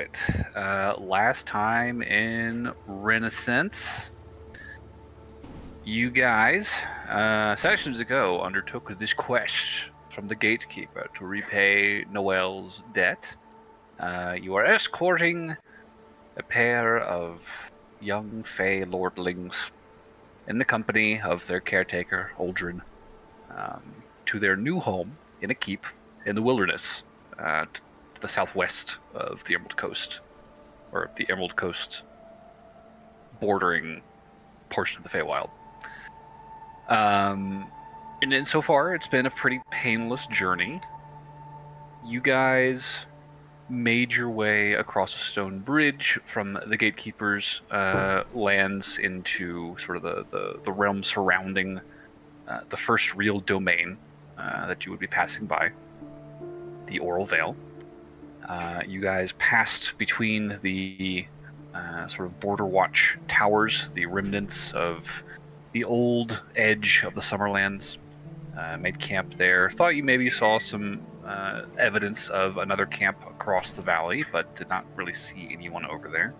right. Last time in Renascence, you guys, sessions ago, undertook this quest from the gatekeeper to repay Noel's debt. You are escorting a pair of young Fey lordlings in the company of their caretaker, Aldrin, to their new home in a keep in the wilderness to the southwest of the Emerald Coast, or the Emerald Coast bordering portion of the Feywild. And so far, it's been a pretty painless journey. You guys made your way across a stone bridge from the gatekeeper's lands into sort of the realm surrounding the first real domain that you would be passing by, the Oral Vale. You guys passed between the sort of border watch towers, the remnants of the old edge of the Summerlands. Made camp there. Thought you maybe saw some evidence of another camp across the valley, but did not really see anyone over there.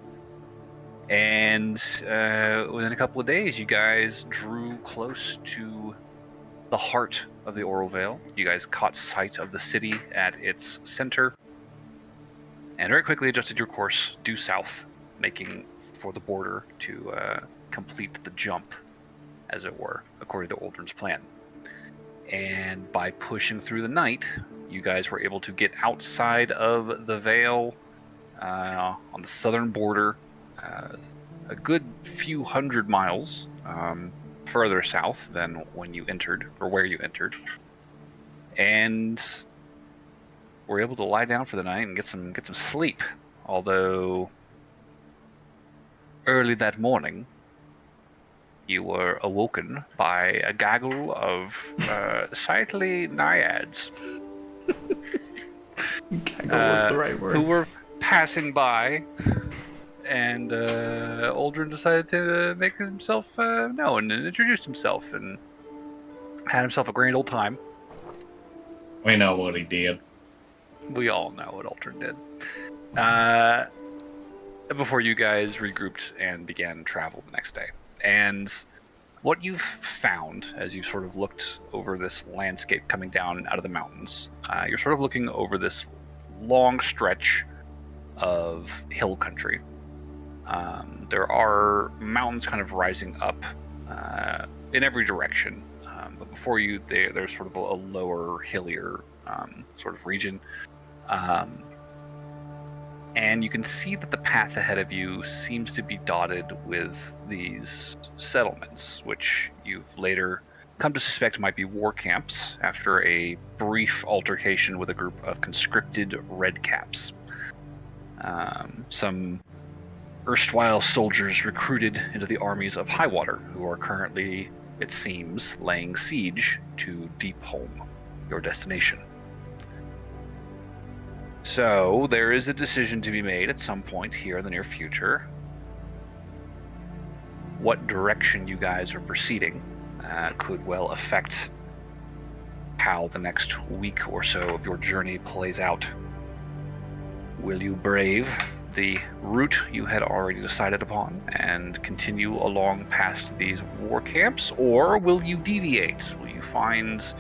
And within a couple of days, you guys drew close to the heart of the Oral Vale. You guys caught sight of the city at its center, and very quickly adjusted your course due south, making for the border to complete the jump, as it were, according to Aldrin's plan. And by pushing through the night, you guys were able to get outside of the Vale on the southern border, a good few hundred miles further south than when you entered, or where you entered. And were able to lie down for the night and get some sleep. Although early that morning, you were awoken by a gaggle of sightly naiads. Gaggle was the right word. Who were passing by, and Aldrin decided to make himself known and introduced himself and had himself a grand old time. We know what he did. We all know what Aldrin did. Before you guys regrouped and began travel the next day. And what you've found as you've sort of looked over this landscape coming down out of the mountains, you're sort of looking over this long stretch of hill country. There are mountains kind of rising up in every direction, but before you, there's sort of a lower, hillier sort of region. And you can see that the path ahead of you seems to be dotted with these settlements, which you've later come to suspect might be war camps after a brief altercation with a group of conscripted redcaps. Some erstwhile soldiers recruited into the armies of Highwater, who are currently, it seems, laying siege to Deepholm, your destination. So, there is a decision to be made at some point here in the near future. What direction you guys are proceeding could well affect how the next week or so of your journey plays out. Will you brave the route you had already decided upon and continue along past these war camps, or will you deviate? Will you find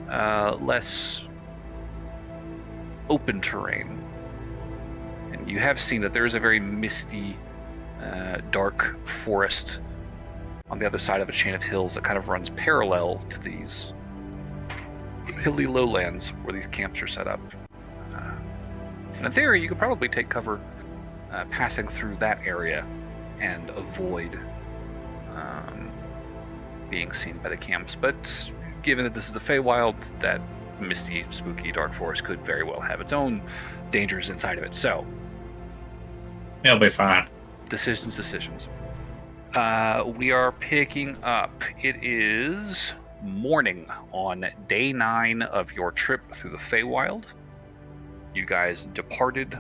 less open terrain? And you have seen that there is a very misty, dark forest on the other side of a chain of hills that kind of runs parallel to these hilly lowlands where these camps are set up. And in theory, you could probably take cover passing through that area and avoid being seen by the camps. But given that this is the Feywild, that misty, spooky, dark forest could very well have its own dangers inside of it. So, He'll be fine. decisions. We are picking up. It is morning on day 9 of your trip through the Feywild. You guys departed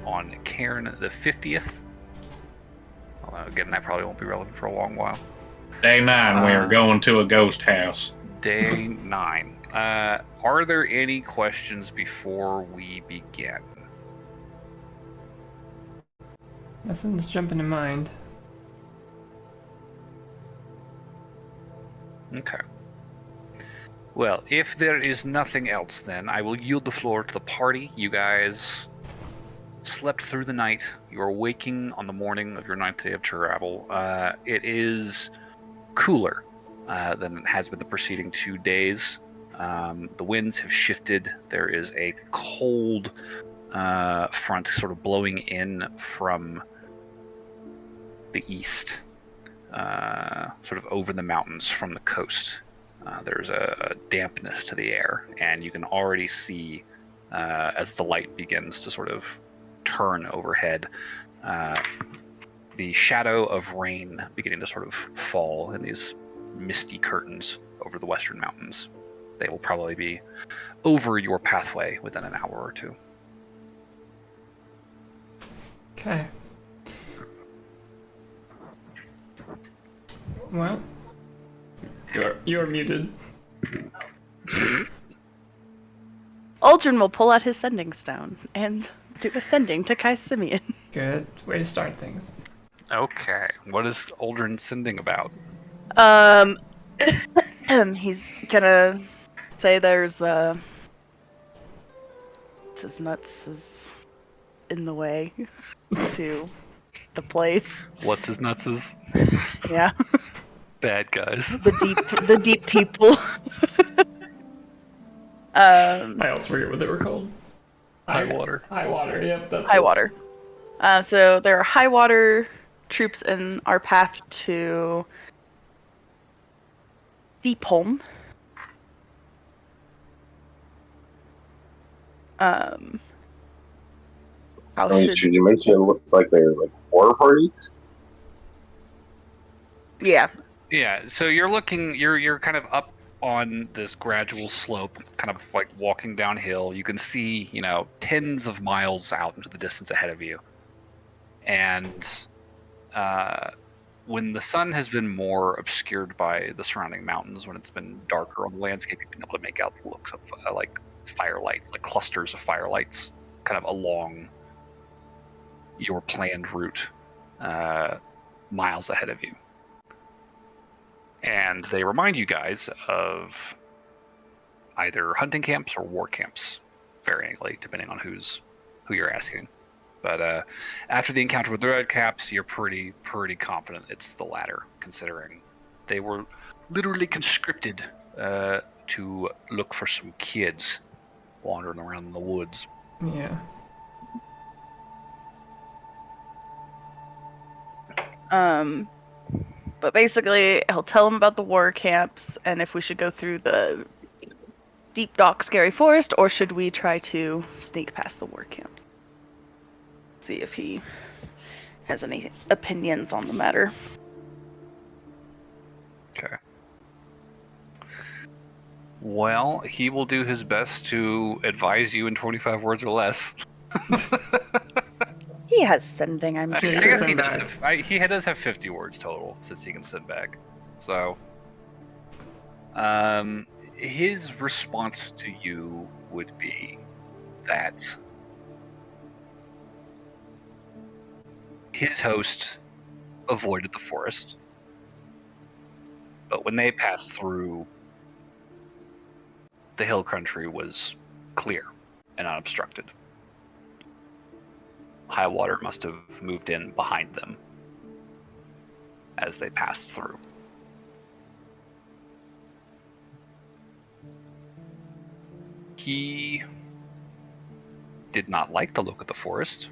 on Cairn the 50th. Although, again, that probably won't be relevant for a long while. Day 9, we are going to a ghost house. Day 9. Are there any questions before we begin? Nothing's jumping in mind. Okay. Well, if there is nothing else, then I will yield the floor to the party. You guys slept through the night. You are waking on the morning of your 9th day of travel. It is cooler than it has been the preceding 2 days. The winds have shifted. There is a cold front sort of blowing in from the east, sort of over the mountains from the coast. There's a dampness to the air, and you can already see as the light begins to sort of turn overhead, the shadow of rain beginning to sort of fall in these misty curtains over the western mountains. They will probably be over your pathway within an hour or two. Okay. Well, you're muted. Aldrin will pull out his sending stone and do a sending to Kai Simeon. Good way to start things. Okay, what is Aldrin sending about? He's gonna say there's his nuts is in the way to the place. What's his nutses? Yeah, Bad guys. the deep people. I also forget what they were called. High water. High water. Yep, that's High it. water. So there are high water troops in our path to Deep Home. How should... Should you mention it looks like they're like war parties? Yeah. Yeah, so you're looking, you're kind of up on this gradual slope, kind of like walking downhill. You can see, tens of miles out into the distance ahead of you. And when the sun has been more obscured by the surrounding mountains, when it's been darker on the landscape, you've been able to make out the looks of like firelights, like clusters of firelights, kind of along your planned route, miles ahead of you. And they remind you guys of either hunting camps or war camps, varyingly, depending on who you're asking. But after the encounter with the Red Caps, you're pretty confident it's the latter, considering they were literally conscripted to look for some kids wandering around in the woods. Yeah. But basically, he'll tell him about the war camps and if we should go through the deep, dark, scary forest, or should we try to sneak past the war camps? See if he has any opinions on the matter. Okay. Well, he will do his best to advise you in 25 words or less. He has sending, I'm I sure. guess he send does back. he does have 50 words total, since he can send back. So, his response to you would be that his host avoided the forest, but when they passed through, the hill country was clear and unobstructed. High water must have moved in behind them as they passed through. He did not like the look of the forest,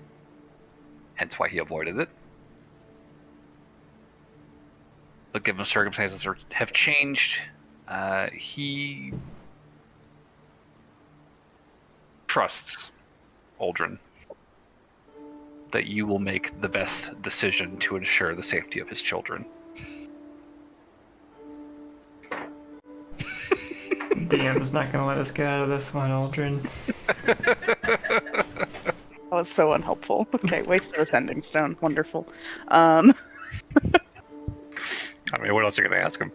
hence why he avoided it. But given the circumstances have changed, he trusts Aldrin that you will make the best decision to ensure the safety of his children. DM's not gonna let us get out of this one, Aldrin. That was so unhelpful. Okay, wasted a sending stone. Wonderful. I mean, what else are you going to ask him?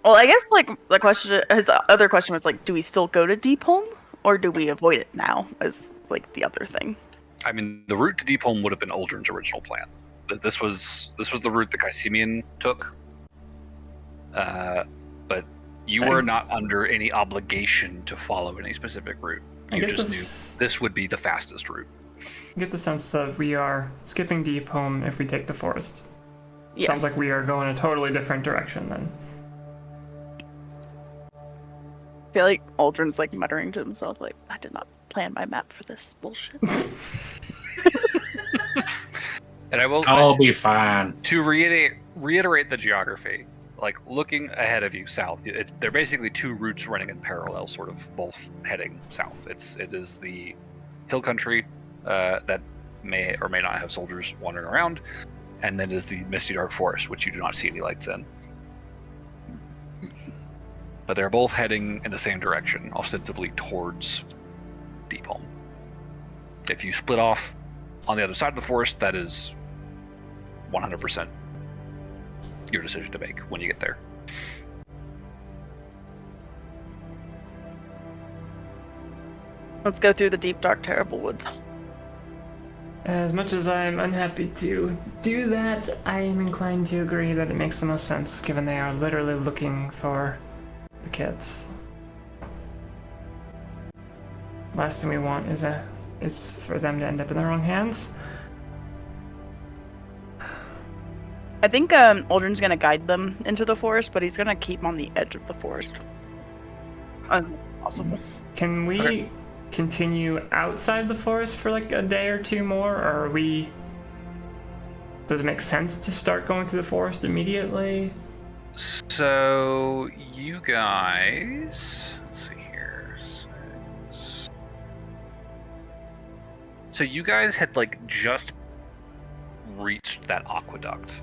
Well, I guess the question, his other question was do we still go to Deep Home or do we avoid it now? Is the other thing. I mean, the route to Deepholm would have been Uldren's original plan. This was the route the Caecimian took. But you were not under any obligation to follow any specific route. You just knew this would be the fastest route. I get the sense that we are skipping Deepholm if we take the forest. Yes. Sounds like we are going a totally different direction then. I feel like Aldrin's like muttering to himself, like, I did not plan my map for this bullshit. And I'll be fine. To reiterate the geography, like looking ahead of you south, they're basically two routes running in parallel, sort of both heading south. It is the hill country that may or may not have soldiers wandering around, and then it is the misty dark forest, which you do not see any lights in. But they're both heading in the same direction, ostensibly towards Deepholm. If you split off on the other side of the forest, that is 100% your decision to make when you get there. Let's go through the deep, dark, terrible woods. As much as I'm unhappy to do that, I am inclined to agree that it makes the most sense, given they are literally looking for the kids. Last thing we want is for them to end up in the wrong hands. I think Aldrin's gonna guide them into the forest, but he's gonna keep on the edge of the forest. Possible. Can we continue outside the forest for like a day or two more, or are we... Does it make sense to start going to the forest immediately? So, you guys... Let's see here. So you guys had like just reached that aqueduct.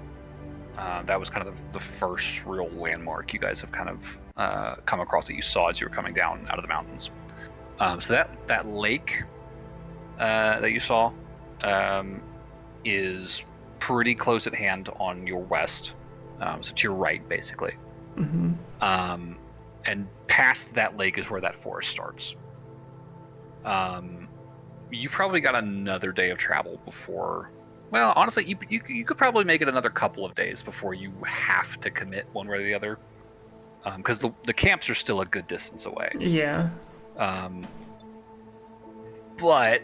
That was kind of the first real landmark you guys have kind of come across that you saw as you were coming down out of the mountains. So that lake that you saw is pretty close at hand on your west. So to your right, basically. Mm-hmm. And past that lake is where that forest starts. You've probably got another day of travel before... Well, honestly, you could probably make it another couple of days before you have to commit one way or the other. Because the camps are still a good distance away. Yeah. But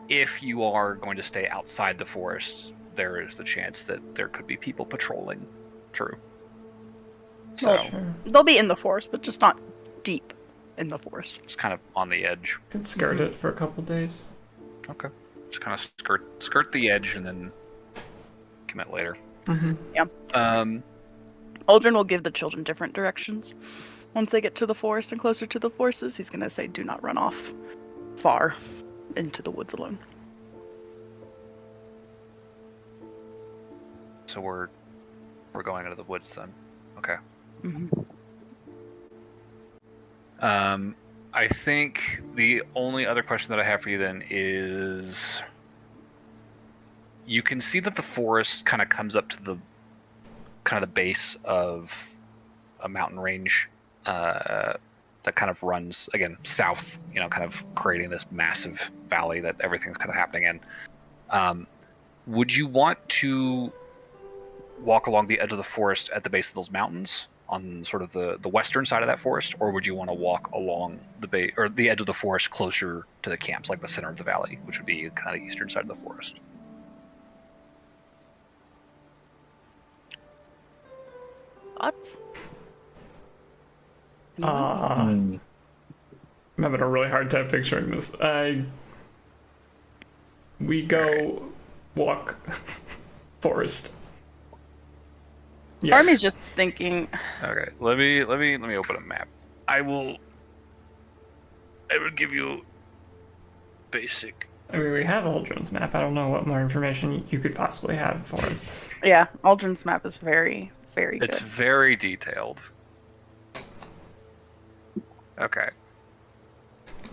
if you are going to stay outside the forest, there is the chance that there could be people patrolling. True. So Sure. They'll be in the forest, but just not deep in the forest. it's kind of on the edge. Could skirt it for a couple days. Okay. Just kind of skirt the edge and then commit later. Mm-hmm. Aldrin will give the children different directions. Once they get to the forest and closer to the forces, he's going to say, do not run off far into the woods alone. So we're going into the woods then. Okay. Mm-hmm. I think the only other question that I have for you then is, you can see that the forest kind of comes up to the base of a mountain range that kind of runs again south, kind of creating this massive valley that everything's kind of happening in. Would you want to walk along the edge of the forest at the base of those mountains on sort of the western side of that forest, or would you want to walk along the edge of the forest closer to the camps, like the center of the valley, which would be kind of the eastern side of the forest? Thoughts? I'm having a really hard time picturing this. We go walk forest. Yes. Army's just thinking. Okay, let me open a map. I will give you basic. I mean, we have Aldrin's map. I don't know what more information you could possibly have for us. Yeah, Aldrin's map is very, very good. It's very detailed. Okay.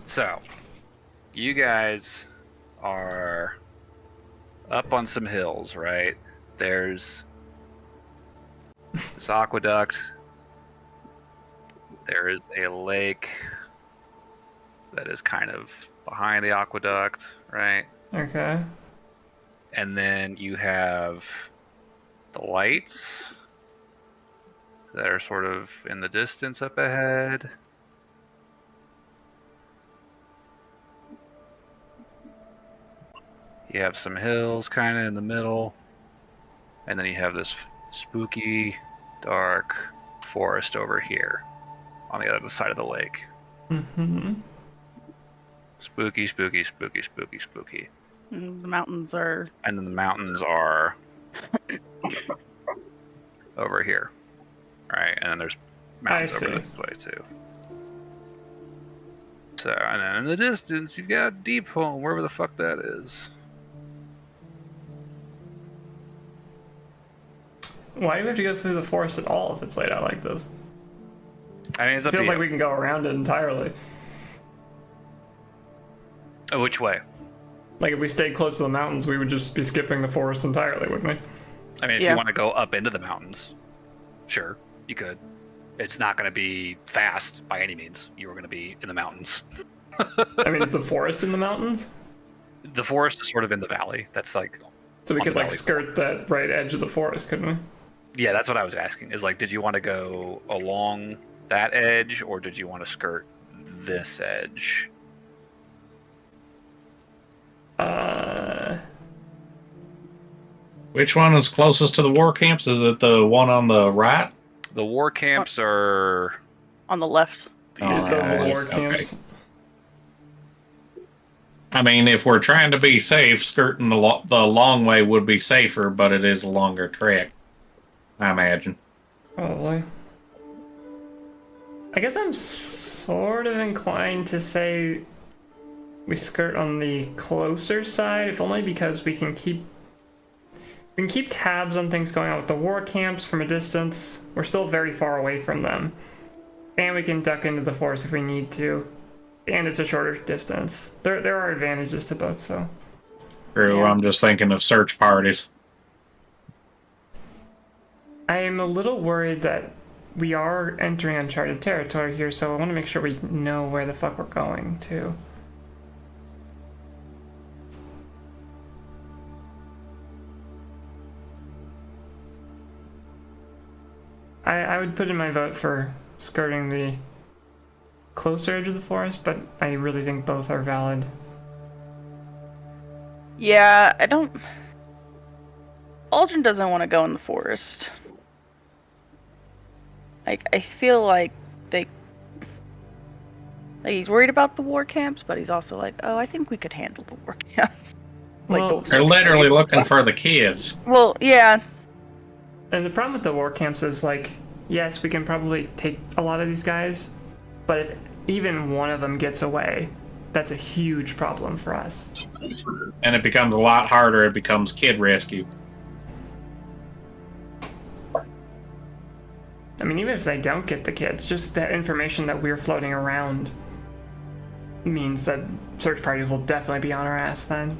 So, you guys are up on some hills, right? There's this aqueduct. There is a lake that is kind of behind the aqueduct, right? Okay. And then you have the lights that are sort of in the distance up ahead. You have some hills kind of in the middle. And then you have this spooky, dark forest over here on the other side of the lake. Mm-hmm. Spooky, spooky, spooky, spooky, spooky. And the mountains are. And then the mountains are over here. Right? And then there's mountains over this way too. So, and then in the distance, you've got Deep Home, wherever the fuck that is. Why do we have to go through the forest at all if it's laid out like this? I mean, it's up Feels to like you. we can go around it entirely. Which way? Like if we stayed close to the mountains, we would just be skipping the forest entirely, wouldn't we? I mean, if Yeah. you want to go up into the mountains, sure, you could. It's not going to be fast by any means. You're going to be in the mountains. I mean, is the forest in the mountains? The forest is sort of in the valley. That's like, So we on could the like valley skirt that right edge of the forest, couldn't we? yeah, that's what I was asking. Is like, did you want to go along that edge, or did you want to skirt this edge? Which one is closest to the war camps? Is it the one on the right? The war camps are On the left. Just those nice. war camps. Okay. I mean, if we're trying to be safe, skirting the long way would be safer, but it is a longer trek, I imagine. Probably. I guess I'm sort of inclined to say we skirt on the closer side, if only because we can keep tabs on things going on with the war camps from a distance. We're still very far away from them. And we can duck into the forest if we need to. And it's a shorter distance. There are advantages to both, so. True, Yeah. I'm just thinking of search parties. I am a little worried that we are entering uncharted territory here, so I want to make sure we know where the fuck we're going to. I would put in my vote for skirting the closer edge of the forest, but I really think both are valid. Yeah, I don't. Aldrin doesn't want to go in the forest. I feel like he's worried about the war camps, but he's also like, oh, I think we could handle the war camps. Well, They're literally looking for the kids. Well, yeah, And the problem with the war camps is, like, yes, we can probably take a lot of these guys, but if even one of them gets away, that's a huge problem for us. And it becomes a lot harder. It becomes kid rescue. I mean, even if they don't get the kids, just that information that we're floating around means that search parties will definitely be on our ass then.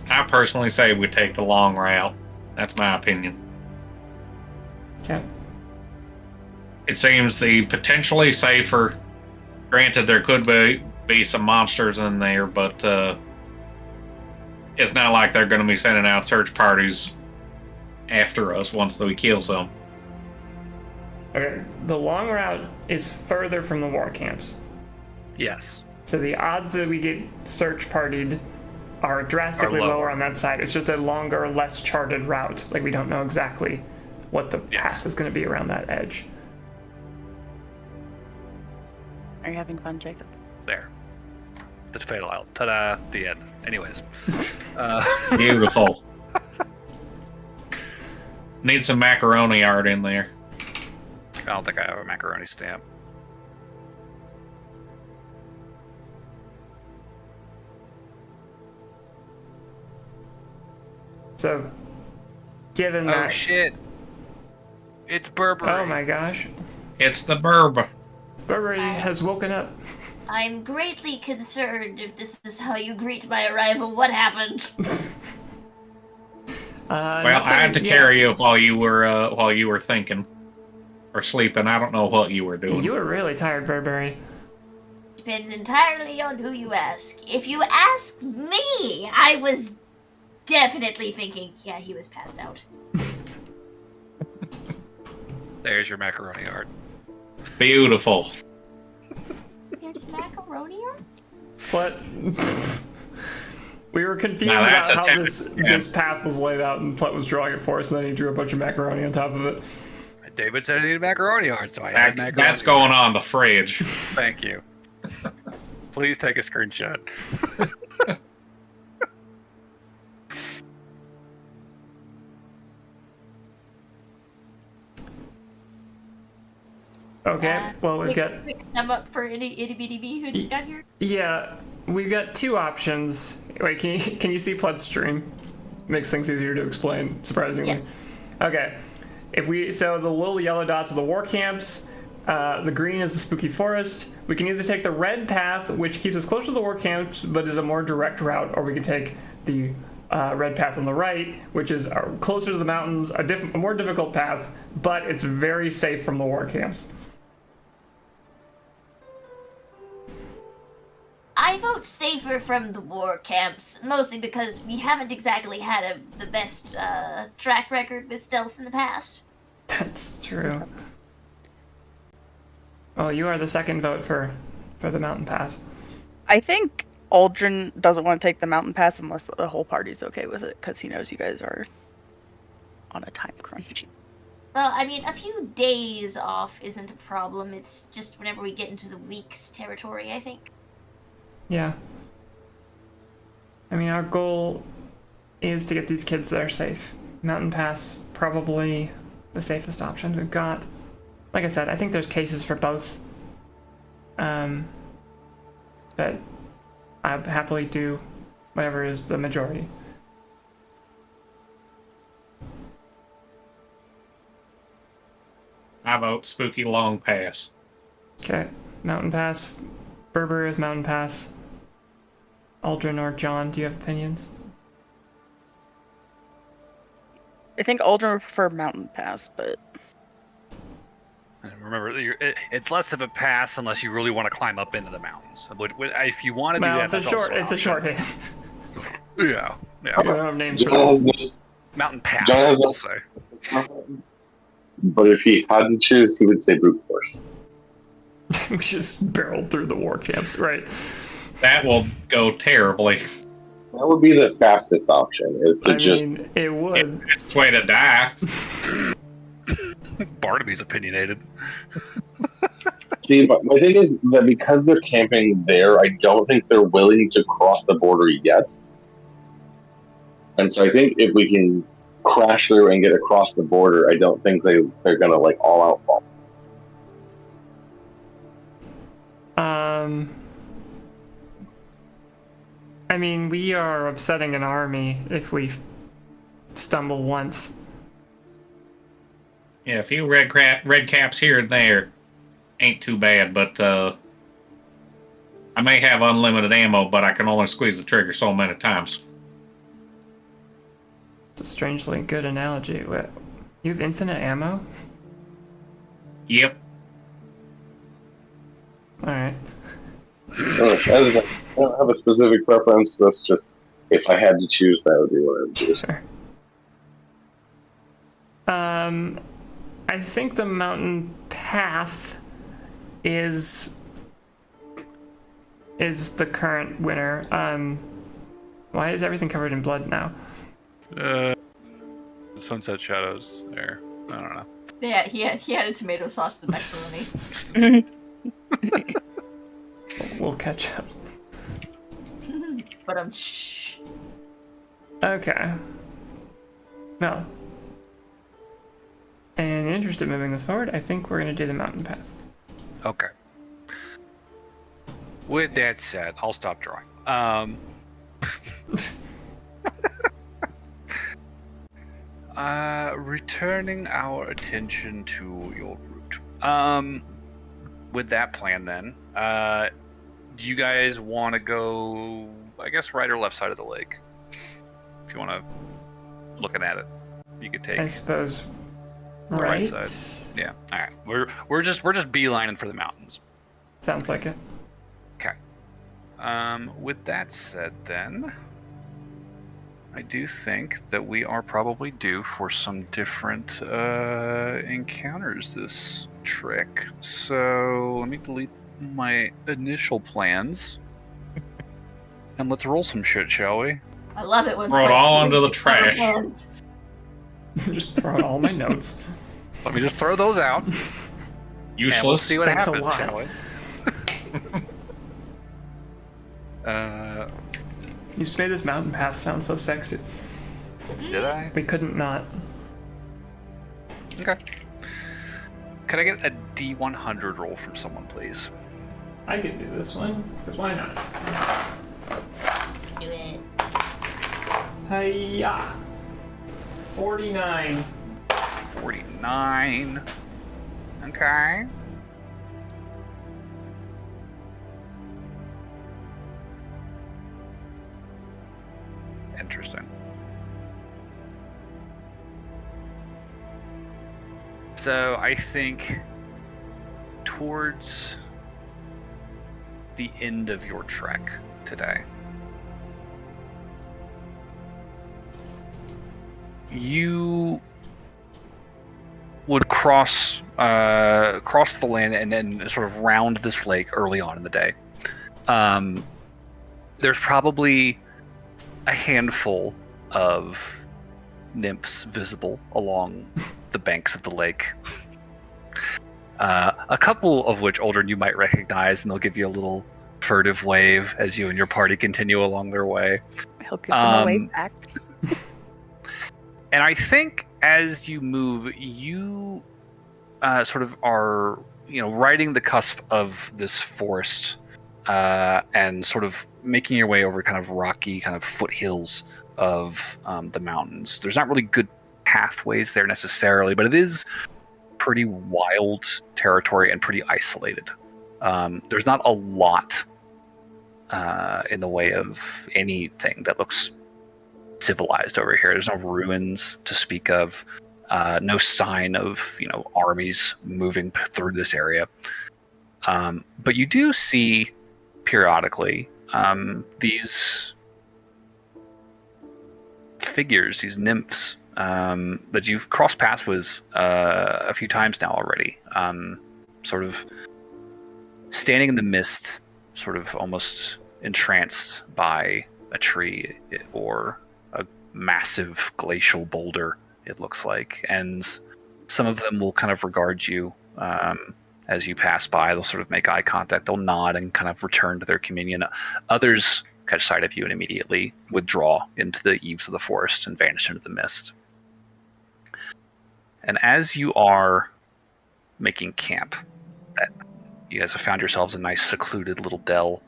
I personally say we take the long route. That's my opinion. Okay. It seems the potentially safer. Granted, there could be some monsters in there, but it's not like they're going to be sending out search parties after us once we kill some. Okay, the long route is further from the war camps. yes. So the odds that we get search partied are drastically Are lower. lower on that side. It's just a longer, less charted route. Like, we don't know exactly what the path is going to be around that edge. are you having fun, Jacob? There. The fatal isle. Ta-da! The end. Anyways. Beautiful. Need some macaroni art in there. I don't think I have a macaroni stamp. So, given Oh that... shit! It's Burberry. Oh my gosh. It's the burb. Burberry has woken up. I'm greatly concerned if this is how you greet my arrival. What happened? Well, I had to carry you while you were thinking or sleeping. I don't know what you were doing. You were really tired, Burberry. Depends entirely on who you ask. If you ask me, I was definitely thinking, yeah, he was passed out. There's your macaroni art. Beautiful. There's macaroni art? What? We were confused Now about that's a how temp- this path was laid out, and Plet was drawing it for us, and then he drew a bunch of macaroni on top of it. David said I needed macaroni art, so I had macaroni. That's going on the fridge. Thank you. Please take a screenshot. Okay, well, we've got... Quick sum up for any itty bitty bee who just got here. Yeah, we've got two options. Wait, can you see Plet's stream? Makes things easier to explain, surprisingly. Yes. Okay, so the little yellow dots are the war camps, the green is the spooky forest. We can either take the red path, which keeps us closer to the war camps, but is a more direct route, or we can take the red path on the right, which is closer to the mountains, a more difficult path, but it's very safe from the war camps. I vote safer from the war camps, mostly because we haven't exactly had the best track record with stealth in the past. That's true. Well, you are the second vote for the mountain pass. I think Aldrin doesn't want to take the mountain pass unless the whole party's okay with it, because he knows you guys are on a time crunch. Well, I mean, a few days off isn't a problem. It's just whenever we get into the weeks territory, I think. Yeah. I mean, our goal is to get these kids there safe. Mountain pass, probably the safest option we've got. Like I said, I think there's cases for both. But I'd happily do whatever is the majority. I vote spooky long pass. Okay, mountain pass. Berber is mountain pass. Aldrin or John, do you have opinions? I think Aldrin would prefer mountain pass, but And remember, it's less of a pass unless you really want to climb up into the mountains. If you want to do Well, that, it's a short hit. Yeah, We don't have names for John this. has mountain path. John has I'll say. but if he had to choose, he would say brute force. We just barreled through the war camps, right? That will go terribly. That would be the fastest option, is to just... mean, it would. It's a way to die. Barnaby's opinionated. See, but my thing is that because they're camping there, I don't think they're willing to cross the border yet. And so I think if we can crash through and get across the border, I don't think they're gonna like all out fall. I mean, we are upsetting an army if we stumble once. Yeah, a few red caps here and there ain't too bad, but I may have unlimited ammo, but I can only squeeze the trigger so many times. It's a strangely good analogy. You have infinite ammo? Yep. Alright. I don't have a specific preference. That's just, if I had to choose, that would be what I would choose. Sure. I think the mountain path is the current winner. Why is everything covered in blood now? The sunset shadows there. I don't know. Yeah, he added tomato sauce to the macaroni. We'll catch up. But shh. Okay. Well, in the interest of moving this forward, I think we're going to do the mountain path. Okay. With that said, I'll stop drawing. Returning our attention to your route. With that plan then, Do you guys want to go, I guess, right or left side of the lake? If you want to, looking at it, you could take I suppose. the right side. Yeah. All right. We're just beelining for the mountains. Sounds like it. Okay. With that said, then, I do think that we are probably due for some different encounters this trek. So let me delete my initial plans, and let's roll some shit, shall we? I love it when Throw it players all into the make clever trash. plans. Just throw out all my notes. Let me just throw those out, and we'll Useless. see what Thanks a happens, lot. shall we? You just made this mountain path sound so sexy. Did I? We couldn't not. Okay. Could I get a D100 roll from someone, please? I could do this one, because why not? Do it. Hiya! 49. 49. Okay. Interesting. So I think towards the end of your trek today, you would cross the land and then sort of round this lake early on in the day. There's probably a handful of nymphs visible along the banks of the lake. A couple of which, Aldrin, you might recognize, and they'll give you a little furtive wave as you and your party continue along their way. He'll give them a wave back. And I think as you move, you sort of are, riding the cusp of this forest and sort of making your way over kind of rocky kind of foothills of the mountains. There's not really good pathways there necessarily, but it is pretty wild territory and pretty isolated. There's not a lot in the way of anything that looks civilized over here. There's no ruins to speak of, no sign of armies moving through this area. But you do see periodically these figures, these nymphs that you've crossed paths with a few times now already, sort of standing in the mist, sort of almost entranced by a tree or a massive glacial boulder, it looks like. And some of them will kind of regard you as you pass by. They'll sort of make eye contact, they'll nod and kind of return to their communion. Others catch sight of you and immediately withdraw into the eaves of the forest and vanish into the mist. And as you are making camp, that you guys have found yourselves a nice secluded little dell,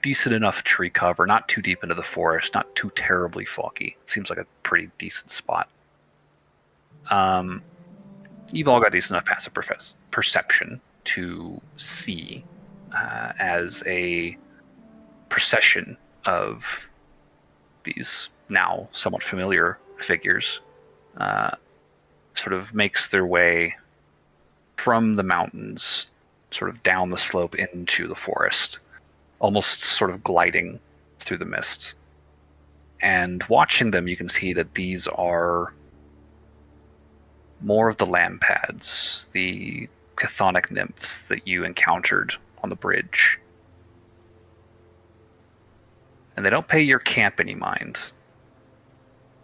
decent enough tree cover, not too deep into the forest, not too terribly foggy. It seems like a pretty decent spot. You've all got decent enough passive perception to see as a procession of these now somewhat familiar figures sort of makes their way from the mountains sort of down the slope into the forest, almost sort of gliding through the mist. And watching them, you can see that these are more of the land pads, the chthonic nymphs that you encountered on the bridge. And they don't pay your camp any mind,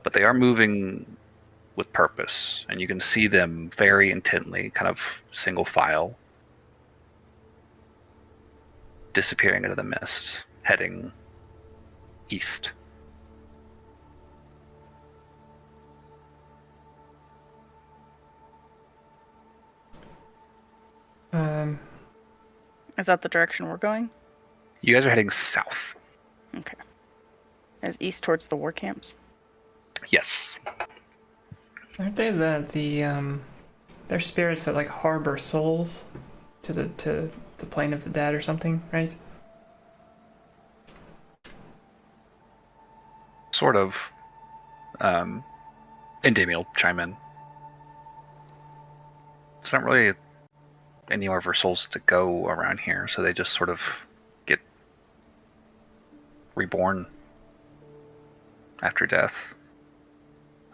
but they are moving with purpose, and you can see them very intently, kind of single file, disappearing into the mist, heading east. Is that the direction we're going? You guys are heading south. Okay. As east towards the war camps? Yes. Aren't they they're spirits that like harbor souls to the plane of the dead or something, right? Sort of. And Damien will chime in. It's not really anywhere for souls to go around here, so they just sort of get reborn after death.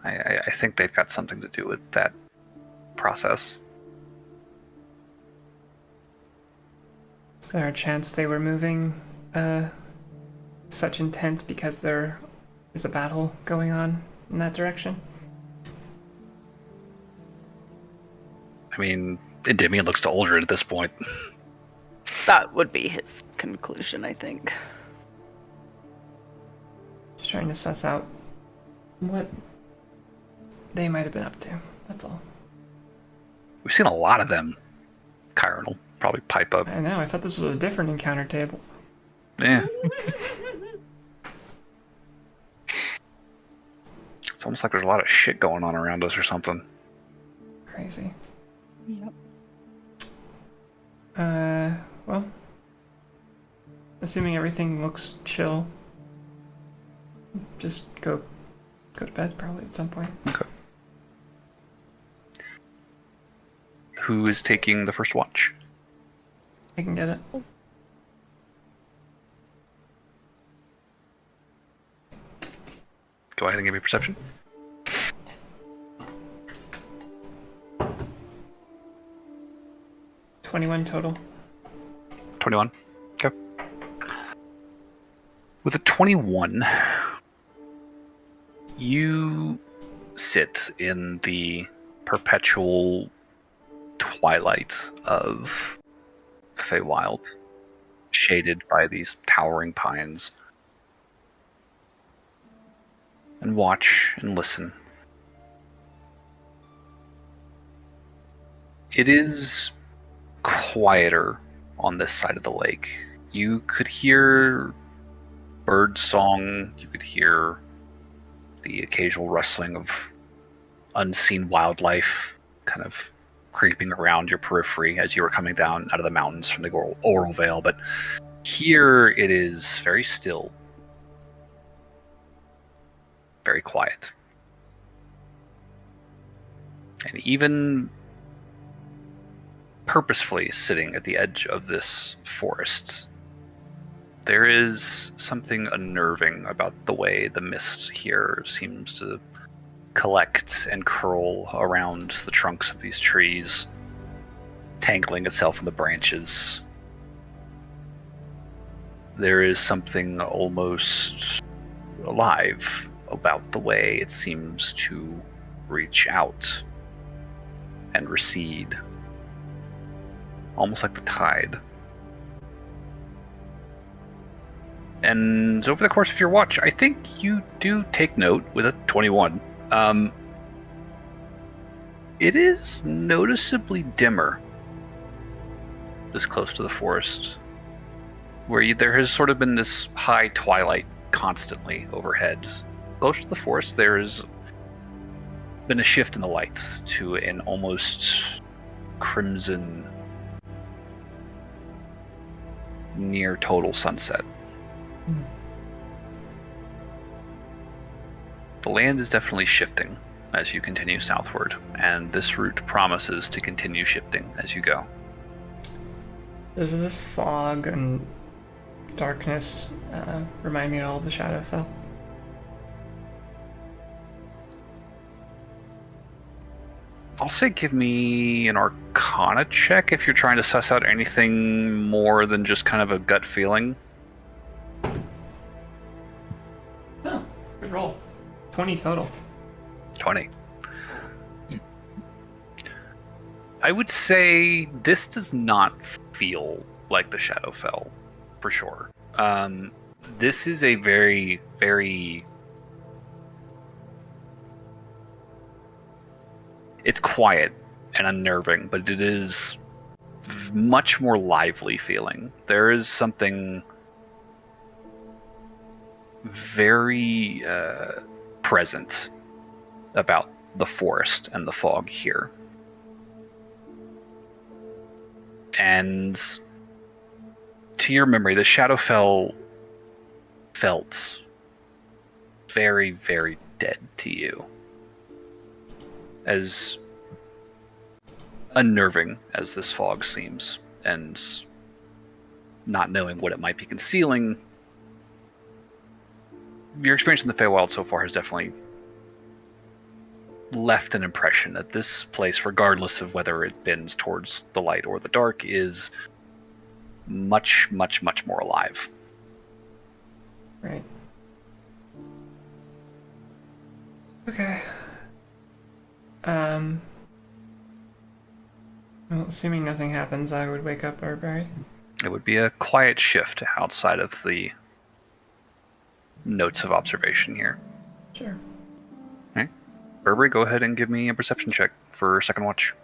I think they've got something to do with that process. Is there a chance they were moving such intent because there is a battle going on in that direction? I mean, Endymion looks to Uldred at this point. That would be his conclusion, I think. Just trying to suss out what they might have been up to. That's all. We've seen a lot of them. Chiron will probably pipe up. I know. I thought this was a different encounter table. Yeah. It's almost like there's a lot of shit going on around us or something. Crazy. Yep. Well, assuming everything looks chill, just go to bed probably at some point. Okay. Who is taking the first watch? I can get it. Go ahead and give me perception. 21 total. 21. Okay. With a 21, you sit in the perpetual twilight of Feywild, shaded by these towering pines, and watch and listen. It is quieter on this side of the lake. You could hear bird song, you could hear the occasional rustling of unseen wildlife kind of creeping around your periphery as you were coming down out of the mountains from the Oral Vale, but here it is very still, very quiet. And even purposefully sitting at the edge of this forest, there is something unnerving about the way the mist here seems to collect and curl around the trunks of these trees, tangling itself in the branches. There is something almost alive about the way it seems to reach out and recede, almost like the tide. And over the course of your watch, I think you do take note with a 21. It is noticeably dimmer this close to the forest, where there has sort of been this high twilight constantly overhead. Close to the forest, there has been a shift in the lights to an almost crimson, near total sunset. The land is definitely shifting as you continue southward, and this route promises to continue shifting as you go. Does this fog and darkness remind me at all of the Shadowfell? I'll say give me an Arcana check if you're trying to suss out anything more than just kind of a gut feeling. Oh, good roll. 20 total. 20. I would say this does not feel like the Shadowfell, for sure. This is a very, very... It's quiet and unnerving, but it is much more lively feeling. There is something very present about the forest and the fog here. And to your memory, the Shadowfell felt very, very dead to you. As unnerving as this fog seems, and not knowing what it might be concealing, your experience in the Feywild so far has definitely left an impression that this place, regardless of whether it bends towards the light or the dark, is much, much, much more alive. Right. Okay. Well, assuming nothing happens, I would wake up Burberry. It would be a quiet shift outside of the notes of observation here. Sure. Okay. Burberry, go ahead and give me a perception check for second watch.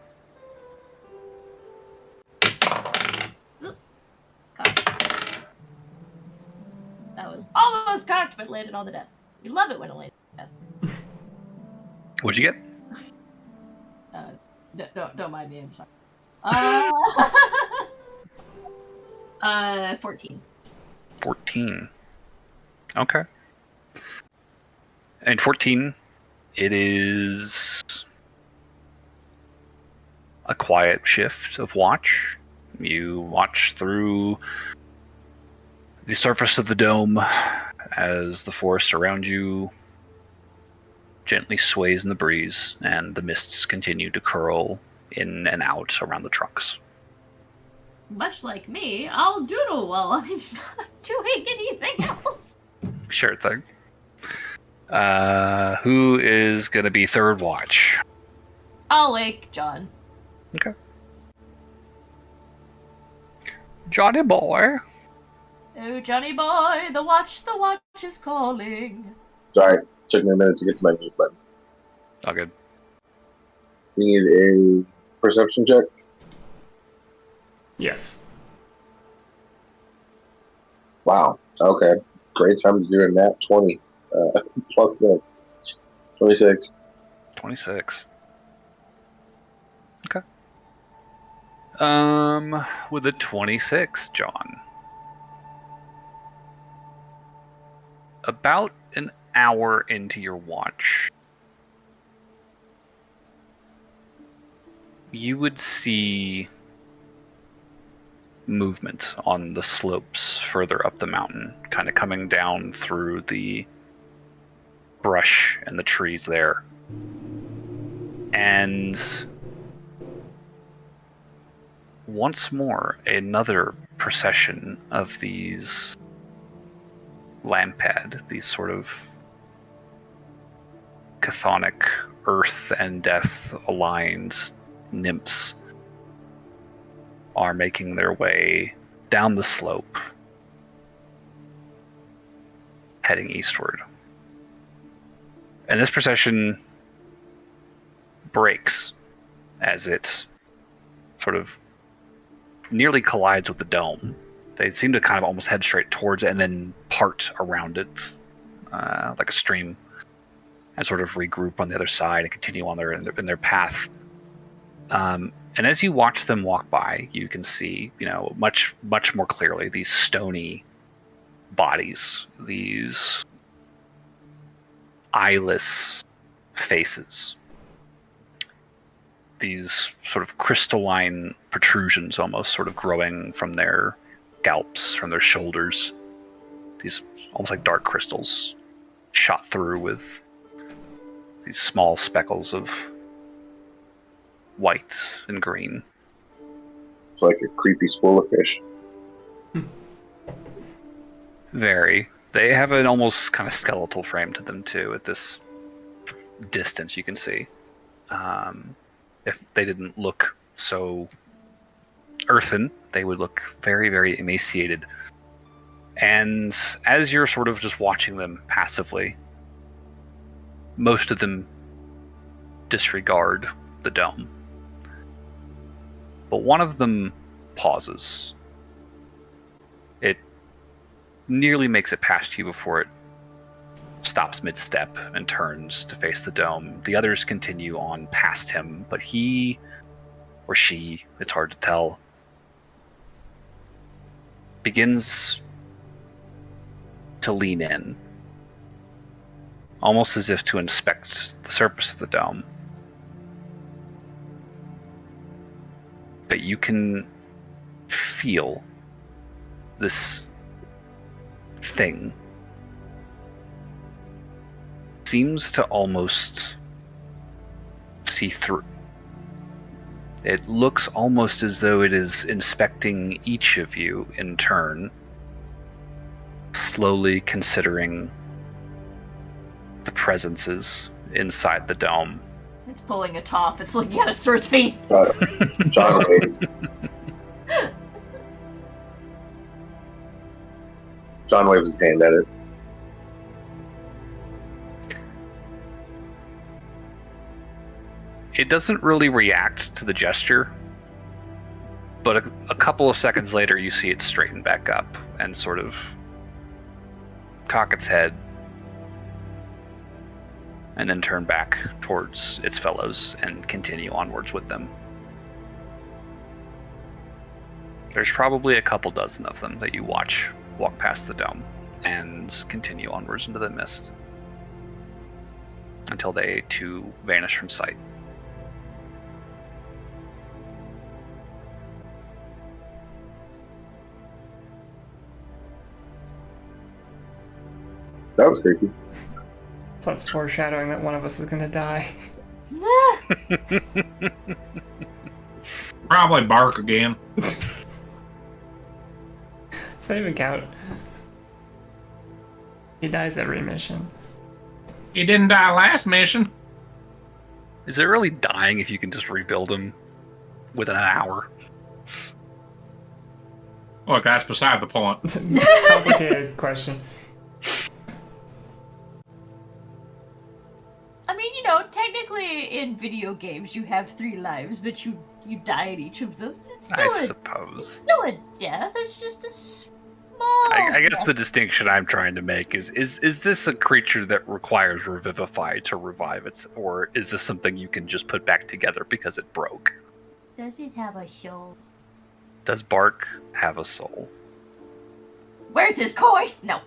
That was almost cocked, but landed on the desk. You love it when it lands on the desk. What'd you get? Don't mind me. I'm sorry. 14. 14. Okay. And 14, it is a quiet shift of watch. You watch through the surface of the dome as the forest around you gently sways in the breeze, and the mists continue to curl in and out around the trunks. Much like me, I'll doodle while I'm not doing anything else. Sure thing. Who is going to be third watch? I'll wake John. Okay. Johnny boy. Oh, Johnny boy, the watch is calling. Sorry, took me a minute to get to my mute button. All good. You need a perception check? Yes. Wow. Okay. Great time to do a nat 20. Plus 6. 26. 26. Okay. With a 26, John. About an hour into your watch, you would see movement on the slopes further up the mountain, kind of coming down through the brush and the trees there. And once more, another procession of these lampad, these sort of chthonic earth and death aligned nymphs, are making their way down the slope, heading eastward. And this procession breaks as it sort of nearly collides with the dome. They seem to kind of almost head straight towards it and then part around it, like a stream, and sort of regroup on the other side and continue on in their path. And as you watch them walk by, you can see, much, much more clearly these stony bodies, these eyeless faces, these sort of crystalline protrusions almost sort of growing from their scalps, from their shoulders, these almost like dark crystals shot through with these small speckles of white and green. It's like a creepy school of fish. Very. They have an almost kind of skeletal frame to them too. At this distance, you can see. If they didn't look so earthen, they would look very, very emaciated. And as you're sort of just watching them passively, most of them disregard the dome. But one of them pauses. It nearly makes it past you before it stops mid-step and turns to face the dome. The others continue on past him, but he or she, it's hard to tell, begins to lean in, almost as if to inspect the surface of the dome. But you can feel this thing seems to almost see through. It looks almost as though it is inspecting each of you in turn, slowly considering the presences inside the dome. It's pulling a Toph. It's looking at a sword's feet. John Wade. John waves his hand at it. It doesn't really react to the gesture, but a couple of seconds later you see it straighten back up and sort of cock its head and then turn back towards its fellows and continue onwards with them. There's probably a couple dozen of them that you watch walk past the dome and continue onwards into the mist until they too vanish from sight. That was creepy. Plus foreshadowing that one of us is gonna die. Probably bark again. Does that even count? He dies every mission. He didn't die last mission. Is it really dying if you can just rebuild him within an hour? Look, that's beside the point. It's a complicated question. I mean, technically in video games you have 3 lives, but you die at each of them. It's still, I suppose. still a death. It's just a small. I guess death. the distinction I'm trying to make is this a creature that requires Revivify to revive it, or is this something you can just put back together because it broke? Does it have a soul? Does Bark have a soul? Where's his coin? No.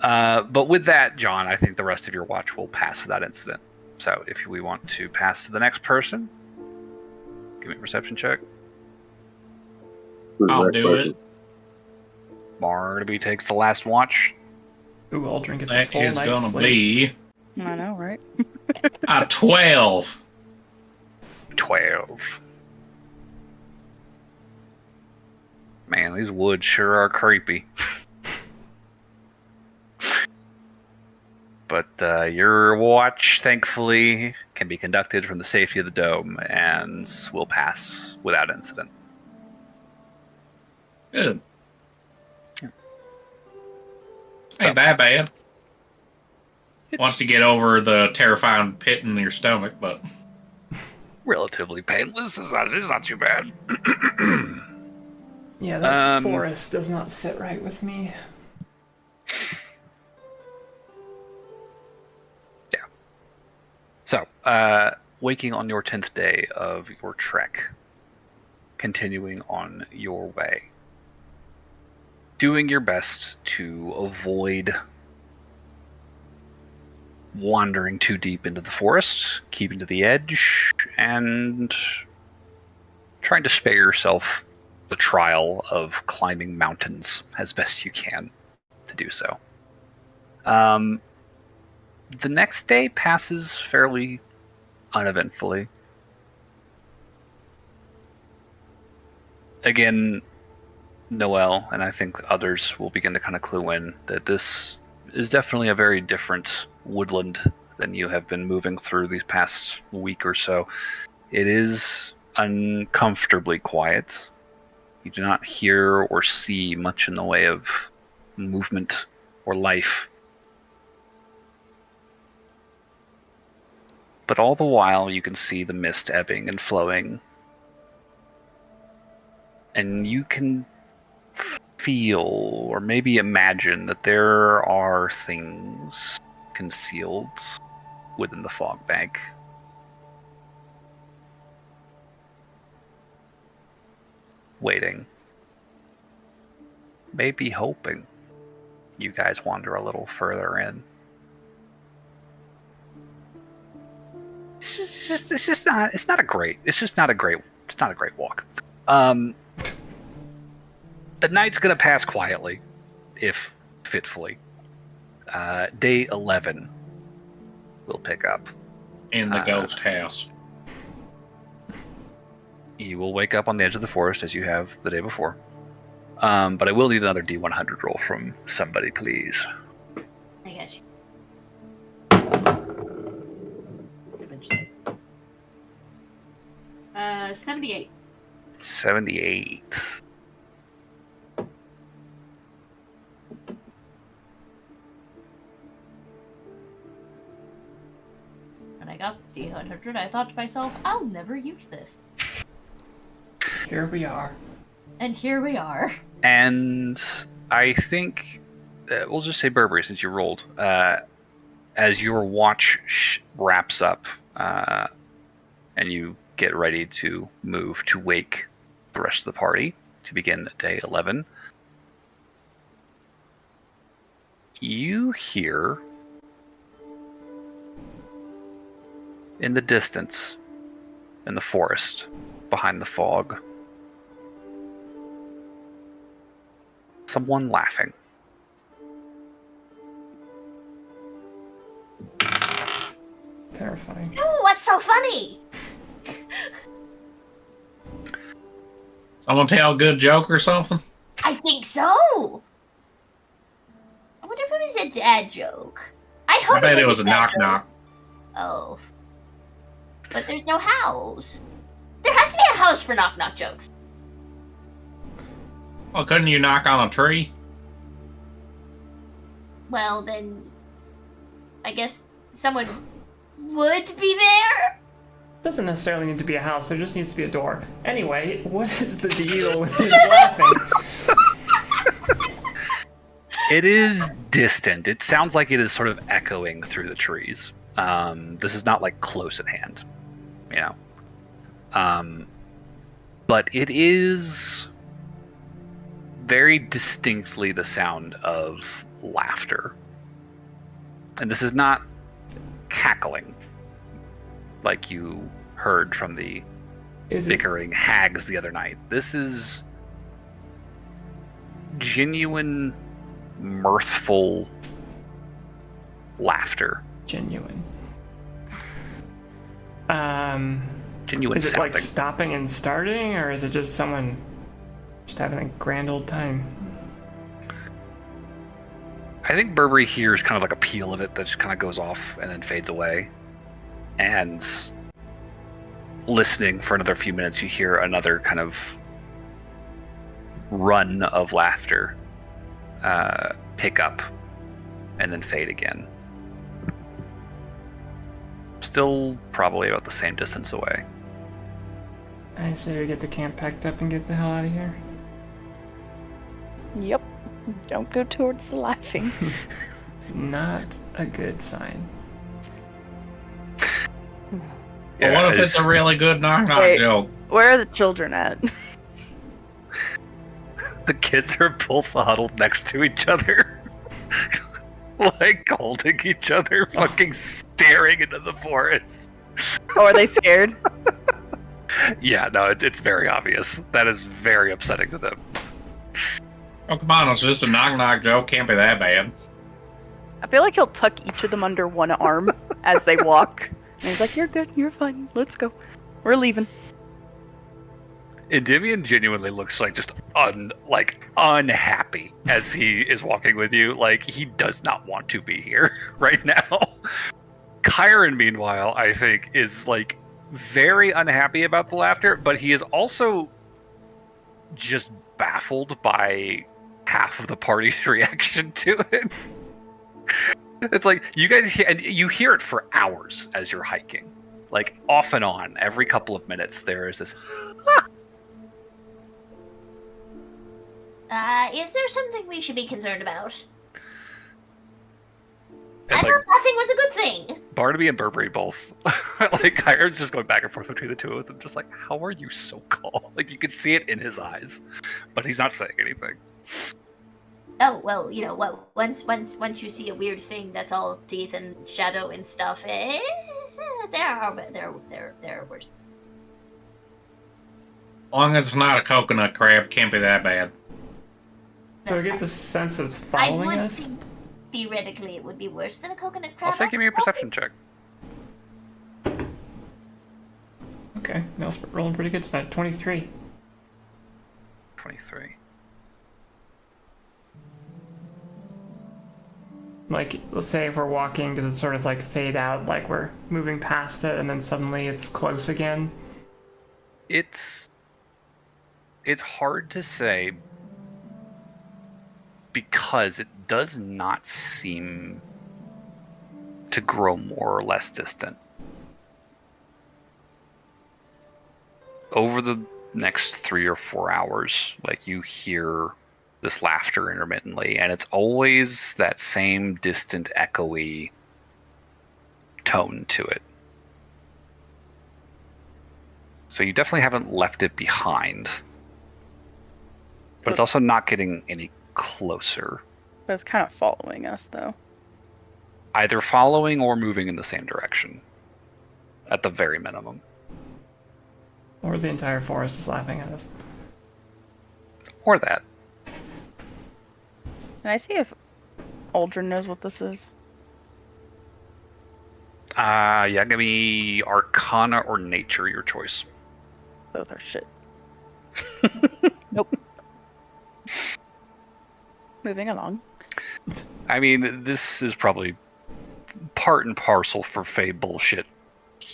But with that, John, I think the rest of your watch will pass without incident. So if we want to pass to the next person, give me a perception check. Who's the I'll next do person? it. Barnaby takes the last watch. Ooh, Aldrin gets a That full is night's gonna sleep. be I know, right? a 12. 12. Man, these woods sure are creepy. But your watch, thankfully, can be conducted from the safety of the dome and will pass without incident. Good. So- Ain't that bad. It's Once you get over the terrifying pit in your stomach, but relatively painless. It's not too bad. Yeah, that Um, forest does not sit right with me. So, waking on your 10th day of your trek, continuing on your way, doing your best to avoid wandering too deep into the forest, keeping to the edge, and trying to spare yourself the trial of climbing mountains as best you can to do so. The next day passes fairly uneventfully. Again, Noel, and I think others will begin to kind of clue in that this is definitely a very different woodland than you have been moving through these past week or so. It is uncomfortably quiet. You do not hear or see much in the way of movement or life. But all the while, you can see the mist ebbing and flowing. And you can feel, or maybe imagine, that there are things concealed within the fog bank. Waiting maybe hoping you guys wander a little further in. It's not a great walk. The night's gonna pass quietly, if fitfully. Day 11 will pick up. In the ghost house. You will wake up on the edge of the forest as you have the day before. But I will need another D100 roll from somebody, please. I got you. Eventually. 78. 78. When I got the D100, I thought to myself, I'll never use this. Here we are. And here we are. And I think we'll just say Burberry since you rolled. As your watch wraps up and you get ready to move to wake the rest of the party to begin day 11, you hear in the distance, in the forest, behind the fog, someone laughing. Terrifying. Oh, what's so funny? Someone tell a good joke or something? I think so. I wonder if it was a dad joke. I hope I bet it was a dad knock joke. knock. Oh. But there's no house. There has to be a house for knock knock jokes. Well, couldn't you knock on a tree? Well, then I guess someone would be there? Doesn't necessarily need to be a house, there just needs to be a door. Anyway, what is the deal with his laughing? It is distant. It sounds like it is sort of echoing through the trees. This is not like close at hand, you know. But it is very distinctly the sound of laughter. And this is not cackling like you heard from the bickering hags the other night. This is genuine, mirthful laughter. Genuine. Genuine Is it sounding. like stopping and starting, or is it just someone just having a grand old time? I think Burberry hears kind of like a peal of it that just kind of goes off and then fades away. And listening for another few minutes, you hear another kind of run of laughter pick up and then fade again. Still probably about the same distance away. I say we get the camp packed up and get the hell out of here. Yep. Don't go towards the laughing. Not a good sign. Well, what if it's a really good knock knock Wait. joke? Where are the children at? The kids are both huddled next to each other. Like holding each other, fucking staring into the forest. Oh, are they scared? Yeah, no, it's very obvious. That is very upsetting to them. Oh, come on, it's just a knock knock joke. Can't be that bad. I feel like he'll tuck each of them under one arm as they walk. And he's like, "You're good, you're fine, let's go. We're leaving." Endymion genuinely looks like just unhappy as he is walking with you. Like he does not want to be here right now. Kyron, meanwhile, I think is like very unhappy about the laughter, but he is also just baffled by half of the party's reaction to it. It's like you guys and you hear it for hours as you're hiking, like off and on. Every couple of minutes, there is this. Is there something we should be concerned about? And I like, thought laughing was a good thing. Barnaby and Burberry both. Like Kyron's just going back and forth between the two of them, just like, how are you so calm? Like you can see it in his eyes, but he's not saying anything. Oh well, you know what? Once you see a weird thing that's all teeth and shadow and stuff, there are worse. As long as it's not a coconut crab, can't be that bad. So I get the sense that it's I following would us. think theoretically it would be worse than a coconut crab. I'll say give me a perception check. Okay, Mel's rolling pretty good tonight. 23. 23. Like, let's say if we're walking, does it sort of like fade out, like we're moving past it, and then suddenly it's close again? It's hard to say because it does not seem to grow more or less distant. Over the next 3 or 4 hours, like you hear this laughter intermittently, and it's always that same distant, echoey tone to it. So you definitely haven't left it behind. But it's also not getting any closer. But it's kind of following us, though. Either following or moving in the same direction. At the very minimum. Or the entire forest is laughing at us. Or that. Can I see if Aldrin knows what this is? Yeah, give me Arcana or Nature, your choice. Both are shit. Nope. Moving along. I mean, this is probably part and parcel for Fey bullshit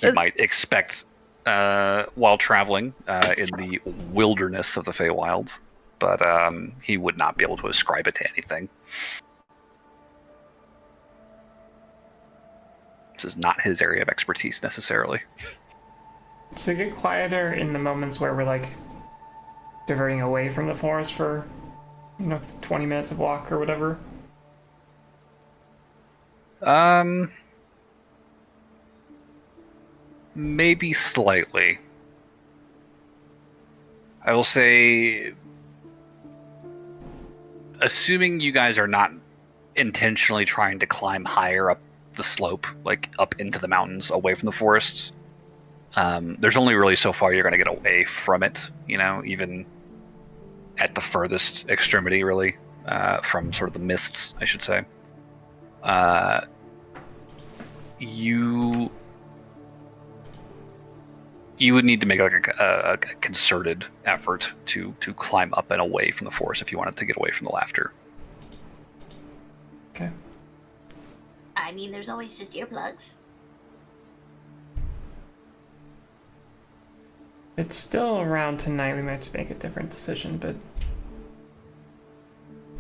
you might expect while traveling in the wilderness of the Feywild. But he would not be able to ascribe it to anything. This is not his area of expertise necessarily. So it get quieter in the moments where we're like diverting away from the forest for, 20 minutes of walk or whatever. Maybe slightly. I will say, assuming you guys are not intentionally trying to climb higher up the slope, like up into the mountains away from the forests, there's only really so far you're going to get away from it, even at the furthest extremity, really, from sort of the mists, I should say. You would need to make like a concerted effort to climb up and away from the forest if you wanted to get away from the laughter. Okay. I mean, there's always just earplugs. It's still around tonight. We might make a different decision, but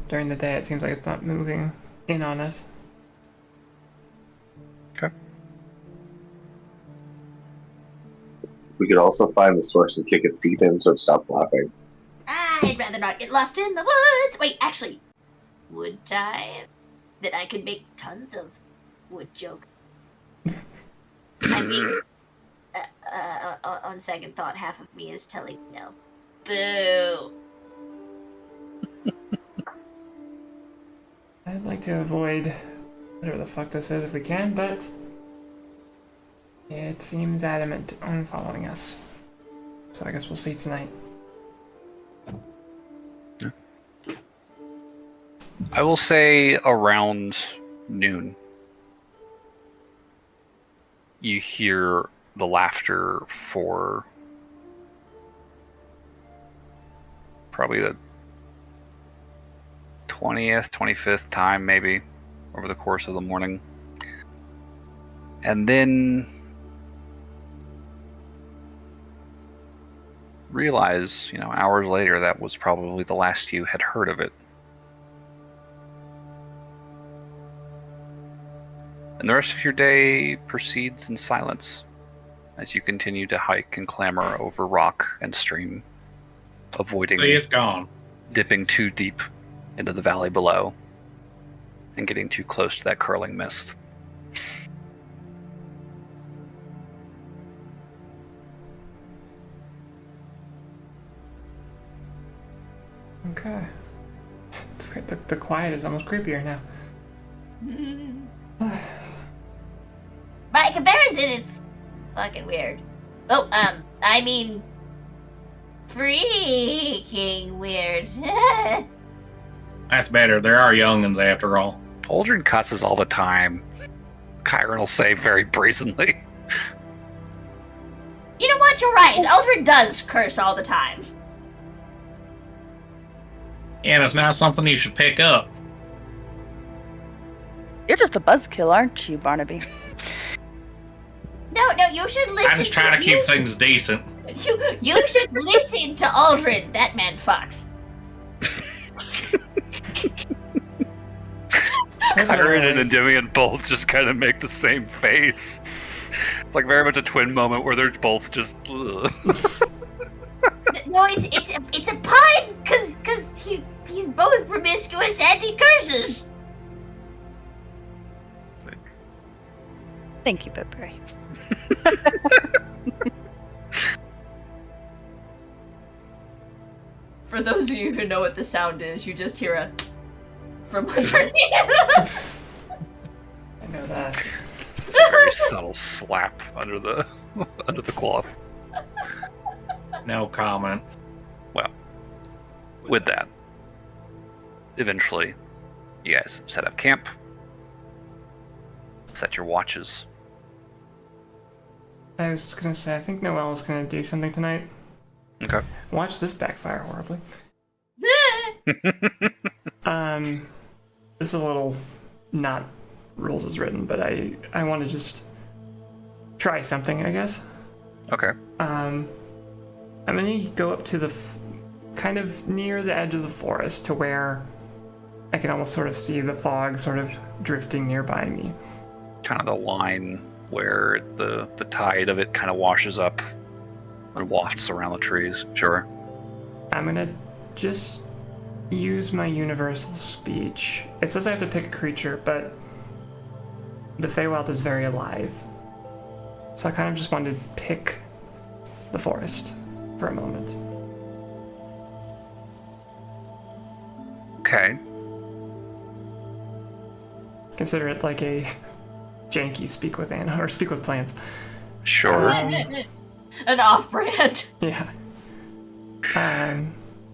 during the day it seems like it's not moving in on us. Okay. We could also find the source and kick its teeth in so it stops laughing. I'd rather not get lost in the woods. Wait, actually, wood time? That I could make tons of wood joke. I mean, on second thought, half of me is telling no. Boo. I'd like to avoid whatever the fuck this is if we can, but it seems adamant on following us. So I guess we'll see tonight. I will say around noon, you hear the laughter for probably the 20th, 25th time, maybe, over the course of the morning. And then realize, hours later, that was probably the last you had heard of it. And the rest of your day proceeds in silence as you continue to hike and clamber over rock and stream, avoiding See, it's gone. dipping too deep into the valley below and getting too close to that curling mist. Okay. It's great. The quiet is almost creepier now. By comparison, it's fucking weird. Oh, I mean, freaking weird. That's better. There are youngins after all. Aldrin cusses all the time. Chiron will say very brazenly. You know what? You're right. Aldrin does curse all the time. And it's not something you should pick up. You're just a buzzkill, aren't you, Barnaby? No, you should listen. I'm just trying to keep things decent. You should listen to Aldrin. That man fucks. Chiron and Endymion both just kind of make the same face. It's like very much a twin moment where they're both just. Ugh. No, it's a pun, cause he's both promiscuous and he curses. Thank you, Pepper. For those of you who know what the sound is, you just hear a from underneath. I know that. It's a very subtle slap under the cloth. No comment. Well, with that, eventually, you guys set up camp, set your watches. I was just gonna say, I think Noelle is gonna do something tonight. Okay. Watch this backfire horribly. This is a little not rules as written, but I want to just try something, I guess. Okay. I'm gonna go up to the kind of near the edge of the forest to where I can almost sort of see the fog sort of drifting nearby me. Kind of the line where the tide of it kind of washes up and wafts around the trees. Sure. I'm gonna just use my universal speech. It says I have to pick a creature, but the Feywild is very alive. So I kind of just wanted to pick the forest for a moment. Okay. Consider it like a janky speak with Anna or speak with plants. Sure. An off-brand. Yeah.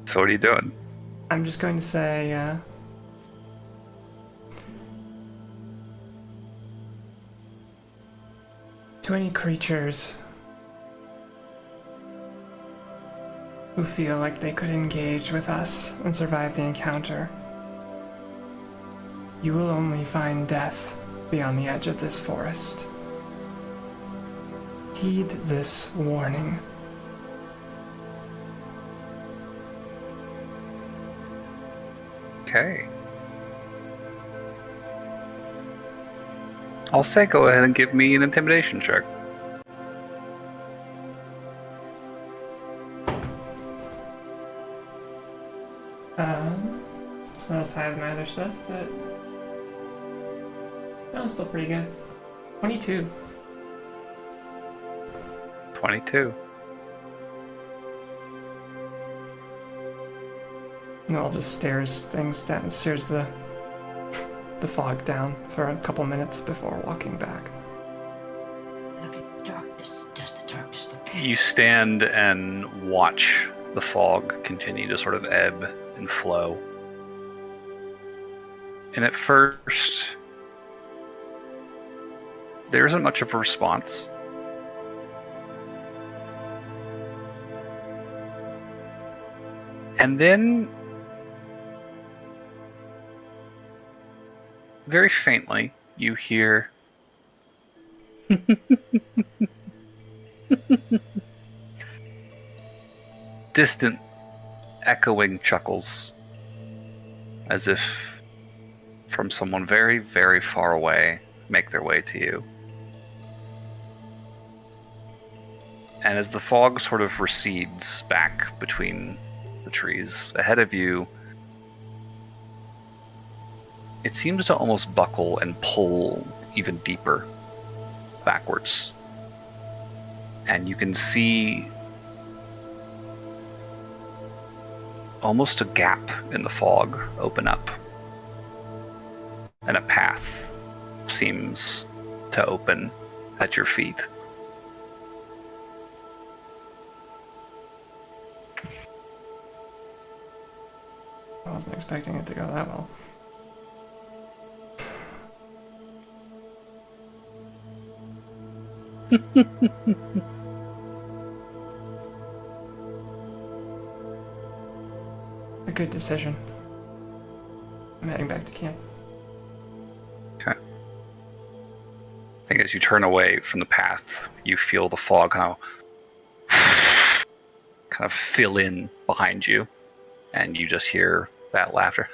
So what are you doing? I'm just going to say, to any creatures who feel like they could engage with us and survive the encounter, you will only find death beyond the edge of this forest. Heed this warning. Okay. I'll say go ahead and give me an intimidation check. It's not as high as my other stuff, but that was still pretty good. 22. 22. Noel just stares the fog down for a couple minutes before walking back. Look at darkness. Does the darkness look You stand and watch the fog continue to sort of ebb and flow. And at first, there isn't much of a response. And then, very faintly, you hear distant, echoing chuckles, as if from someone very, very far away, make their way to you. And as the fog sort of recedes back between the trees ahead of you, it seems to almost buckle and pull even deeper backwards. And you can see almost a gap in the fog open up and a path seems to open at your feet. I wasn't expecting it to go that well. A good decision. I'm heading back to camp. Okay. I think as you turn away from the path, you feel the fog kind of fill in behind you, and you just hear that laughter.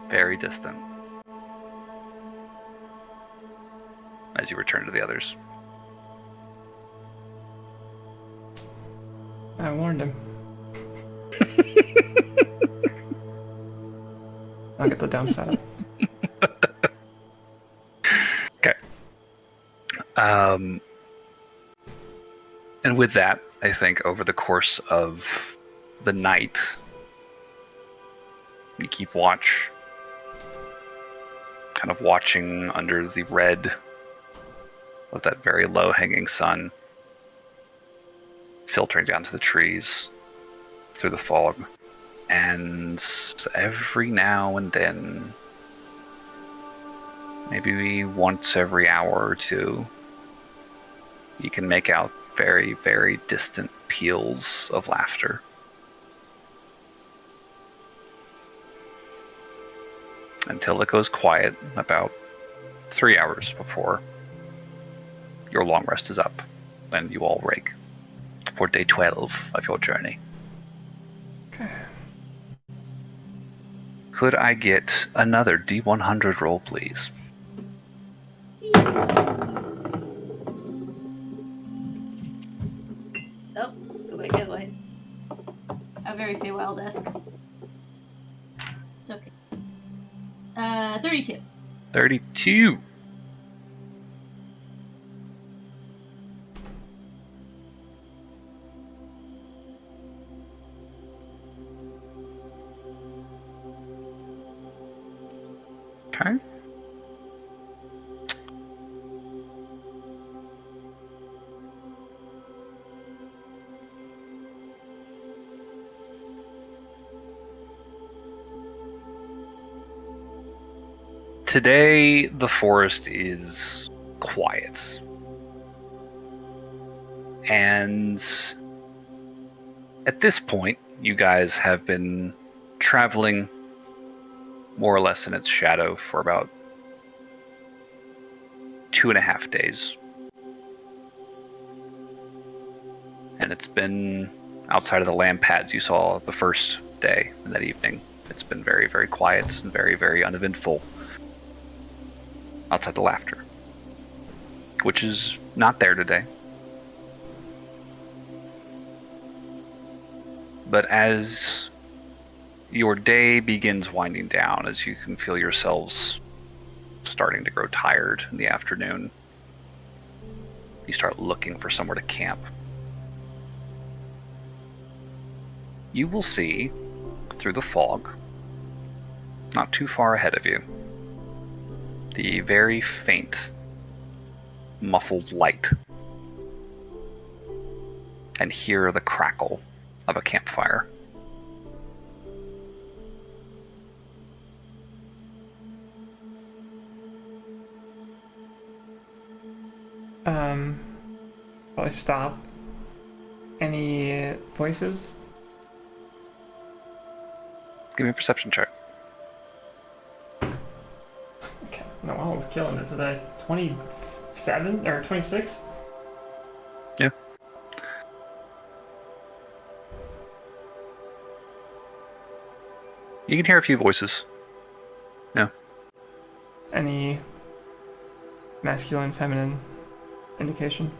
Very distant. As you return to the others. I warned him. I'll get the dump set up. Okay. And with that, I think over the course of the night, you keep watch, kind of watching under the red of that very low-hanging sun, filtering down to the trees through the fog. And every now and then, maybe once every hour or two, you can make out very, very distant peals of laughter. Until it goes quiet about 3 hours before your long rest is up and you all wake for day 12 of your journey. Okay. Could I get another D100 roll, please? Oh, let's go back the other way. A very Feywild desk. It's okay. 32. 32. Okay. Today, the forest is quiet. And at this point, you guys have been traveling more or less in its shadow for about 2.5 days. And it's been outside of the lamp pads you saw the first day and that evening. It's been very, very quiet and very, very uneventful outside the laughter, which is not there today. But as your day begins winding down, as you can feel yourselves starting to grow tired in the afternoon, you start looking for somewhere to camp. You will see, through the fog, not too far ahead of you, the very faint, muffled light, and hear the crackle of a campfire. Will I stop? Any voices? Give me a perception check. Okay. No, I was killing it today. 27 or 26? Yeah. You can hear a few voices. Yeah. Any masculine, feminine indication?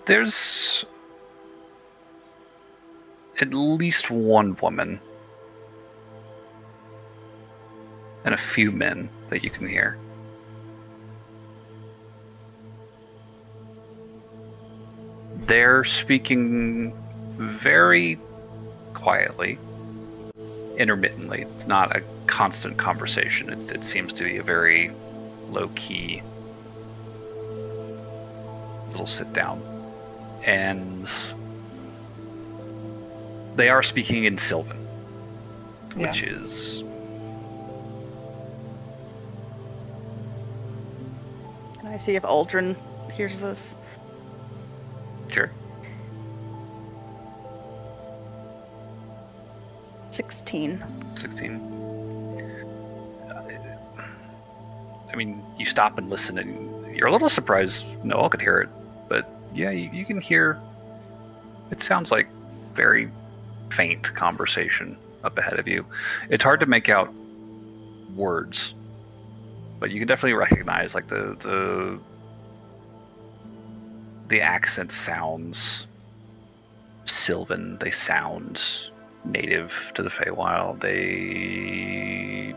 There's at least one woman and a few men that you can hear. They're speaking very quietly intermittently. It's not a constant conversation. It seems to be a very low-key little sit-down. And they are speaking in Sylvan, Yeah. which is... Can I see if Aldrin hears this? Sure. 16. 16. I mean, you stop and listen, and you're a little surprised Noel could hear it. But yeah, you can hear... It sounds like very faint conversation up ahead of you. It's hard to make out words, but you can definitely recognize like the accent sounds Sylvan. They sound native to the Feywild. It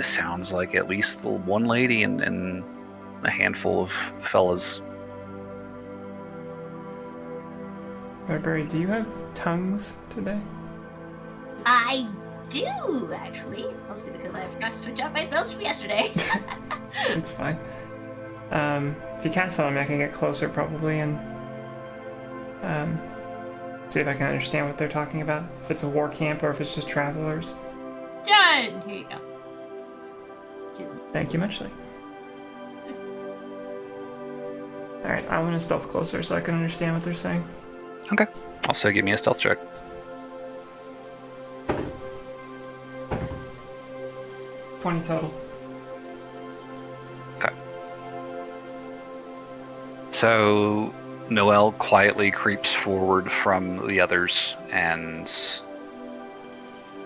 sounds like at least one lady and a handful of fellas. Barry, do you have tongues today? I do, actually. Mostly because I forgot to switch out my spells from yesterday. It's fine. If you cast on them, I can get closer probably and see if I can understand what they're talking about. If it's a war camp or if it's just travelers. Done! Here you go. Thank you muchly. Alright, I want to stealth closer so I can understand what they're saying. Okay. Also, give me a stealth check. 20 total. Okay. So, Noel quietly creeps forward from the others and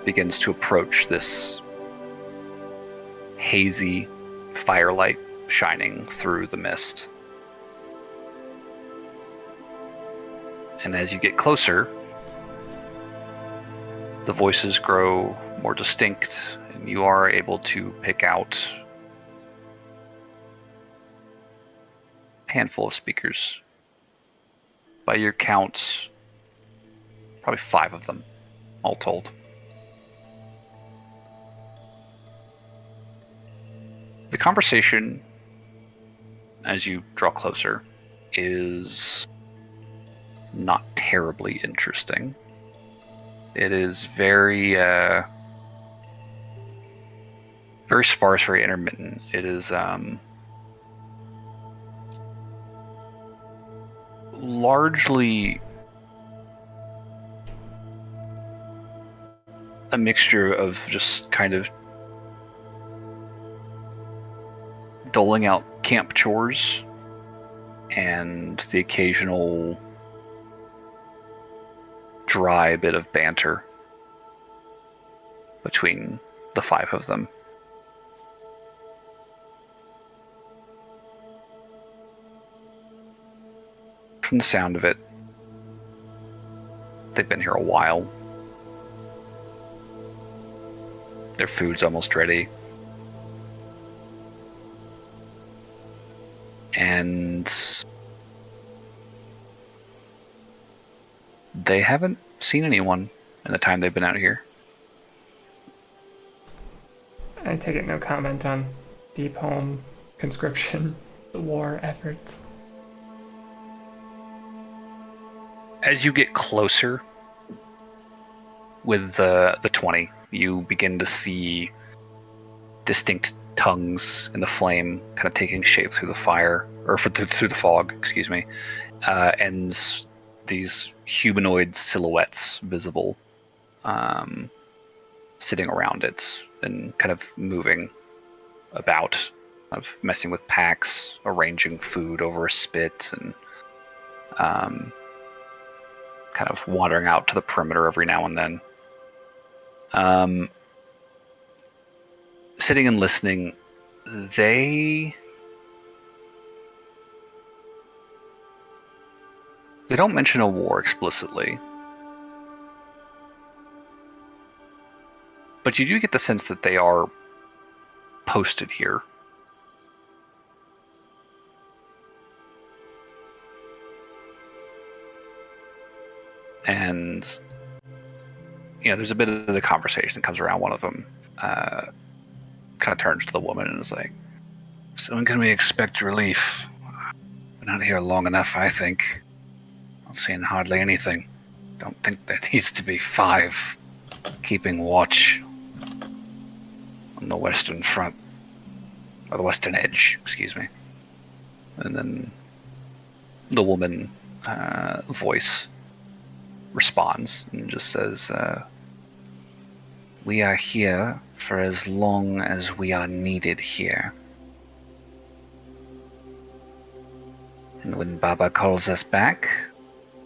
begins to approach this hazy firelight shining through the mist. And as you get closer, the voices grow more distinct, and you are able to pick out a handful of speakers. By your count, probably 5 of them, all told. The conversation, as you draw closer, is not terribly interesting. It is very sparse, very intermittent. It is largely a mixture of just kind of doling out camp chores and the occasional dry bit of banter between the 5 of them. From the sound of it, they've been here a while. Their food's almost ready. And they haven't seen anyone in the time they've been out here. I take it no comment on deep home conscription, the war efforts. As you get closer with the 20, you begin to see distinct tongues in the flame kind of taking shape through the fire, or through the fog, excuse me, and these humanoid silhouettes visible sitting around it and kind of moving about, kind of messing with packs, arranging food over a spit, and kind of wandering out to the perimeter every now and then. Sitting and listening, they don't mention a war explicitly, but you do get the sense that they are posted here. And there's a bit of the conversation that comes around. One of them kind of turns to the woman and is like, "So when can we expect relief? Been out here long enough, I think. Not seeing hardly anything. Don't think there needs to be 5 keeping watch on the western front, or the western edge, excuse me." And then the woman voice responds and just says, "We are here for as long as we are needed here. And when Baba calls us back,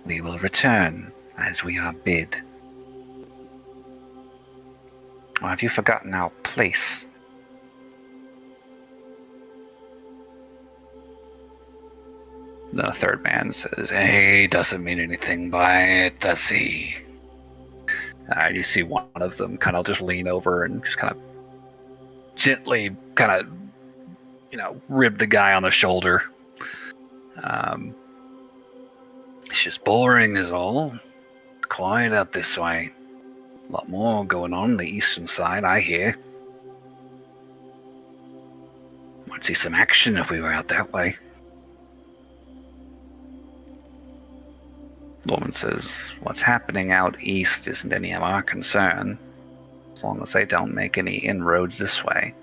we will return as we are bid." Or have you forgotten our place? Then a third man says, "Hey, doesn't mean anything by it, does he?" You see one of them kind of just lean over and just kind of gently rib the guy on the shoulder. It's just boring is all. Quiet out this way. A lot more going on the eastern side, I hear. Might see some action if we were out that way. The woman says, "What's happening out east isn't any of our concern, as long as they don't make any inroads this way."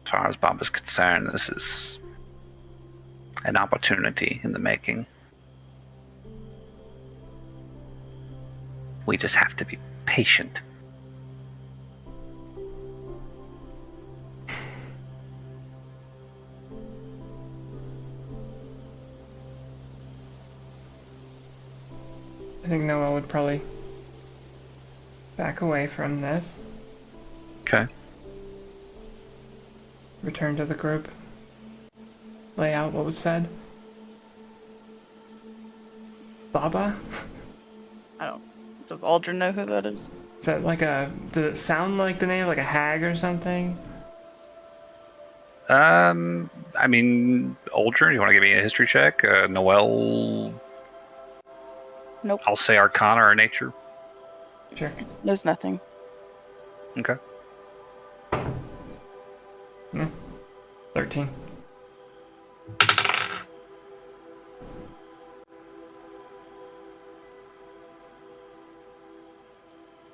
As far as Bob is concerned, this is an opportunity in the making. We just have to be patient. I think Noel would probably back away from this. Okay. Return to the group. Lay out what was said. Baba? I don't. Does Aldrin know who that is? Is that like did it sound like the name of like a hag or something? I mean, Aldrin, you want to give me a history check? Noel, Nope. I'll say Arcana or Nature. Sure. Knows nothing. Okay. 13.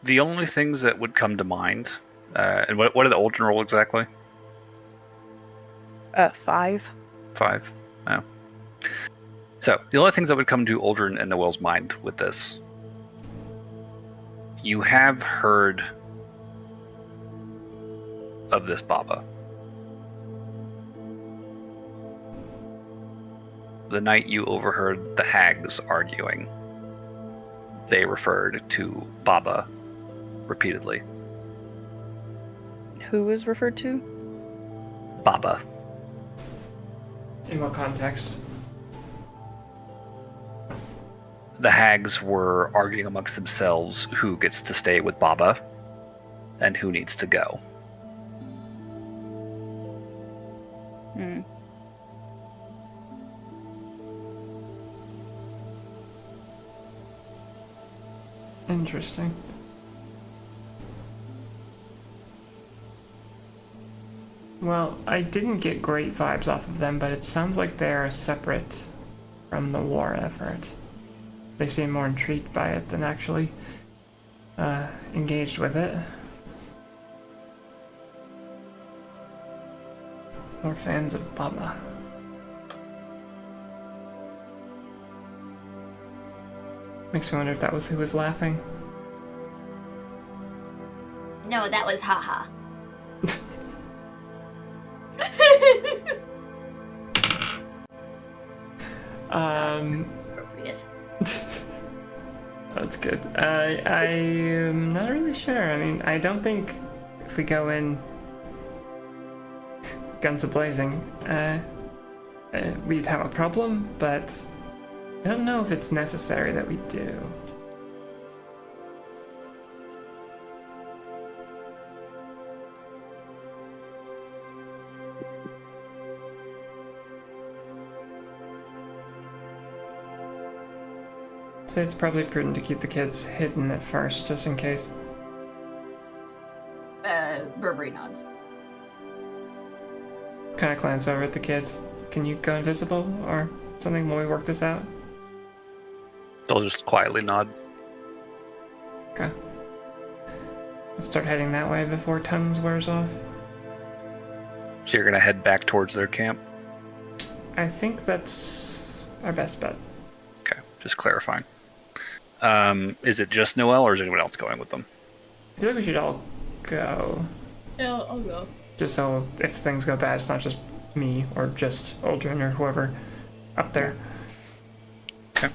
The only things that would come to mind, and what did the Aldrin roll exactly? 5. 5. Oh. So, the only things that would come to Aldrin and Noel's mind with this, you have heard of this Baba. The night you overheard the hags arguing, they referred to Baba repeatedly. Who is referred to? Baba. In what context? The hags were arguing amongst themselves who gets to stay with Baba and who needs to go. Hmm. Interesting. Well, I didn't get great vibes off of them, but it sounds like they're separate from the war effort. They seem more intrigued by it than actually engaged with it. More fans of Baba. Makes me wonder if that was who was laughing. No, that was haha. Appropriate. That's good. I am not really sure. I mean, I don't think if we go in guns a-blazing, we'd have a problem, but I don't know if it's necessary that we do. say it's probably prudent to keep the kids hidden at first, just in case. Burberry nods. Kind of glance over at the kids. Can you go invisible or something while we work this out? They'll just quietly nod. Okay. Let's start heading that way before Tons wears off. So you're gonna head back towards their camp? I think that's our best bet. Okay, just clarifying. Is it just Noel, or is anyone else going with them? I feel like we should all go. Yeah, I'll go. Just so if things go bad, it's not just me or just Aldrin or whoever up there. Okay.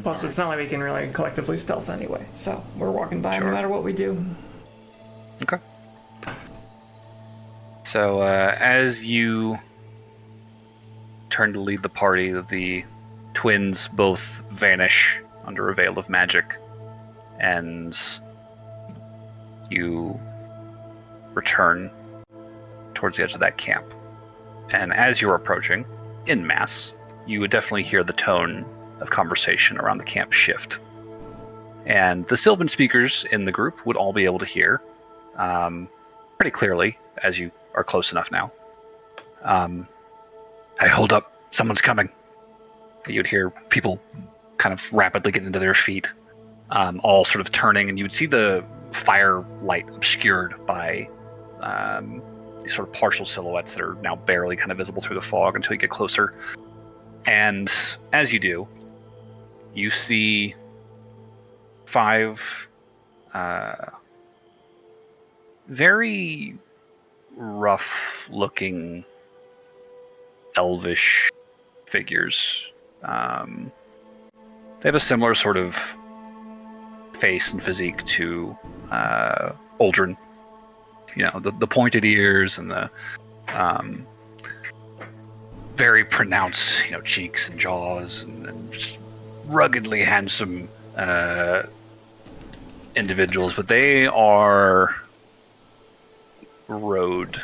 Plus, it's not like we can really collectively stealth anyway, so we're walking by Sure. no matter what we do. Okay. So as you turn to lead the party, the twins both vanish under a veil of magic, and you return towards the edge of that camp. And as you're approaching, en masse, you would definitely hear the tone of conversation around the camp shift. And the Sylvan speakers in the group would all be able to hear pretty clearly, as you are close enough now. Hey, hold up, someone's coming. You'd hear people kind of rapidly getting to their feet, all sort of turning, and you would see the firelight obscured by these sort of partial silhouettes that are now barely kind of visible through the fog until you get closer. And as you do, you see 5 very rough-looking elvish figures. They have a similar sort of face and physique to Aldrin. You know, the pointed ears and the very pronounced, cheeks and jaws, and just ruggedly handsome individuals. But they are road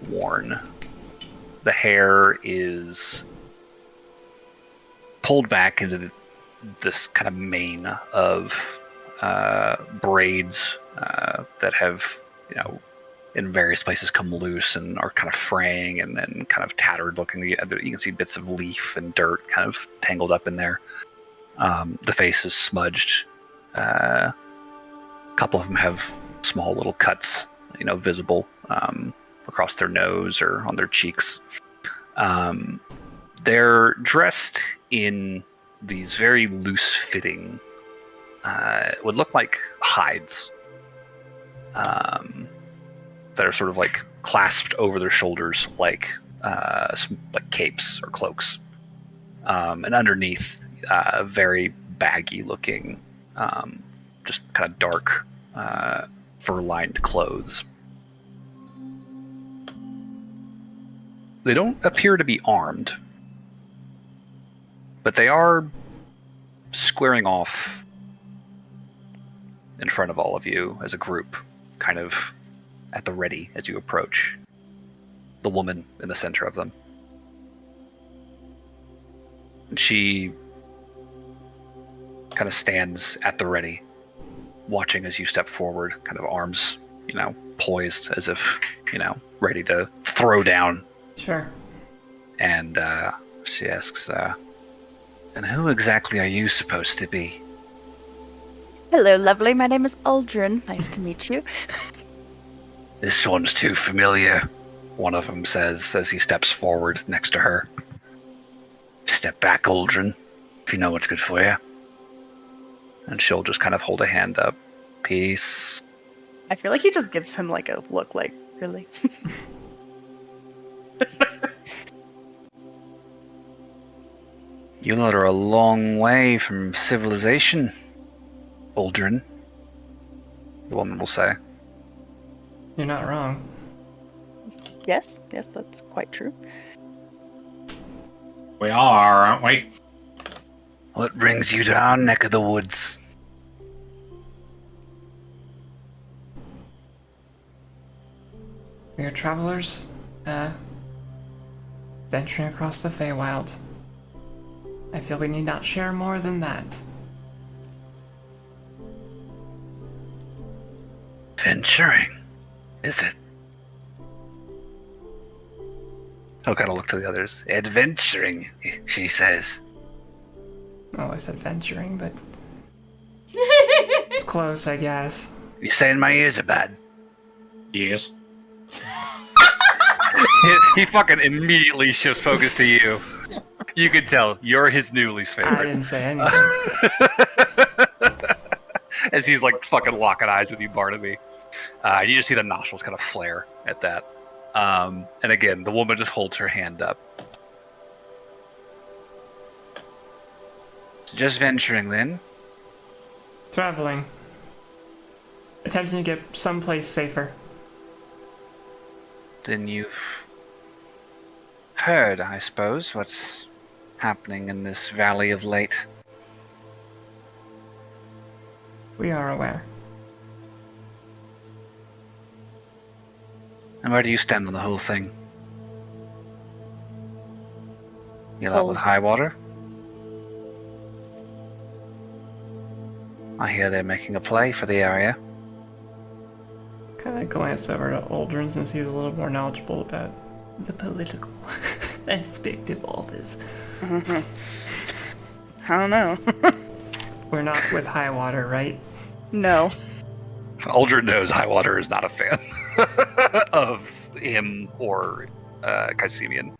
worn. The hair is pulled back into this kind of mane of braids that have, in various places come loose and are kind of fraying and then kind of tattered looking. You can see bits of leaf and dirt kind of tangled up in there. The face is smudged. A couple of them have small little cuts, visible across their nose or on their cheeks. They're dressed in these very loose-fitting, would look like hides, that are sort of like clasped over their shoulders like capes or cloaks, and underneath very baggy-looking, just kind of dark fur-lined clothes. They don't appear to be armed, but they are squaring off in front of all of you as a group, kind of at the ready as you approach. The woman in the center of them. And she kind of stands at the ready, watching as you step forward, kind of arms, poised as if, ready to throw down. Sure. And she asks, and who exactly are you supposed to be? Hello, lovely. My name is Aldrin. Nice to meet you. This one's too familiar, one of them says as he steps forward next to her. Step back, Aldrin, if you know what's good for you. And she'll just kind of hold a hand up. Peace. I feel like he just gives him like a look like, really? You lot are a long way from civilization, Aldrin, the woman will say. You're not wrong. Yes, that's quite true. We are, aren't we? What brings you to our neck of the woods? We are travelers, venturing across the Feywild. I feel we need not share more than that. Venturing, is it? He'll kind of look to the others. Adventuring, she says. Well, I said venturing, but it's close, I guess. You saying my ears are bad? Yes. He fucking immediately shifts focus to you. You can tell you're his new least I favorite. didn't say anything. As he's like fucking locking eyes with you, Barnaby. You just see the nostrils kind of flare at that. And again, the woman just holds her hand up. Just venturing then. Traveling. Attempting to get someplace safer. Then you've heard, I suppose, what's happening in this valley of late. We are aware. And where do you stand on the whole thing? You lot with high water? I hear they're making a play for the area. Kind of glance over to Aldrin since he's a little more knowledgeable about the political aspect of all this. I don't know. We're not with high water, right? No. Aldrin knows Highwater is not a fan of him or Caecilian.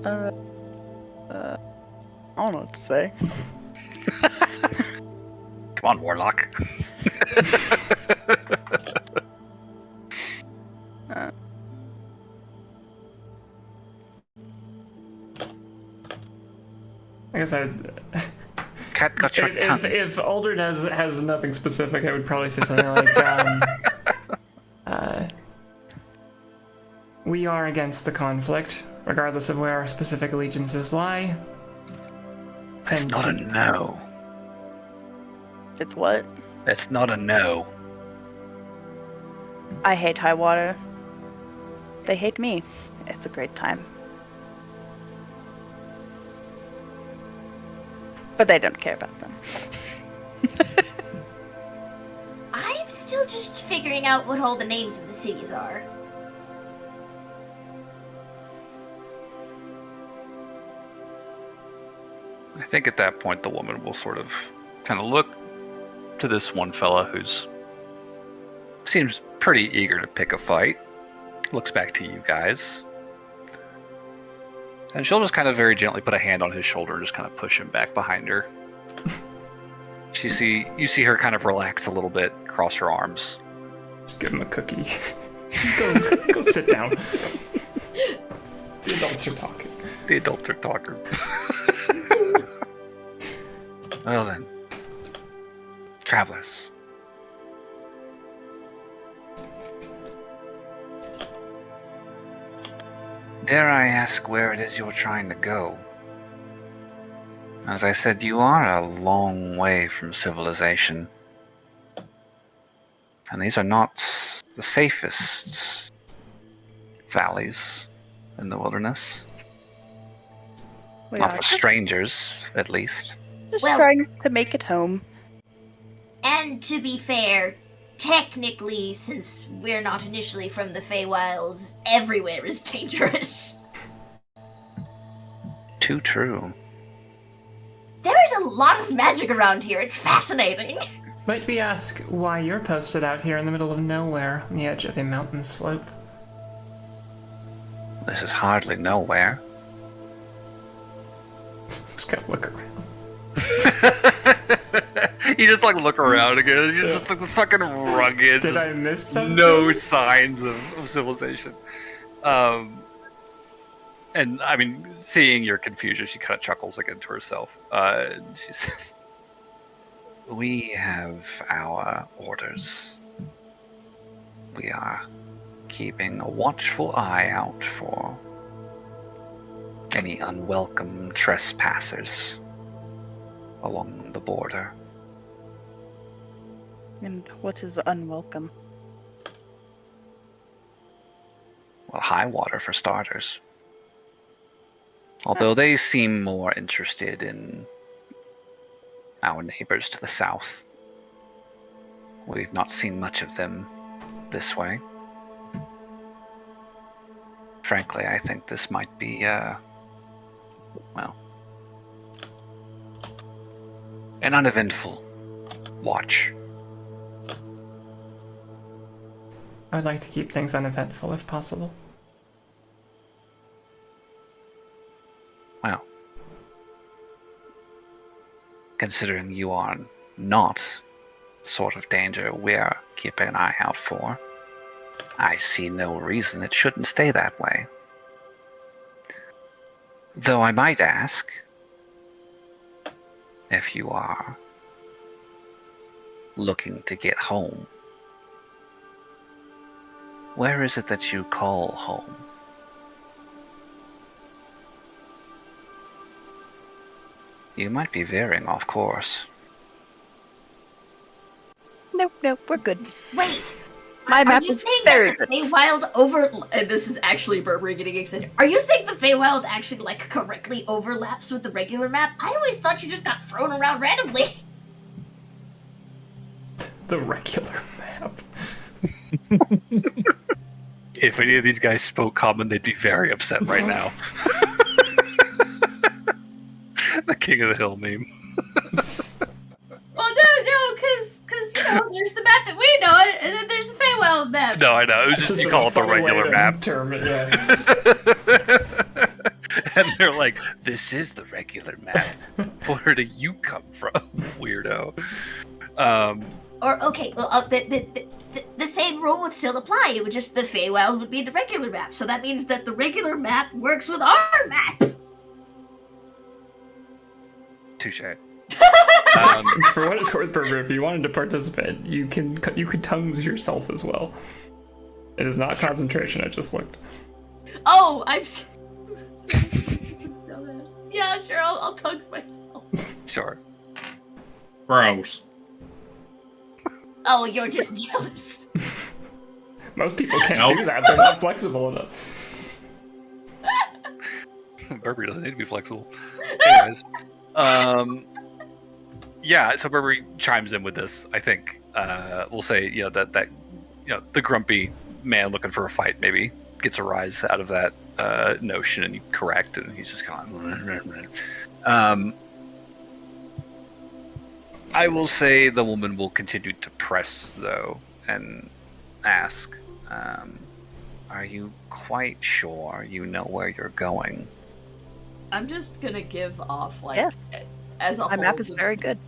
I don't know what to say. Come on, Warlock. I guess Cat got your tongue. if Aldrin has nothing specific, I would probably say something like, we are against the conflict, regardless of where our specific allegiances lie. That's not a no. It's what? That's not a no. I hate high water. They hate me. It's a great time. But they don't care about them. I'm still just figuring out what all the names of the cities are. I think at that point the woman will sort of kind of look to this one fella who's seems pretty eager to pick a fight. Looks back to you guys. And she'll just kind of very gently put a hand on his shoulder and just kind of push him back behind her. You see her kind of relax a little bit, cross her arms. Just give him a cookie. go sit down. The adults are talking. The adults are talking. Well then, travelers. Dare I ask where it is you're trying to go? As I said, you are a long way from civilization. And these are not the safest valleys in the wilderness. We Not are for strangers, at least. just Well- trying to make it home. And to be fair, technically, since we're not initially from the Feywilds, everywhere is dangerous. Too true. There is a lot of magic around here. It's fascinating. Might we ask why you're posted out here in the middle of nowhere on the edge of a mountain slope? This is hardly nowhere. Just gotta look around. You just like look around again. It's just like this fucking rugged. Did I just miss something? no signs of civilization. And I mean, seeing your confusion, she kind of chuckles again to herself. She says, "We have our orders. We are keeping a watchful eye out for any unwelcome trespassers along the border." And what is unwelcome? Well, high water for starters. Although they seem more interested in our neighbors to the south. We've not seen much of them this way. Frankly, I think this might be, well, an uneventful watch. I'd like to keep things uneventful if possible. Well, considering you are not the sort of danger we're keeping an eye out for, I see no reason it shouldn't stay that way. Though I might ask, if you are looking to get home, where is it that you call home? You might be veering off course. Nope, we're good. Wait. My are map you is saying very that the good. Feywild and this is actually Burberry getting excited. Are you saying the Feywild actually like correctly overlaps with the regular map? I always thought you just got thrown around randomly. The regular map. If any of these guys spoke common, they'd be very upset right now. The King of the Hill meme. Well, no, because you know, there's the map that we know it, and then there's the Feywild map. No, I know. It was just you call it the regular map. Term it, yeah. And they're like, this is the regular map. Where do you come from, weirdo? Or okay, well, the same rule would still apply. It would just the Feywild would be the regular map. So that means that the regular map works with our map. Touche. For what it's worth, Burger, if you wanted to participate, you could tongues yourself as well. It is not concentration. I just looked. Oh, I'm. Yeah, sure. I'll tongues myself. Sure. Gross. Oh, you're just jealous. Most people can't Nope. do that. They're not flexible enough. Burberry doesn't need to be flexible. Anyways. Yeah, so Burberry chimes in with this. I think we'll say, that the grumpy man looking for a fight maybe gets a rise out of that notion, and you correct, and he's just kind of. I will say the woman will continue to press though, and ask, "Are you quite sure you know where you're going?" I'm just gonna give off like Yes. as a My whole. map is very good.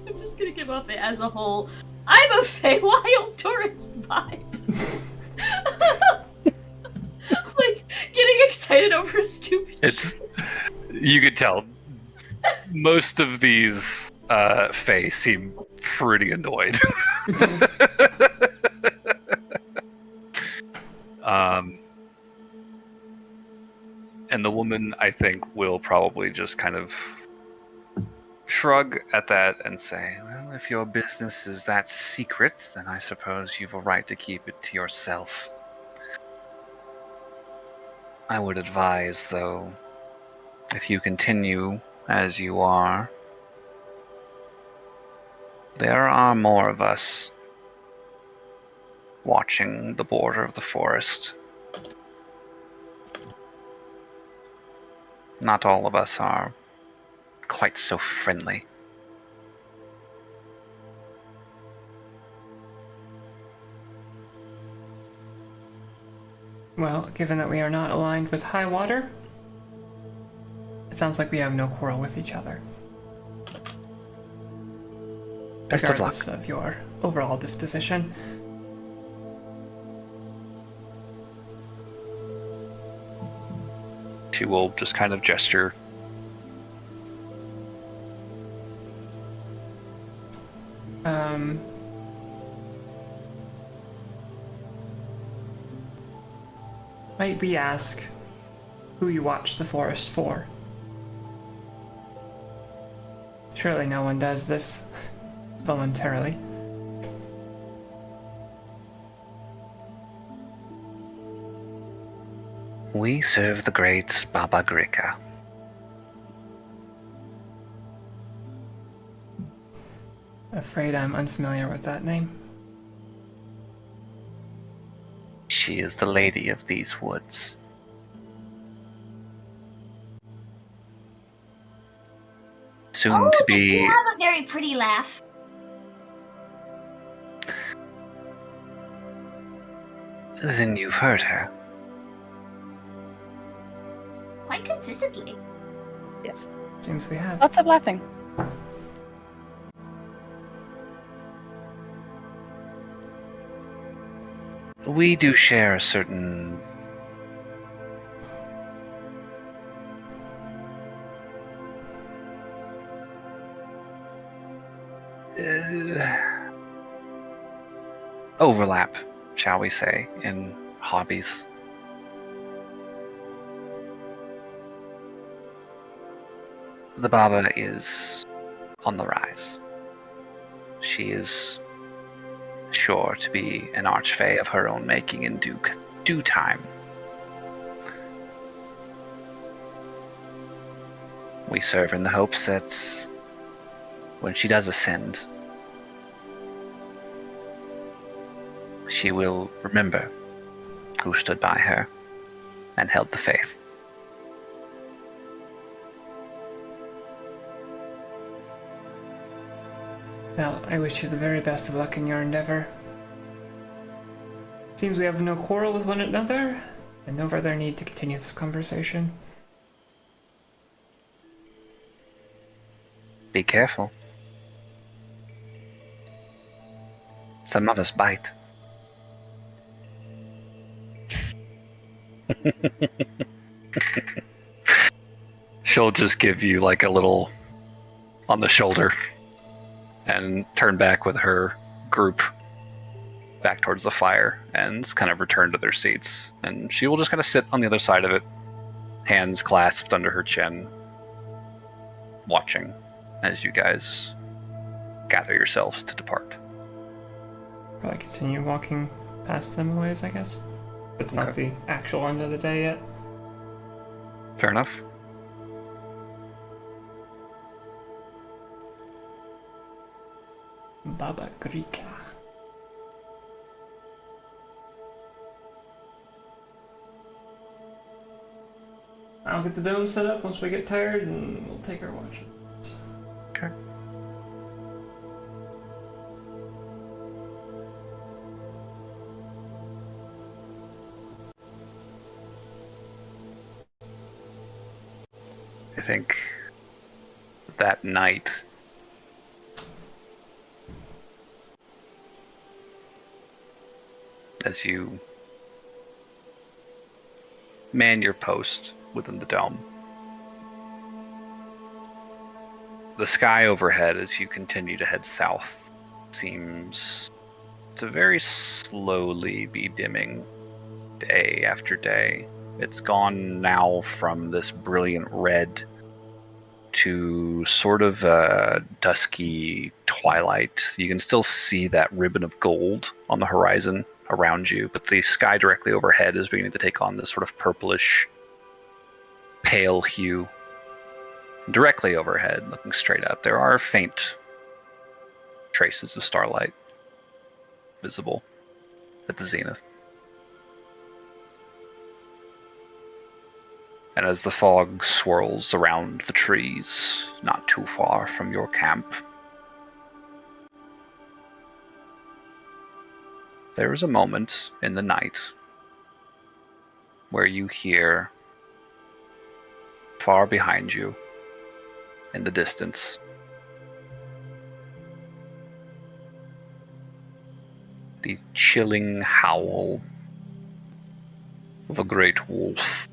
I'm just gonna give off the as a whole. I'm a Feywild tourist vibe. Like getting excited over stupid. It's you could tell most of these Fae seem pretty annoyed. And the woman, I think, will probably just kind of shrug at that and say, well, if your business is that secret, then I suppose you've a right to keep it to yourself. I would advise, though, if you continue as you are, there are more of us watching the border of the forest. Not all of us are quite so friendly. Well, given that we are not aligned with high water, it sounds like we have no quarrel with each other. Best of luck. Regardless of your overall disposition. She will just kind of gesture. Might we ask who you watch the forest for? Surely no one does this voluntarily. We serve the great Baba Grika. Afraid I'm unfamiliar with that name. She is the lady of these woods. Soon to You be... have a very pretty laugh. Then you've heard her. Quite consistently. Yes. Seems we have. Lots of laughing. We do share a certain... overlap, shall we say, in hobbies. The Baba is on the rise. She is sure to be an archfey of her own making in due time. We serve in the hopes that when she does ascend, she will remember who stood by her and held the faith. Well, I wish you the very best of luck in your endeavor. Seems we have no quarrel with one another, and no further need to continue this conversation. Be careful. Some of us bite. She'll just give you like a little on the shoulder and turn back with her group back towards the fire and kind of return to their seats. And she will just kind of sit on the other side of it, hands clasped under her chin, watching as you guys gather yourselves to depart. Probably continue walking past them a ways, I guess. It's not the actual end of the day yet. Fair enough. Baba Grika. I'll get the dome set up once we get tired, and we'll take our watch. Okay. I think that night as you man your post within the dome, the sky overhead as you continue to head south seems to very slowly be dimming day after day. It's gone now from this brilliant red to sort of a dusky twilight. You can still see that ribbon of gold on the horizon around you, but the sky directly overhead is beginning to take on this sort of purplish, pale hue. Directly overhead, looking straight up, there are faint traces of starlight visible at the zenith. And as the fog swirls around the trees, not too far from your camp, there is a moment in the night where you hear far behind you in the distance the chilling howl of a great wolf.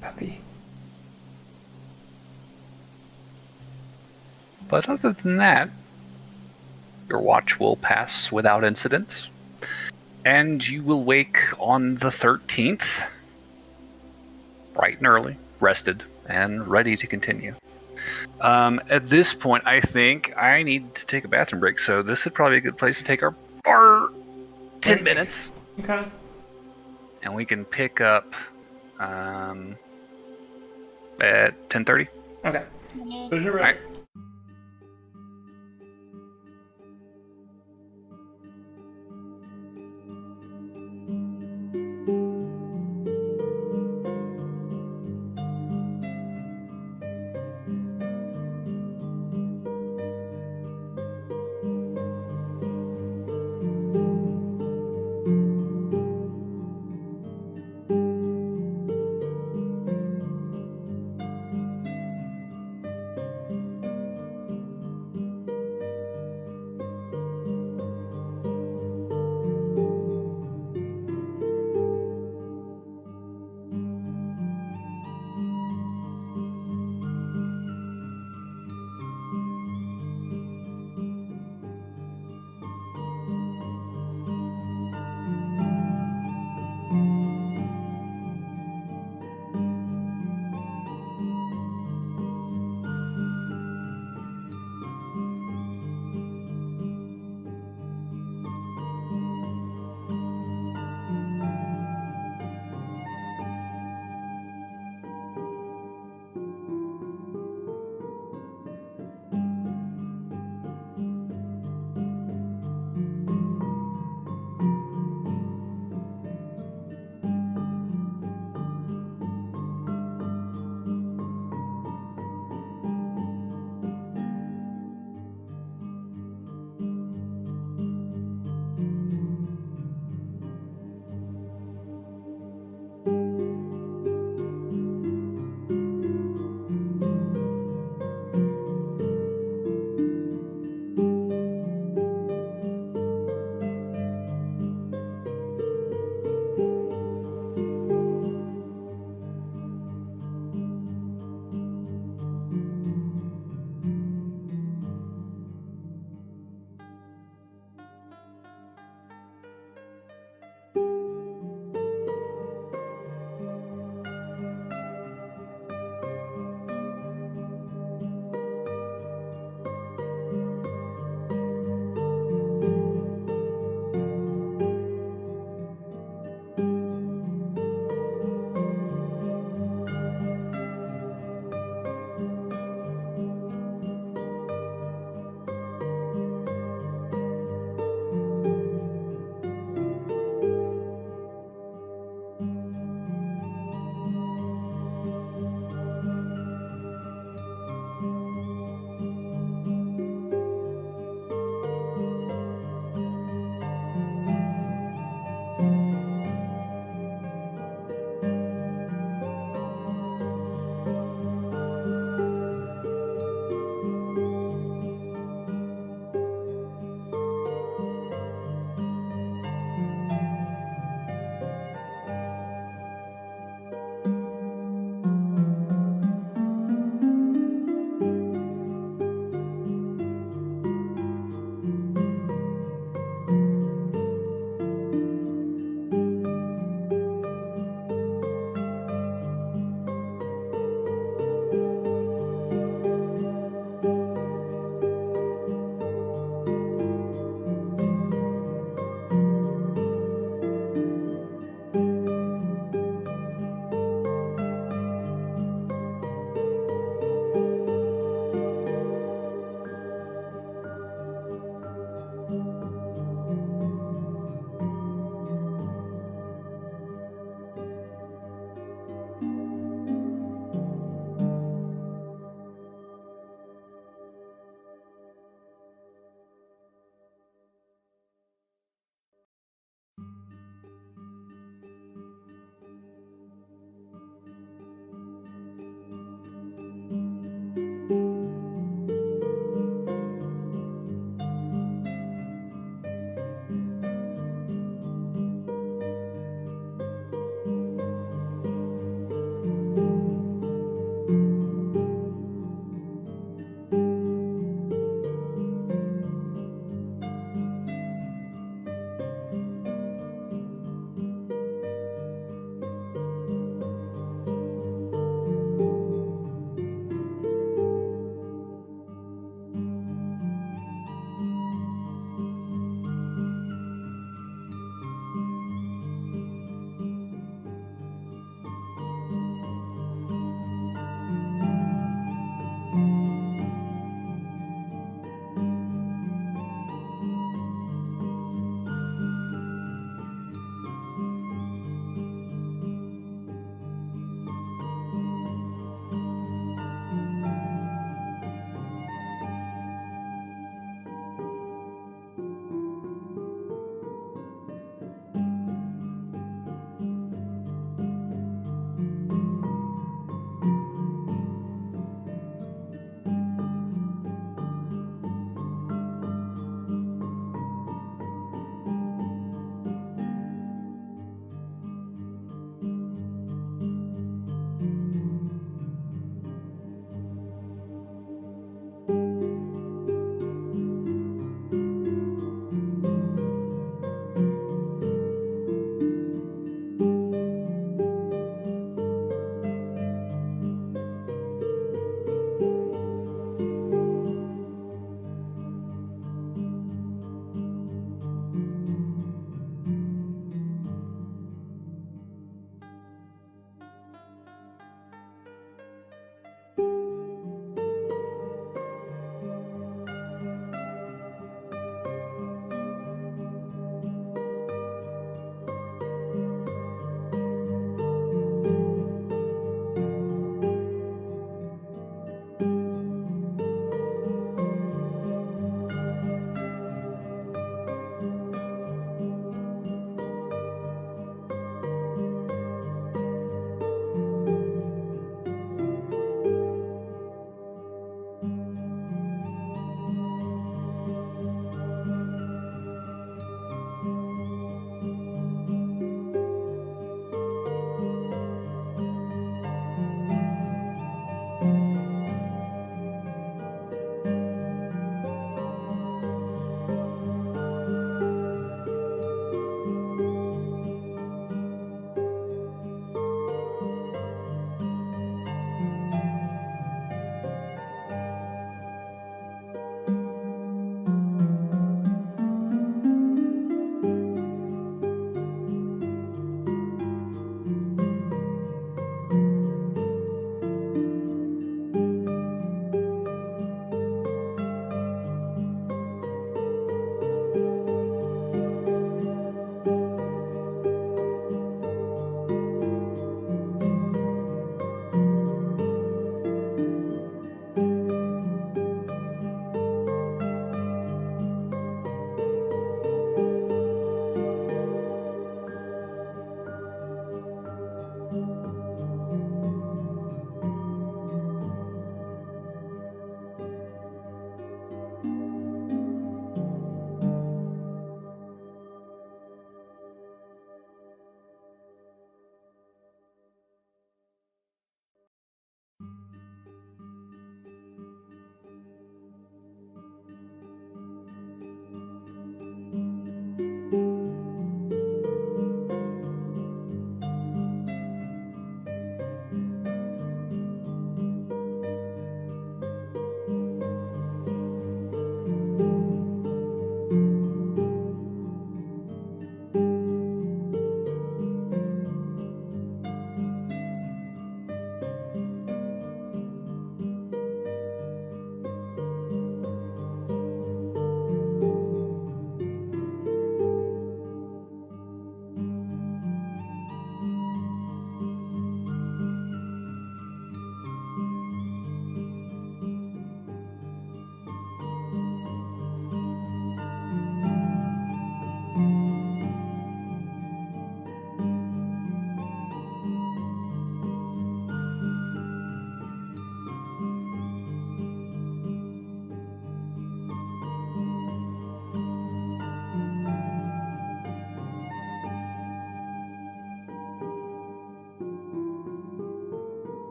Puppy. But other than that, your watch will pass without incident, and you will wake on the 13th, bright and early, rested, and ready to continue. At this point, I think I need to take a bathroom break, so this would probably be a good place to take our 10 minutes, Okay. and we can pick up at 10:30. Okay. So you're All ready. right.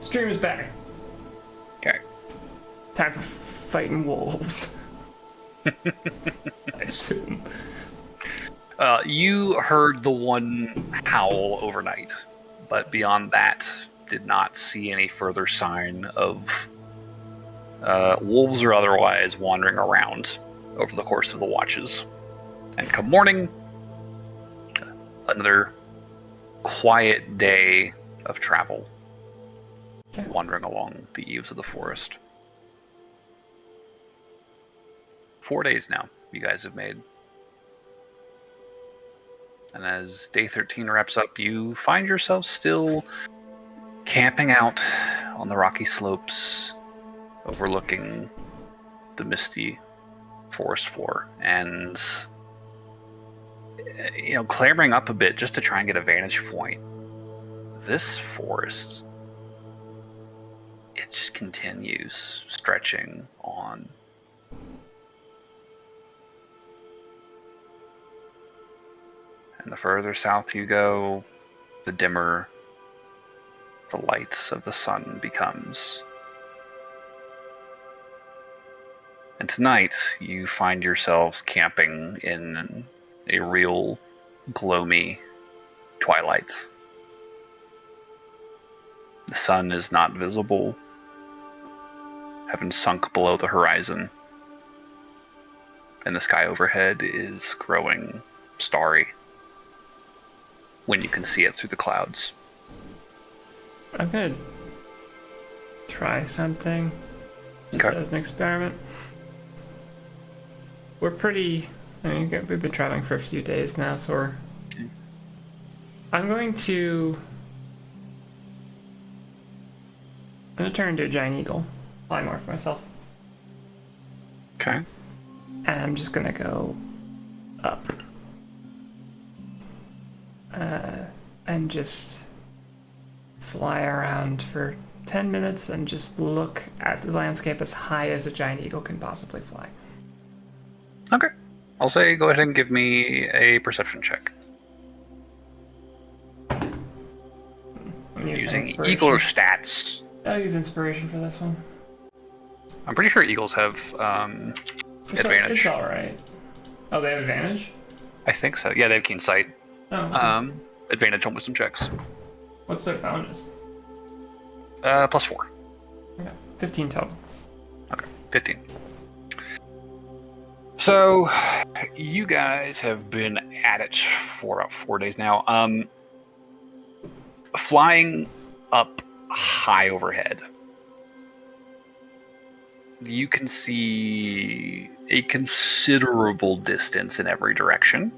Stream is back. Okay. Time for fighting wolves. I assume. You heard the one howl overnight, but beyond that, did not see any further sign of wolves or otherwise wandering around over the course of the watches. And come morning, another quiet day of travel, wandering along the eaves of the forest. 4 days now you guys have made. And as day 13 wraps up, you find yourself still camping out on the rocky slopes overlooking the misty forest floor, and clambering up a bit just to try and get a vantage point. This forest, it just continues stretching on. And the further south you go, the dimmer the lights of the sun becomes. And tonight, you find yourselves camping in a real gloomy twilight. The sun is not visible, having sunk below the horizon, and the sky overhead is growing starry when you can see it through the clouds. I'm gonna try something just as an experiment. We're pretty. We've been traveling for a few days now, so I'm going to turn into a giant eagle, fly more for myself. Okay. And I'm just gonna go up. And just fly around for 10 minutes and just look at the landscape as high as a giant eagle can possibly fly. Okay. I'll say go ahead and give me a perception check. Using eagle stats. I'll use inspiration for this one. I'm pretty sure eagles have advantage. It's alright. Oh, they have advantage? I think so. Yeah, they have keen sight. Oh. Okay. Advantage on wisdom checks. What's their bonus? +4. Okay. 15 total. Okay, 15. So, you guys have been at it for about 4 days now. Flying up high overhead, you can see a considerable distance in every direction.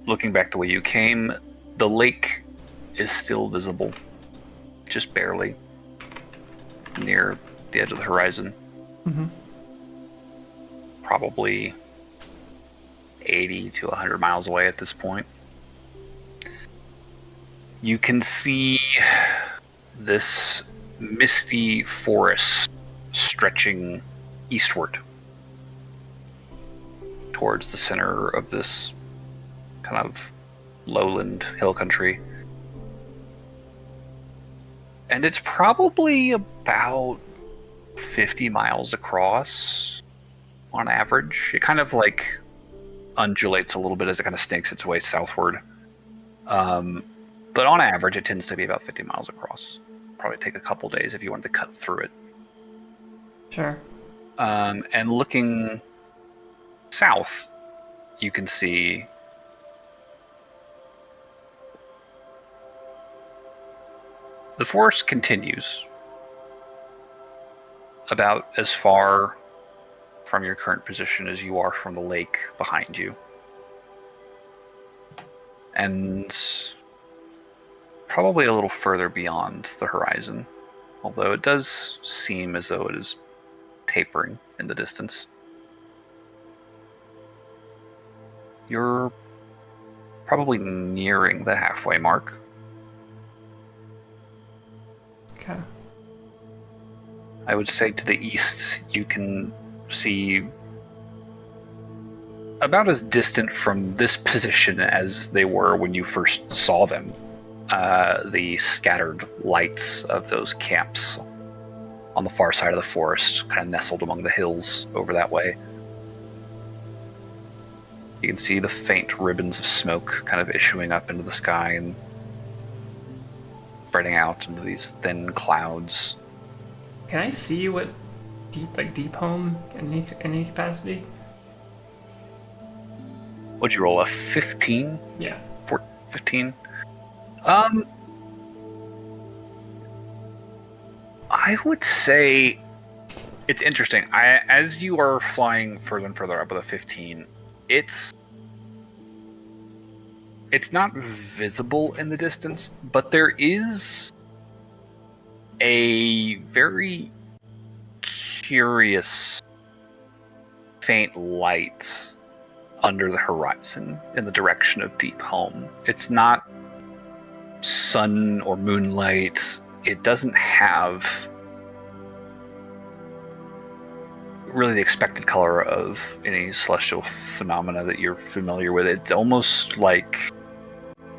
Looking back the way you came, the lake is still visible, just barely, near the edge of the horizon. Mm-hmm. Probably 80 to 100 miles away at this point. You can see this misty forest stretching eastward towards the center of this kind of lowland hill country. And it's probably about 50 miles across on average. It kind of like undulates a little bit as it kind of snakes its way southward. But on average, it tends to be about 50 miles across. Probably take a couple days if you wanted to cut through it. Sure. And looking south, you can see the forest continues about as far from your current position as you are from the lake behind you. And probably a little further beyond the horizon, although it does seem as though it is tapering in the distance. You're probably nearing the halfway mark. Okay. I would say to the east, you can see about as distant from this position as they were when you first saw them. The scattered lights of those camps on the far side of the forest, kind of nestled among the hills over that way. You can see the faint ribbons of smoke kind of issuing up into the sky and spreading out into these thin clouds. Can I see what deep home in any capacity? Would you roll a 15? Yeah. 15? I would say it's interesting. As you are flying further and further up with a 15, it's not visible in the distance, but there is a very curious faint light under the horizon in the direction of Deep Home. It's not sun or moonlight. It doesn't have really the expected color of any celestial phenomena that you're familiar with. It's almost like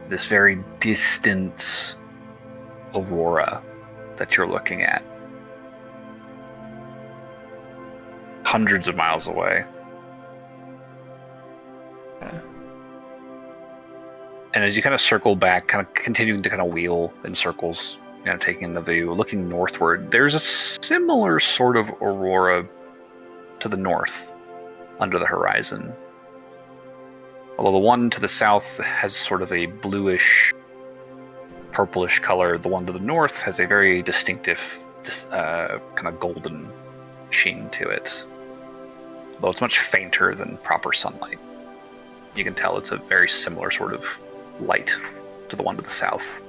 this very distant aurora that you're looking at, hundreds of miles away. And as you kind of circle back, kind of continuing to kind of wheel in circles, taking in the view, looking northward, there's a similar sort of aurora to the north under the horizon. Although the one to the south has sort of a bluish, purplish color, the one to the north has a very distinctive kind of golden sheen to it. Though it's much fainter than proper sunlight. You can tell it's a very similar sort of light to the one to the south.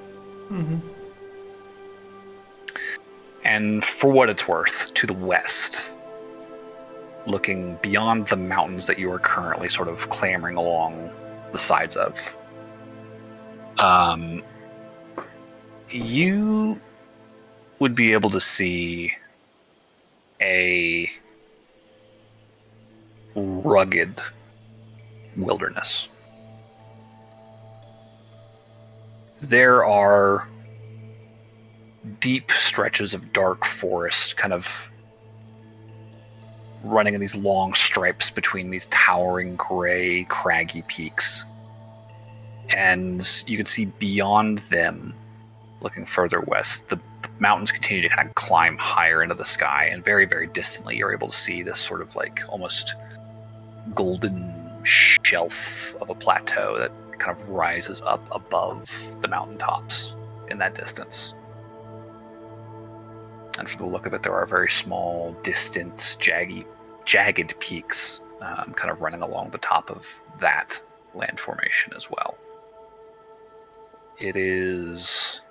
Mm-hmm. And for what it's worth, to the west, looking beyond the mountains that you are currently sort of clambering along the sides of, you would be able to see a rugged wilderness. There are deep stretches of dark forest kind of running in these long stripes between these towering gray craggy peaks. And you can see beyond them, looking further west, the mountains continue to kind of climb higher into the sky, and very, very distantly you're able to see this sort of like almost golden shelf of a plateau that kind of rises up above the mountaintops in that distance. And from the look of it, there are very small, distant, jagged peaks kind of running along the top of that land formation as well. It is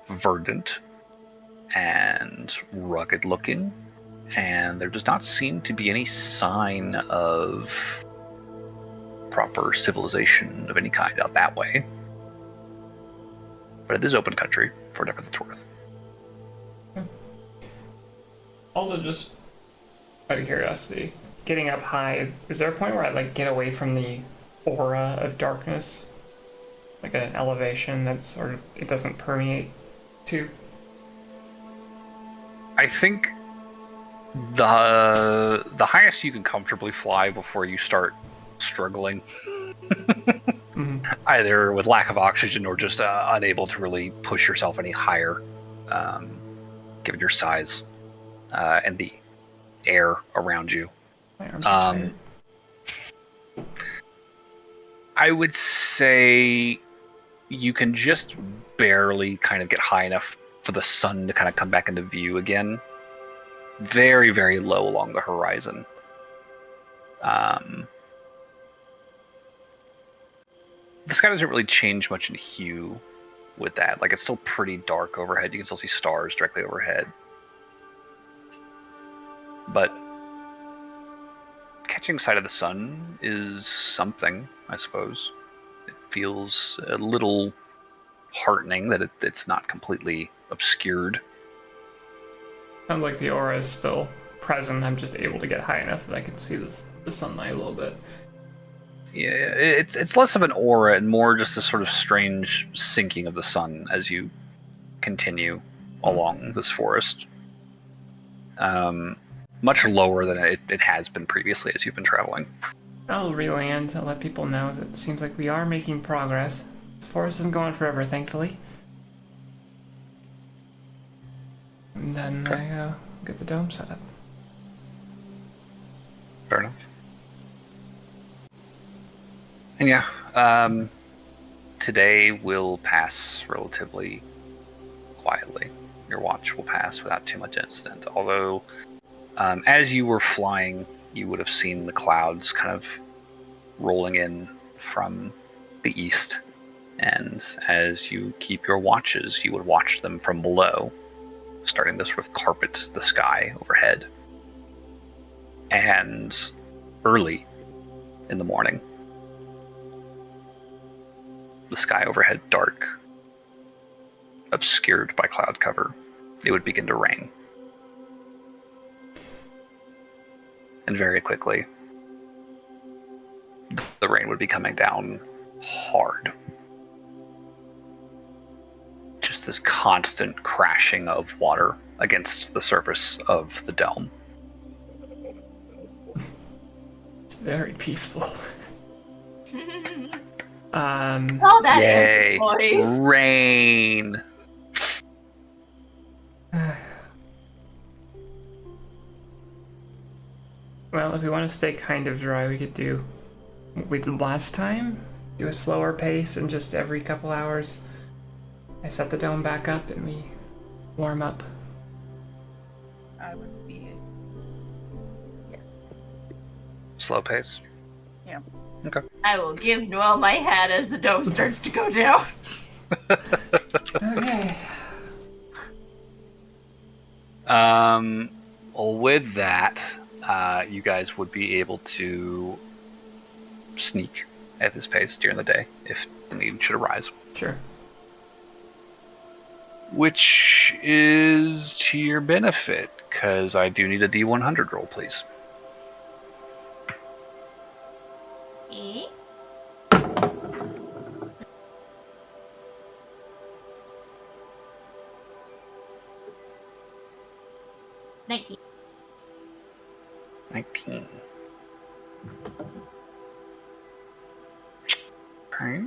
verdant and rugged looking, and there does not seem to be any sign of proper civilization of any kind out that way. But it is open country, for whatever that's worth. Also, just out of curiosity, getting up high, is there a point where I get away from the aura of darkness? Like an elevation that sort of, it doesn't permeate to? I think the highest you can comfortably fly before you start struggling, Mm-hmm. either with lack of oxygen or just unable to really push yourself any higher, given your size and the air around you. I would say you can just barely kind of get high enough for the sun to kind of come back into view again. Very, very low along the horizon. The sky doesn't really change much in hue with that. Like, it's still pretty dark overhead. You can still see stars directly overhead. But catching sight of the sun is something, I suppose. It feels a little heartening that it's not completely obscured. Sounds like the aura is still present. I'm just able to get high enough that I can see the sunlight a little bit. Yeah, it's less of an aura and more just a sort of strange sinking of the sun as you continue along this forest. Much lower than it has been previously as you've been traveling. I'll re-land. I'll let people know that it seems like we are making progress. This forest isn't going forever, thankfully. And then Okay. I get the dome set up. Fair enough. And yeah, today will pass relatively quietly. Your watch will pass without too much incident. Although, as you were flying, you would have seen the clouds kind of rolling in from the east. And as you keep your watches, you would watch them from below, starting to sort of carpet the sky overhead. And early in the morning, the sky overhead dark, obscured by cloud cover, it would begin to rain. And very quickly, the rain would be coming down hard. Just this constant crashing of water against the surface of the dome. It's very peaceful. All that Yay! boys. Rain! Well, if we want to stay kind of dry, we could do what we did last time. Do a slower pace, and just every couple hours, I set the dome back up and we warm up. I would be. Yes. Slow pace. Yeah. Okay. I will give Noel my hat as the dome starts to go down. Okay. Well, with that, you guys would be able to sneak at this pace during the day if the need should arise. Sure. Which is to your benefit, because I do need a D100 roll, please. Eh? $19. 19. Okay.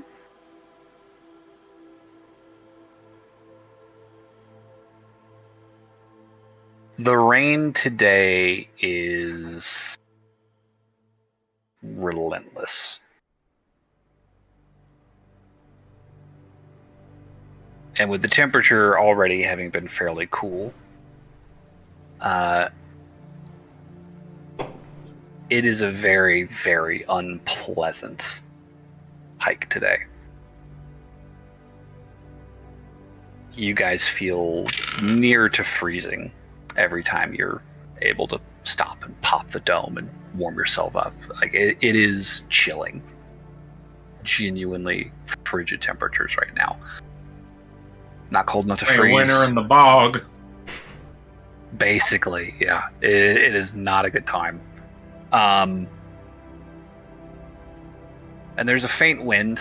The rain today is relentless. And with the temperature already having been fairly cool, it is a very, very unpleasant hike today. You guys feel near to freezing every time you're able to stop and pop the dome and warm yourself up. Like it is chilling. Genuinely frigid temperatures right now. Not cold enough to Like a freeze. winter in the bog. Basically, yeah. It is not a good time. And there's a faint wind,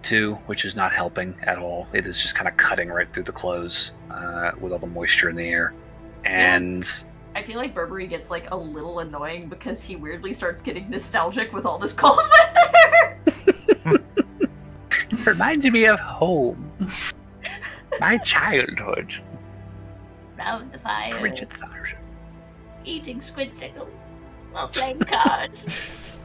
too, which is not helping at all. It is just kind of cutting right through the clothes with all the moisture in the air. And I feel like Burberry gets like a little annoying because he weirdly starts getting nostalgic with all this cold weather. it reminds me of home. My childhood. Round the fire, Frigid fires. eating squidsicle, while playing cards.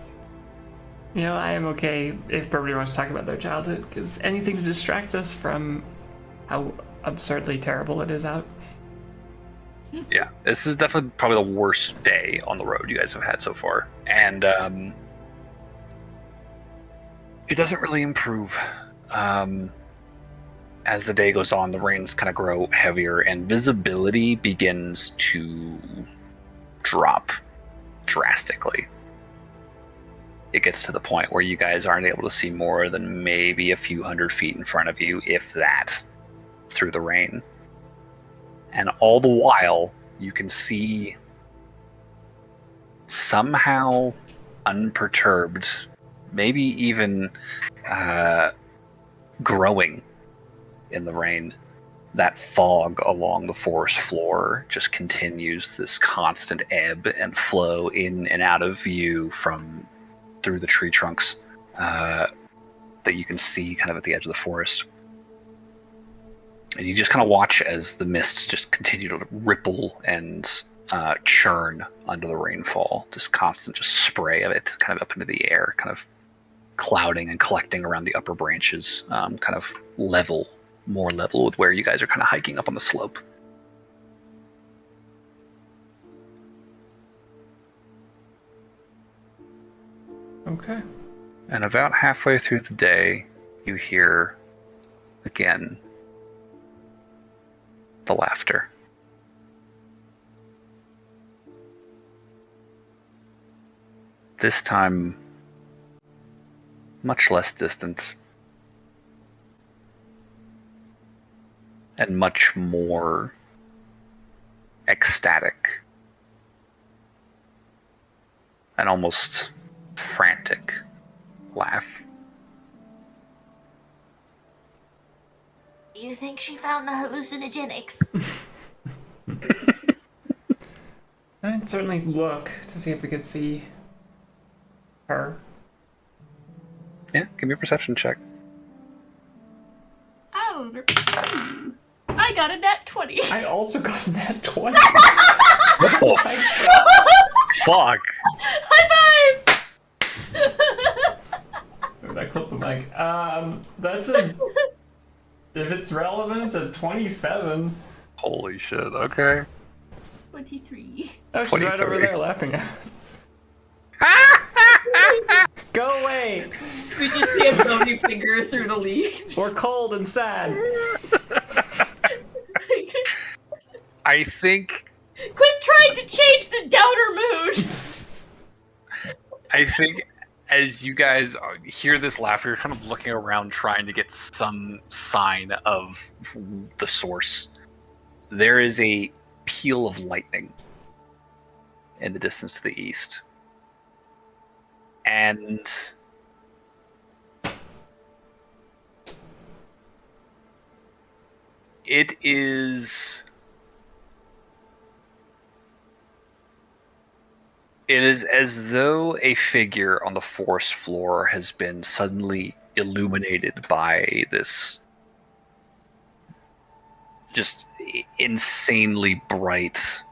You know, I am okay if Burberry wants to talk about their childhood, because anything to distract us from how absurdly terrible it is out. Yeah, this is definitely probably the worst day on the road you guys have had so far. And it doesn't really improve. As the day goes on, the rains kind of grow heavier and visibility begins to drop drastically. It gets to the point where you guys aren't able to see more than maybe a few hundred feet in front of you, if that, through the rain. And all the while, you can see somehow unperturbed, maybe even growing in the rain. That fog along the forest floor just continues this constant ebb and flow in and out of view from through the tree trunks that you can see kind of at the edge of the forest. And you just kind of watch as the mists just continue to ripple and churn under the rainfall. Just constant just spray of it kind of up into the air, kind of clouding and collecting around the upper branches, kind of more level with where you guys are kind of hiking up on the slope. Okay. And about halfway through the day, you hear again the laughter. This time, much less distant and much more ecstatic and almost frantic laugh. Do you think she found the hallucinogenics? I'd certainly look to see if we could see her. Yeah, give me a perception check. Oh, I got a nat 20. I also got that 20. What the fuck? High five! I clipped the mic. That's a... If it's relevant, a 27. Holy shit, okay. 23. Oh, she's right 23. over there laughing at us. Go away! We just see a bony finger through the leaves. We're cold and sad. I think Quit trying to change the downer mood! as you guys hear this laughter, you're kind of looking around trying to get some sign of the source. There is a peal of lightning in the distance to the east. And it is as though a figure on the forest floor has been suddenly illuminated by this just insanely bright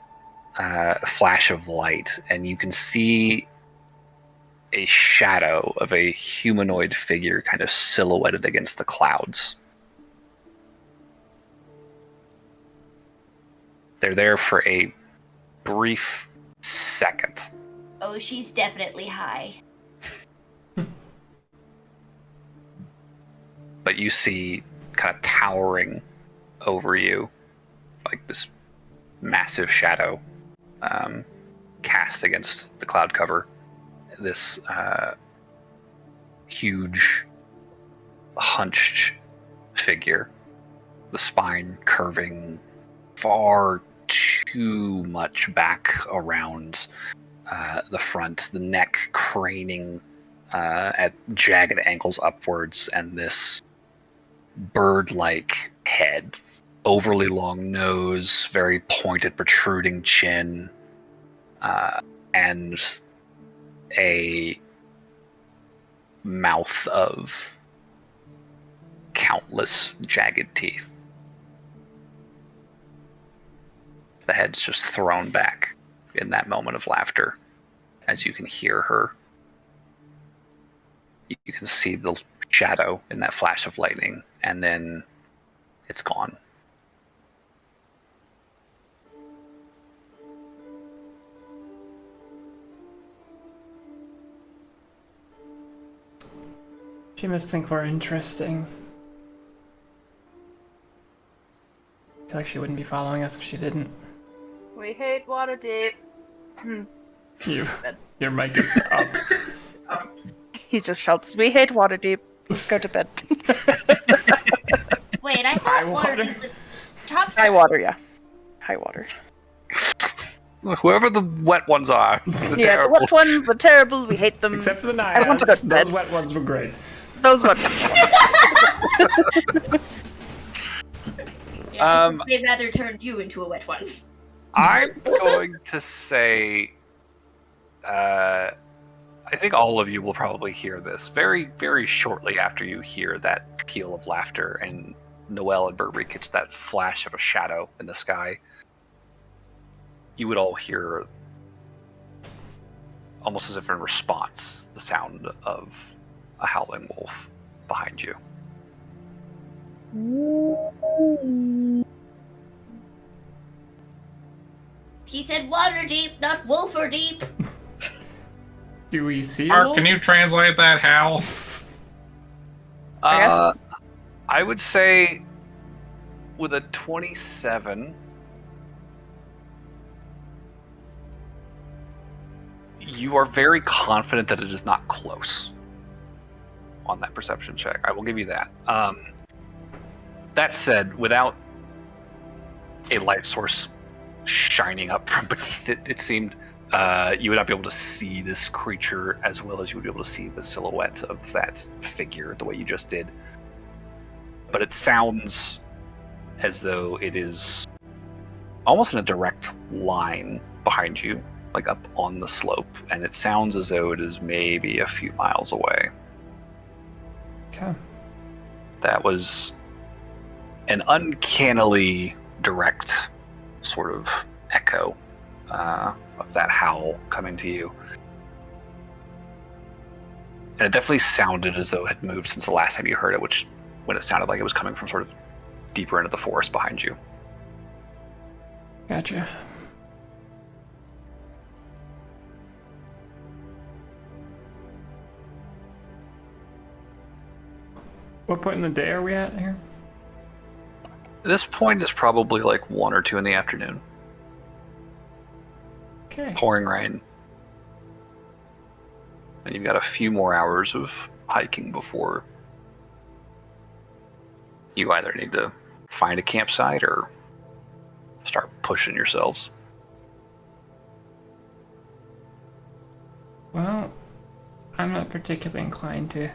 flash of light, and you can see a shadow of a humanoid figure kind of silhouetted against the clouds. They're there for a brief second. Oh, she's definitely high. But you see kind of towering over you, like this massive shadow cast against the cloud cover. This huge, hunched figure, the spine curving far too much back around the front, the neck craning at jagged angles upwards, and this bird-like head, overly long nose, very pointed, protruding chin, and a mouth of countless jagged teeth. The head's just thrown back in that moment of laughter as you can hear her. You can see the shadow in that flash of lightning, and then it's gone. She must think we're interesting. I feel like she wouldn't be following us if she didn't. We hate Waterdeep. Your mic is up. He just shouts, "We hate Waterdeep. Go to bed." Wait, I High thought water? Waterdeep was top High water, yeah. High water. Whoever the wet ones are. The wet ones, the terrible, we hate them. Except for the I want to go naiads, to bed. those wet ones were great. Those wet They'd rather turned you into a wet one. I'm going to say, I think all of you will probably hear this very, very shortly after you hear that peal of laughter, and Noelle and Burberry catch that flash of a shadow in the sky. You would all hear, almost as if in response, the sound of a howling wolf behind you. He said water deep, not wolfer deep. Do we see a Mark, wolf? can you translate that howl? I would say with a 27, you are very confident that it is not close on that perception check. I will give you that. That said, without a light source shining up from beneath it, it seemed you would not be able to see this creature as well as you would be able to see the silhouette of that figure the way you just did. But it sounds as though it is almost in a direct line behind you, like up on the slope, and it sounds as though it is maybe a few miles away. Okay. That was an uncannily direct sort of echo of that howl coming to you. And it definitely sounded as though it had moved since the last time you heard it, which when it sounded like it was coming from sort of deeper into the forest behind you. Gotcha. What point in the day are we at here? This point is probably like 1 or 2 in the afternoon. Okay. Pouring rain. And you've got a few more hours of hiking before you either need to find a campsite or start pushing yourselves. Well, I'm not particularly inclined to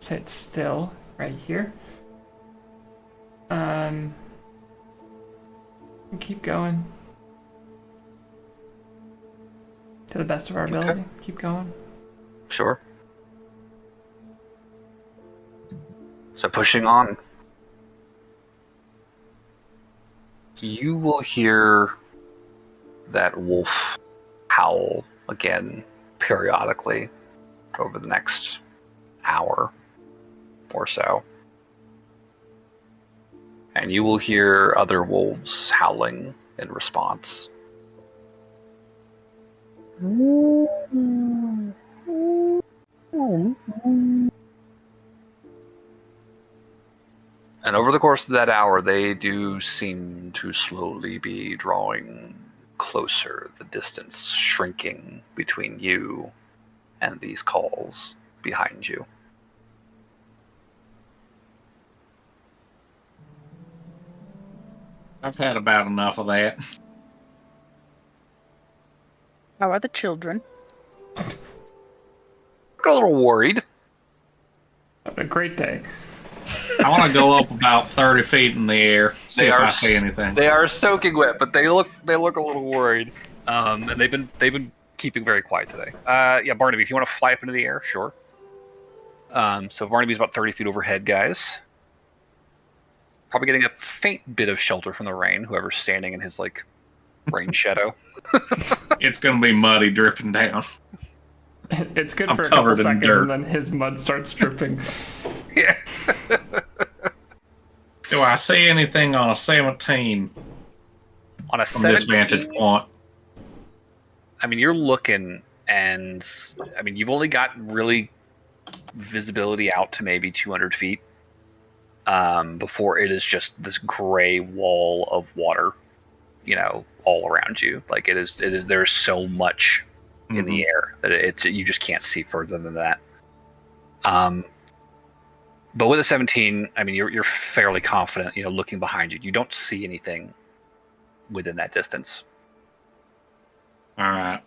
sit still right here. Keep going. To the best of our ability. Keep going. Sure. So pushing on, you will hear that wolf howl again periodically over the next hour or so. And you will hear other wolves howling in response. And over the course of that hour, they do seem to slowly be drawing closer, the distance shrinking between you and these calls behind you. I've had about enough of that. How are the children? A little worried. A great day. I want to go up about 30 feet in the air, see if I see anything. They are soaking wet, but they look a little worried. And they've been keeping very quiet today. Yeah, Barnaby, if you want to fly up into the air, sure. So Barnaby's about 30 feet overhead, guys. Probably getting a faint bit of shelter from the rain, whoever's standing in his like rain shadow. It's going to be muddy dripping down. It's good I'm for a couple covered in seconds dirt. and then his mud starts dripping. Yeah. Do I see anything on a 17 On a from this 17, vantage point? I mean, you're looking, and I mean, you've only got really visibility out to maybe 200 feet before it is just this gray wall of water, you know, all around you. Like it is. There's so much in the air that you just can't see further than that. But with a 17, I mean, you're fairly confident. You know, looking behind you, you don't see anything within that distance. All right.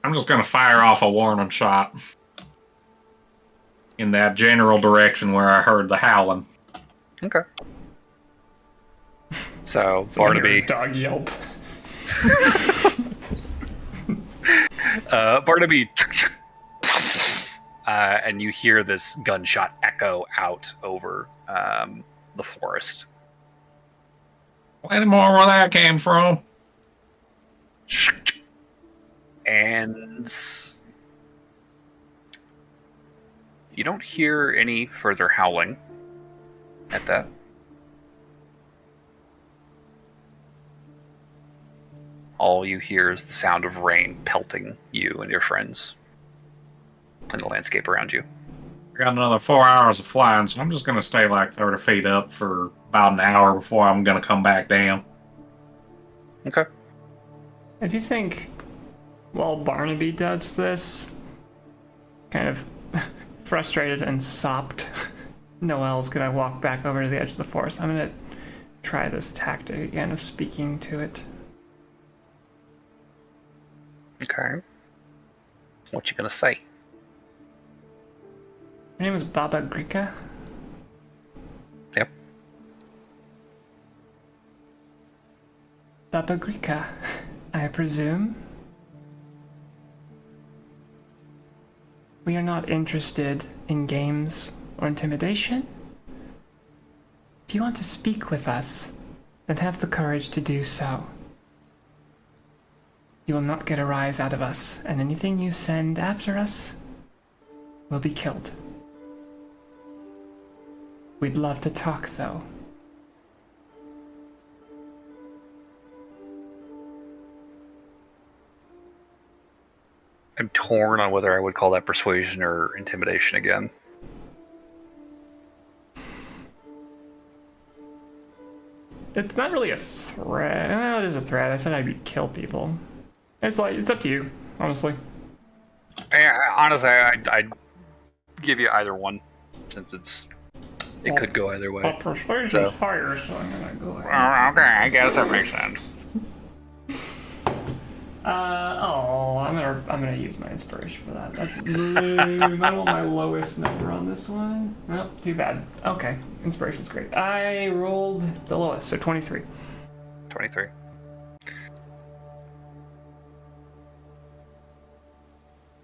I'm just gonna fire off a warning shot in that general direction where I heard the howling. Okay. So So I hear Barnaby, a dog yelp. Barnaby, and you hear this gunshot echo out over the forest. Any more where that came from? And you don't hear any further howling at that. All you hear is the sound of rain pelting you and your friends and the landscape around you. I got another 4 hours of flying, so I'm just gonna stay like 30 feet up for about an hour before I'm gonna come back down. Okay. I do think while Barnaby does this, kind of frustrated and sopped, Noelle's gonna walk back over to the edge of the forest. I'm gonna try this tactic again of speaking to it. Okay. What you gonna say? Her name is Baba Grika. Yep. Baba Grika, I presume. We are not interested in games or intimidation. If you want to speak with us, then have the courage to do so. You will not get a rise out of us, and anything you send after us will be killed. We'd love to talk, though. I'm torn on whether I would call that persuasion or intimidation again. It's not really a threat. Well, it is a threat. I said I'd kill people. It's up to you, honestly. Honestly, I'd give you either one, since it could go either way. Persuasion's higher, so I'm gonna go ahead. Okay, I guess that makes sense. I'm gonna use my inspiration for that. That's I want my lowest number on this one. Nope, too bad. Okay, inspiration's great. I rolled the lowest, so 23. 23.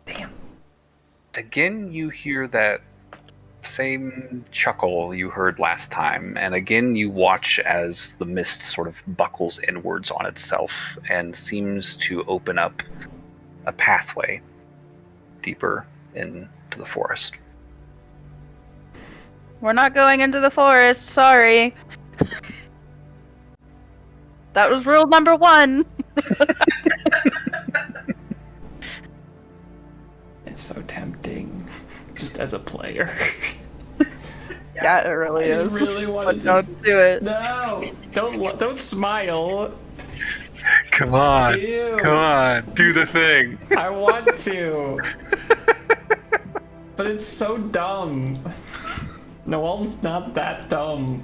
Damn. Again, you hear that same chuckle you heard last time, and again you watch as the mist sort of buckles inwards on itself and seems to open up a pathway deeper into the forest. We're not going into the forest, sorry. That was rule number 1. It's so tempting, just as a player. Yeah, it really is. I really want But to don't do it. No, don't smile. Come on, Ew. come on, do the thing. I want to, but it's so dumb. Noelle's not that dumb.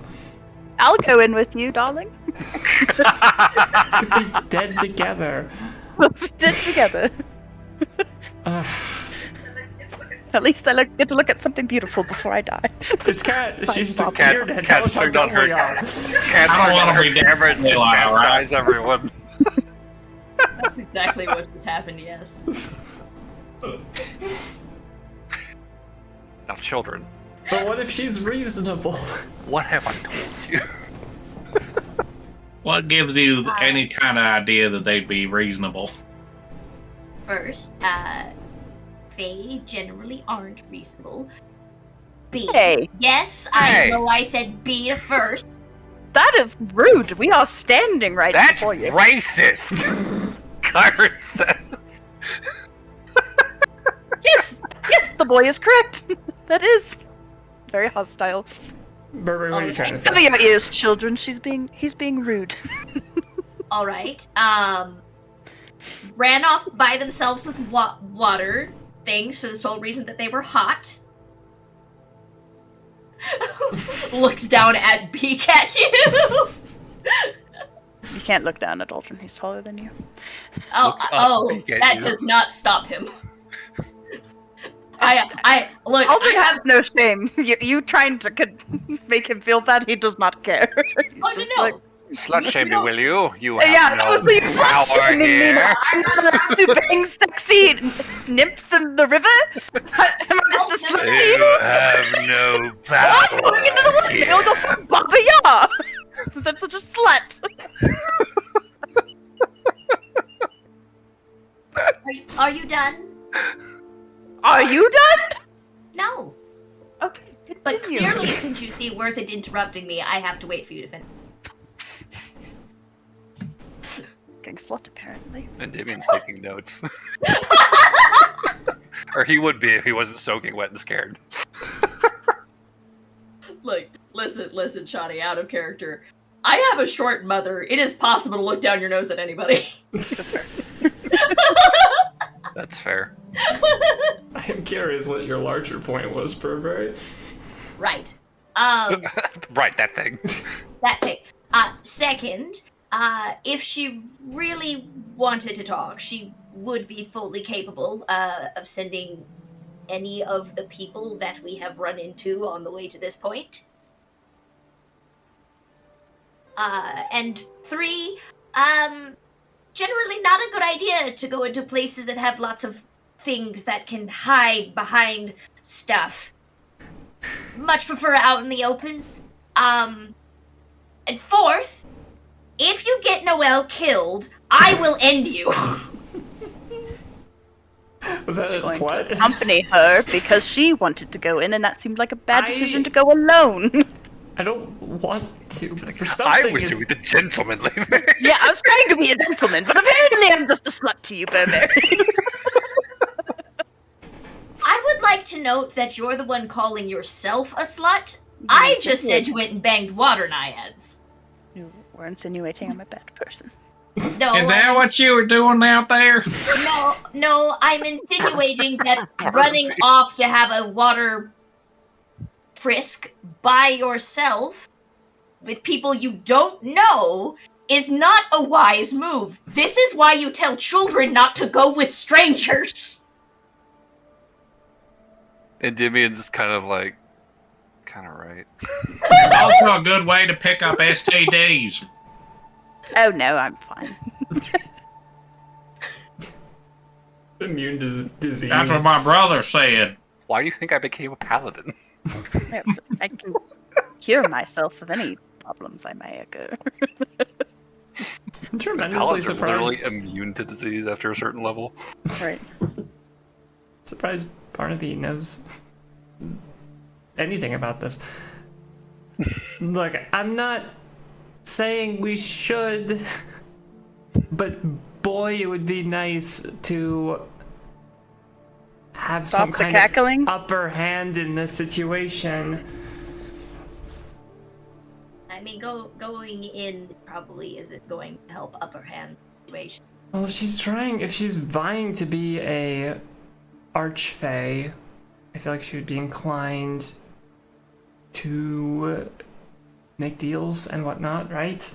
I'll go in with you, darling. We could be dead together. We'll be dead together. At least I get to look at something beautiful before I die. It's Cat. She's the Cat's weird. Cat's turned on her. Cat's turned on her camera to chastise everyone. That's exactly what just happened, yes. Now, children, But what if she's reasonable? what have I told you? What gives you any kind of idea that they'd be reasonable? First, they generally aren't reasonable. B. Hey. Yes, Hey. I know I said B first. That is rude. We are standing right That's before you. racist. Kyron says. Yes, the boy is correct. That is very hostile. Burberry, what are you trying to Some say? of your ears, children. He's being rude. All right. Ran off by themselves with water things for the sole reason that they were hot. Looks down at Beak at you. can't look down at Aldrin. He's taller than you. That does not stop him. I look. Aldrin has no shame. You trying to make him feel bad? He does not care. He's no. like, Slut shame me, will you? You have yeah, no mostly you slut power shaming me. here. I'm not allowed to bang sexy nymphs in the river. Am I just a slut to You you? have no I'm power going into the woods. I'll go find Baba Yaga. Since I'm such a slut. Are you done? Are you done? No. Okay, But continue. clearly, since you see worth it interrupting me, I have to wait for you to finish. Getting slut, apparently. And Damien's taking notes. Or he would be if he wasn't soaking wet and scared. Like, listen, Shani, out of character. I have a short mother. It is possible to look down your nose at anybody. That's fair. I am curious what your larger point was, Burberry. Right. Right, that thing. That thing. Second, if she really wanted to talk, she would be fully capable of sending any of the people that we have run into on the way to this point. And three, generally not a good idea to go into places that have lots of things that can hide behind stuff. Much prefer out in the open. And fourth, if you get Noelle killed, I will end you. Was that a Going what? to accompany her because she wanted to go in, and that seemed like a bad I- decision to go alone. I don't want to. For I something was is- doing the gentlemanly thing. Yeah, I was trying to be a gentleman, but apparently I'm just a slut to you, Burberry. I would like to note that you're the one calling yourself a slut. I just said you went and banged water naiads. You were insinuating I'm a bad person. No, Is that what you were doing out there? No, I'm insinuating that running off to have a water frisk by yourself with people you don't know is not a wise move. This is why you tell children not to go with strangers. And Damien's kind of right. Also a good way to pick up STDs. Oh no, I'm fine. immune disease. That's what my brother said. Why do you think I became a paladin? I can cure myself of any problems I may occur. I'm tremendously Paladins are literally surprised. immune to disease after a certain level. Right. Surprised Barnaby knows anything about this. Look, I'm not saying we should, but boy, it would be nice to have some Stop the kind cackling. of upper hand in this situation. I mean, going in probably isn't going to help upper hand situation. Well, if she's vying to be a archfey, I feel like she would be inclined to make deals and whatnot, right?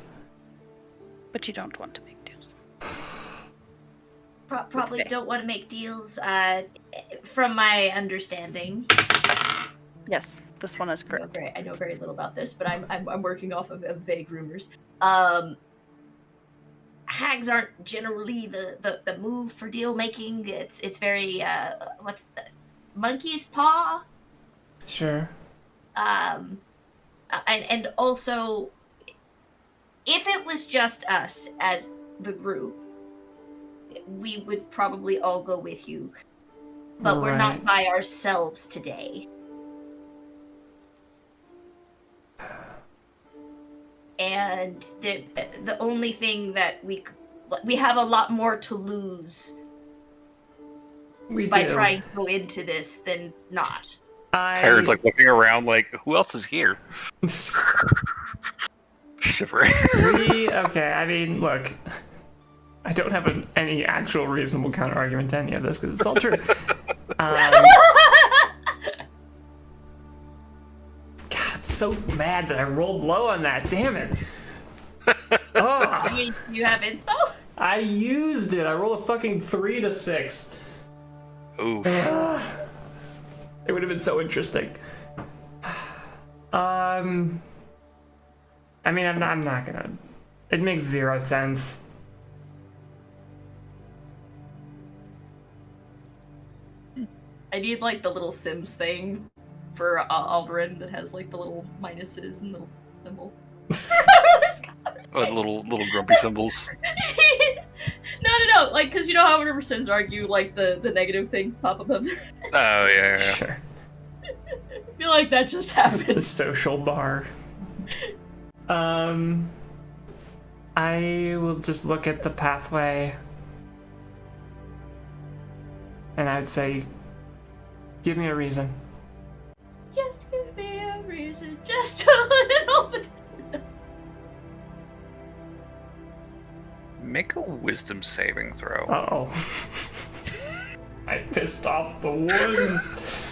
But you don't want to make deals. Probably Okay. don't want to make deals, from my understanding. Yes, this one is correct. I know very little about this, but I'm working off of vague rumors. Hags aren't generally the move for deal making. It's very what's the monkey's paw? Sure. And also, if it was just us as the group, we would probably all go with you. But we're not Right. by ourselves today. And the only thing that we have a lot more to lose We by do. trying to go into this than not. Harrod's looking around who else is here? Shivering. Okay, I mean, look, I don't have any actual reasonable counter argument to any of this because it's all true. God, I'm so mad that I rolled low on that. Damn it. Oh. You have inspo? I used it. I rolled a fucking 3 to 6. Oof. It would have been so interesting. I mean, I'm not gonna. It makes 0 sense. I need like the little Sims thing for Aldurin that has like the little minuses and little symbol. Oh, the little grumpy symbols. No. Like, because you know how whenever Sims argue, like the negative things pop above their heads. Oh yeah. Sure. I feel like that just The happened. social bar. I will just look at the pathway, and I would say, give me a reason. Just give me a reason, just a little bit. Make a wisdom saving throw. Uh-oh. I pissed off the woods.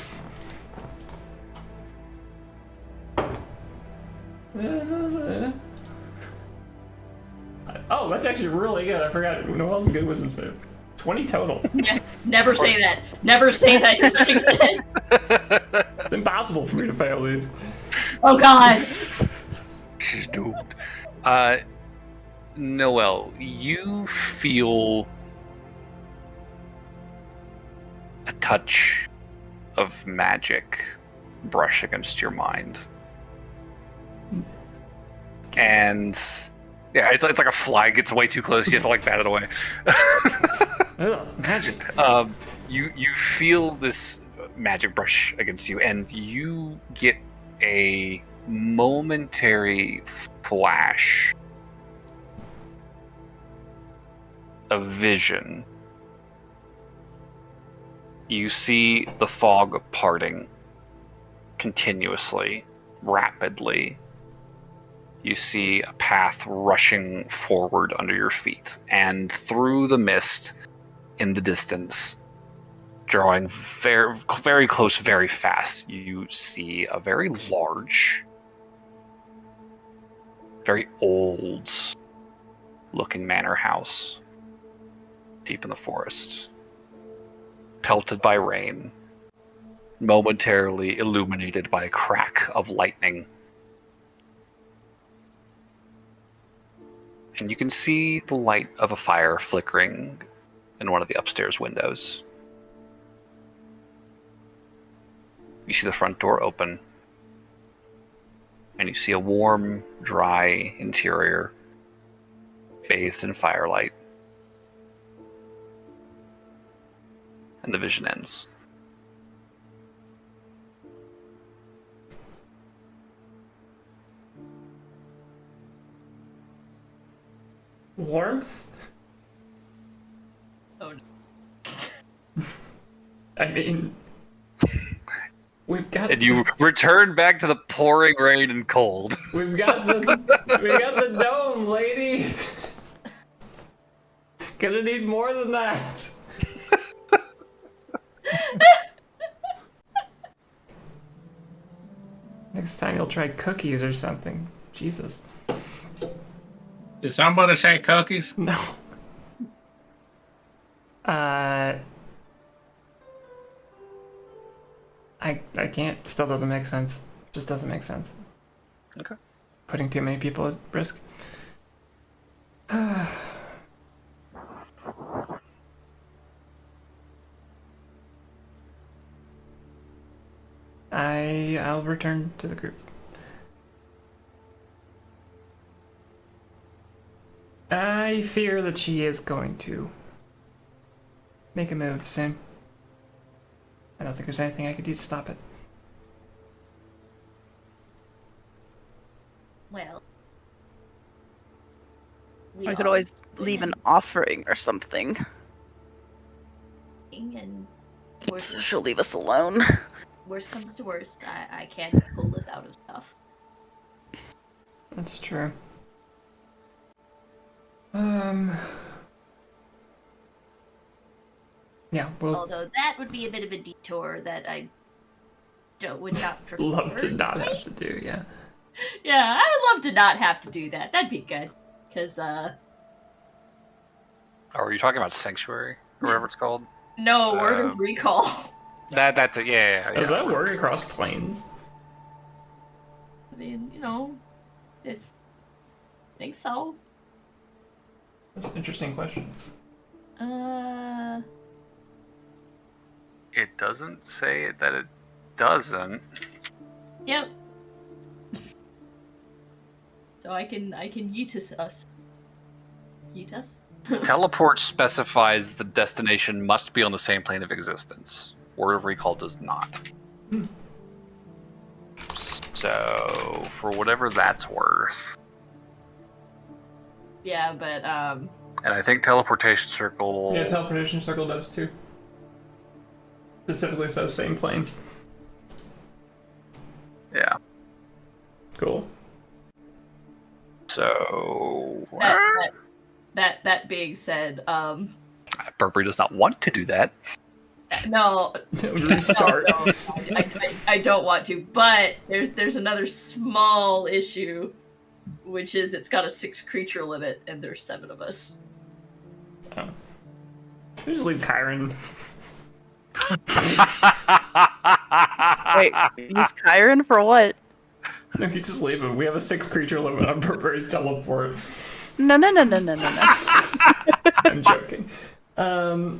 Oh, that's actually really good. I forgot. Noel's good wisdom save. 20 total. Yeah, never say that. Never say that. You jinx it. It's impossible for me to fail these. Oh god. She's doomed. Noel, you feel a touch of magic brush against your mind. And yeah, it's like a fly gets way too close, you have to like bat it away. Ugh, magic. You feel this magic brush against you, and you get a momentary flash of vision. You see the fog parting continuously, rapidly. You see a path rushing forward under your feet, and through the mist in the distance, drawing very, very close, very fast, you see a very large, very old looking manor house deep in the forest, pelted by rain, momentarily illuminated by a crack of lightning. And you can see the light of a fire flickering in one of the upstairs windows. You see the front door open, and you see a warm, dry interior, bathed in firelight. And the vision ends. Warmth? Oh no. I mean, we've got. And you return back to the pouring rain and cold. We've got the dome, lady. Gonna need more than that. Next time you'll try cookies or something. Jesus. Did somebody say cookies? No. I can't. Still doesn't make sense. Just doesn't make sense. Okay. Putting too many people at risk. I'll return to the group. I fear that she is going to make a move soon. I don't think there's anything I could do to stop it. Well, I could always leave an offering or something. And So she'll leave us alone. worst comes to worst, I can pull this out of stuff. That's true. Yeah, well, Although that would be a bit of a detour that I would not prefer. love to not have to do, yeah. Yeah, I would love to not have to do that. That'd be good. Because, Or are you talking about Sanctuary? Or whatever it's called? No, word of recall. That's it, yeah. Does that work across planes? I mean, it's. I think so. That's an interesting question. It doesn't say that it doesn't. Yep. So I can yeet us. Yeet us? Teleport specifies the destination must be on the same plane of existence. Word of Recall does not. So, for whatever that's worth. Yeah, but And I think Teleportation Circle... Yeah, teleportation circle does too. Specifically says same plane. Yeah. Cool. So... that being said, Burberry does not want to do that. no, Restart. no, I don't want to. But there's another small issue, which is it's got a 6 creature limit, and there's 7 of us. Oh. We just leave Kyron. Wait, use Kyron for what? No, you just leave him. We have a 6 creature limit on Burberry's teleport. No. I'm joking. No.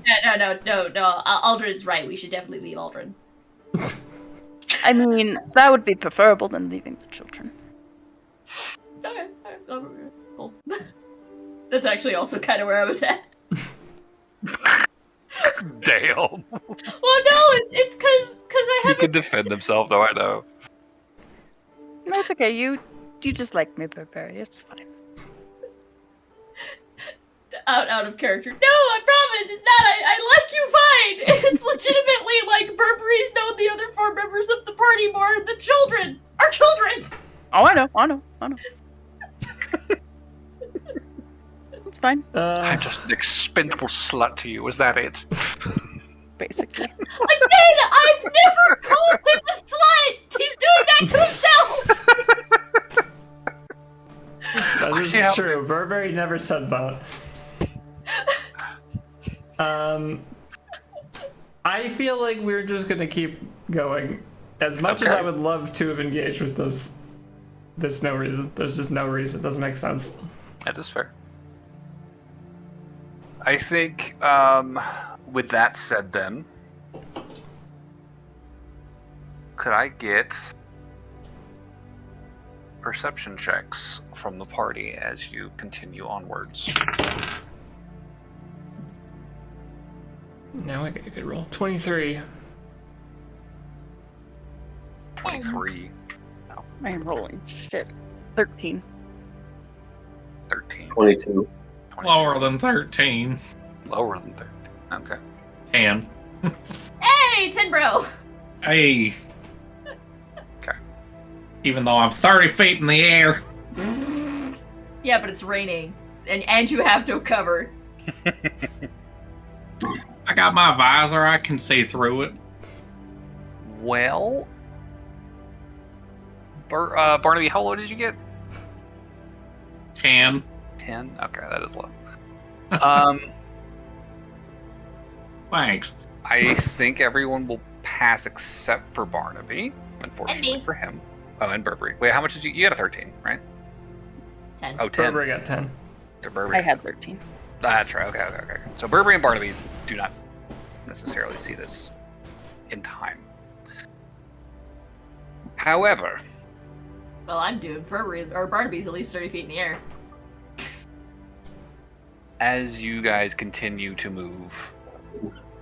Aldrin's right. We should definitely leave Aldrin. I mean, that would be preferable than leaving the children. Okay, cool. That's actually also kind of where I was at. Damn. Well, no, it's because I He haven't. can defend himself, though, I know. No, it's okay. You just like me, Burberry. It's fine. Out of character. No, I promise, it's not. I like you fine. It's legitimately like Burberry's known the other 4 members of the party more than the children. Our children. Oh, I know. It's fine, I'm just an expendable slut to you, is that it? basically. Again, I've never called him a slut. He's doing that to himself. This see how is true. it is. Burberry never said that. I feel like we're just gonna keep going. As much as Okay. I would love to have engaged with this, there's no reason. There's just no reason. It doesn't make sense. That is fair. I think, with that said then, could I get perception checks from the party as you continue onwards? Now I get a good roll. 23. 23, I am rolling shit. 13. 13, 22. 22. Lower than 13. Lower than 13. Okay. 10. Hey, 10 bro. Hey. Okay. Even though I'm 30 feet in the air. Yeah, but it's raining, and you have no cover. I got my visor. I can see through it. Well, Barnaby, how low did you get? 10. 10? Okay, that is low. Thanks. I think everyone will pass except for Barnaby, unfortunately And me. for him. Oh, and Burberry. Wait, how much did you... You got a 13, right? 10. Oh, 10. Burberry got 10. To Burberry. I had 13. That's right. Okay. So Burberry and Barnaby do not necessarily see this in time. However, Well, I'm doing Barnaby's at least 30 feet in the air. as you guys continue to move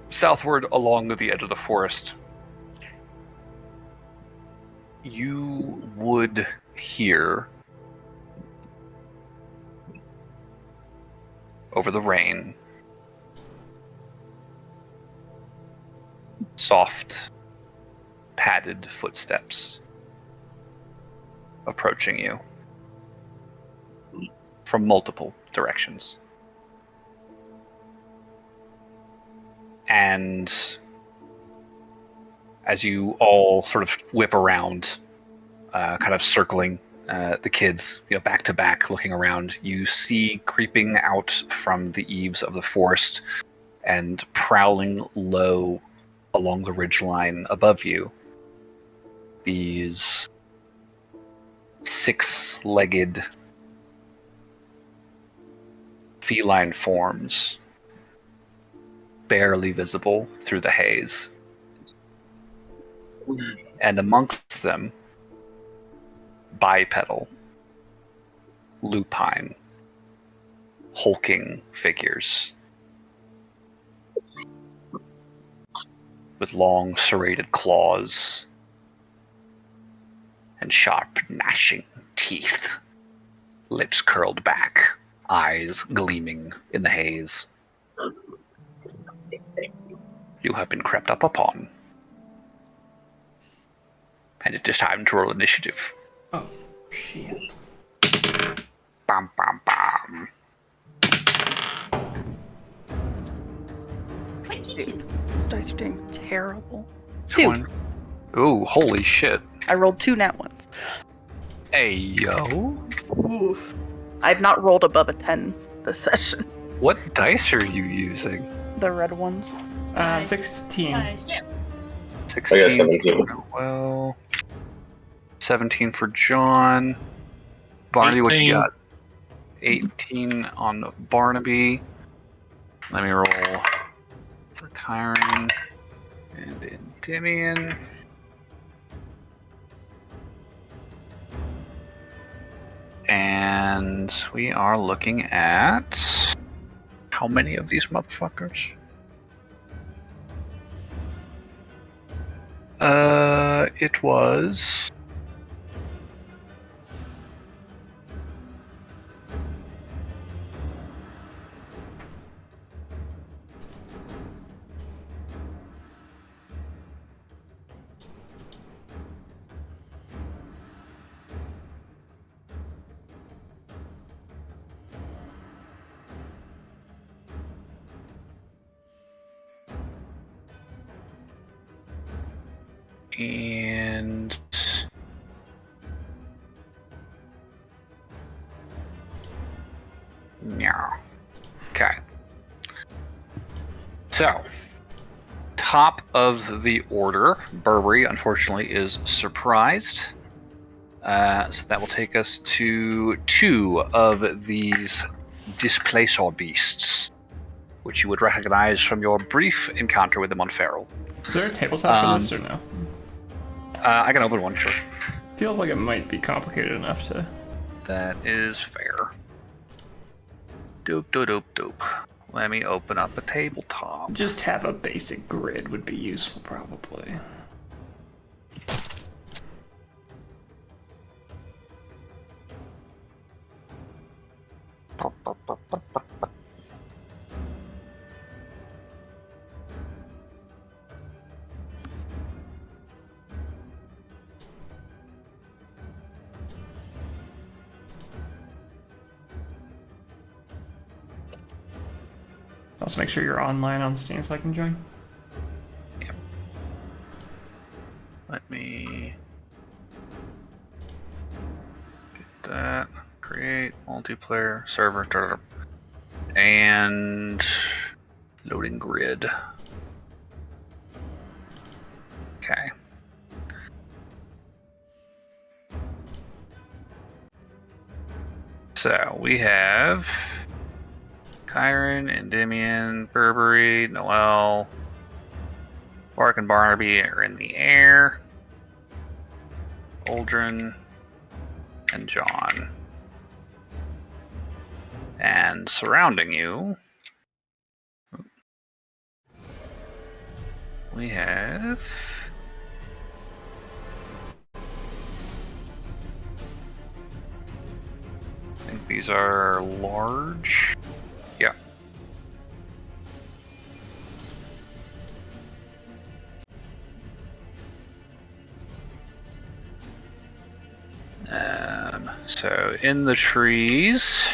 southward along the edge of the forest, you would hear over the rain soft, padded footsteps approaching you from multiple directions. And as you all sort of whip around, kind of circling The kids, back to back, looking around. You see creeping out from the eaves of the forest and prowling low along the ridgeline above you, these six-legged feline forms, barely visible through the haze. And amongst them, bipedal, lupine, hulking figures with long serrated claws and sharp gnashing teeth, lips curled back, eyes gleaming in the haze. You have been crept up upon. And it is time to roll initiative. Oh, shit. Bam, bam, bam. 22. These dice are doing terrible. Ooh, holy shit. I rolled 2 nat ones. Hey, yo. Oof. I've not rolled above a 10 this session. What dice are you using? The red ones. 16. Yeah. 16. I got 17. Well, 17 for John. Barnaby, what you 18. got? 18 on Barnaby. Let me roll for Kyron and Endymion. And we are looking at how many of these motherfuckers? It was and yeah. Okay. So, top of the order, Burberry, unfortunately, is surprised. So that will take us to 2 of these displacer beasts, which you would recognize from your brief encounter with them on Feral. Is there a tabletop for this or no? I can open one, sure. Feels like it might be complicated enough to. That is fair. Doop, doop, doop, doop. Let me open up a tabletop. Just have a basic grid would be useful, probably. Also, make sure you're online on Steam so I can join. Yep. Let me get that. Create multiplayer server. And loading grid. Okay. So we have Kyron, Endymion, Burberry, Noel, Bark and Barnaby are in the air. Aldrin and John. And surrounding you, we have I think these are large. Yeah. So in the trees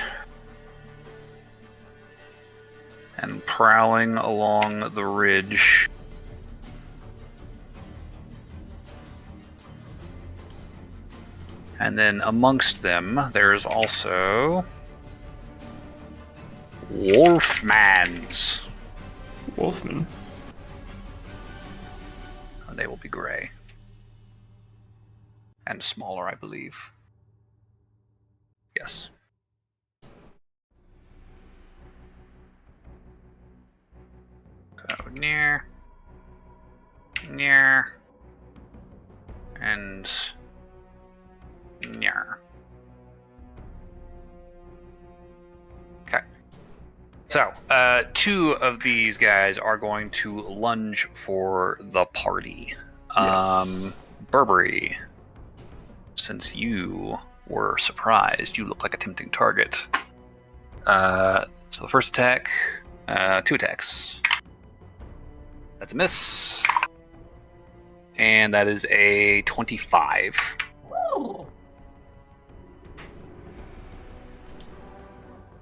and prowling along the ridge And then amongst them, there's also Wolfmans. Wolfman. And they will be gray. And smaller, I believe. Yes. So near, and near. Okay. So, two of these guys are going to lunge for the party. Yes. Burberry, since you were surprised, you look like a tempting target. So the first attack, 2 attacks. That's a miss. And that is a 25. Whoa.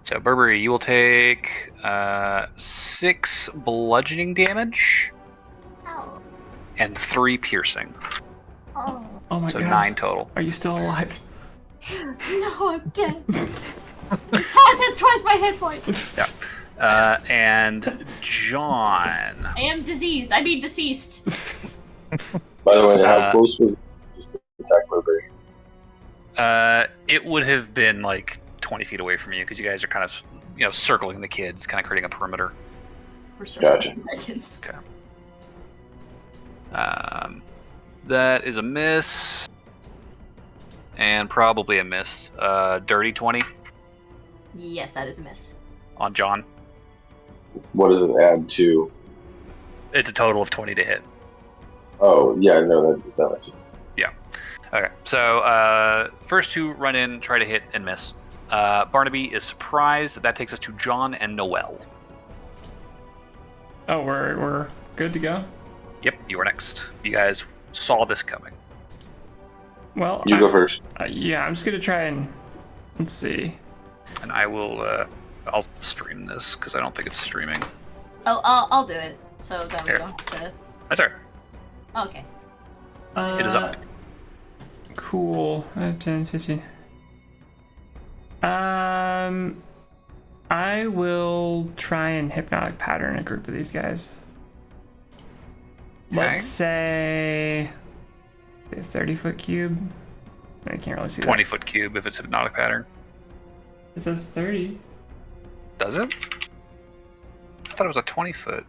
So Burberry, you will take 6 bludgeoning damage Ow. and 3 piercing. Oh. Oh my So god. 9 total. Are you still alive? No, I'm dead. It's half as twice my hit points. Yeah. And John. I am diseased. I mean deceased. By the way, how close was just to attack Burberry? It would have been like 20 feet away from you because you guys are kind of, circling the kids, kind of creating a perimeter. We're Gotcha. dragons. Okay. That is a miss. And probably a miss. Dirty 20 Yes, that is a miss. on John. What does it add to? It's a total of 20 to hit. Oh, yeah, no, that makes sense. Okay, so first 2 run in, try to hit and miss. Barnaby is surprised. That takes us to John and Noel. Oh, we're good to go? Yep, you are next. You guys saw this coming. Well, You go first. Yeah, I'm just gonna try and... Let's see. And I will, I'll stream this because I don't think it's streaming. Oh, I'll do it. So that we Here. don't have to. That's all right. Okay. It is up. Cool. 10, 15. I will try and hypnotic pattern a group of these guys. Okay. Let's say a 30-foot cube. I can't really see 20-foot cube if it's hypnotic pattern. that. It says 30. Does it? I thought it was a 20-foot.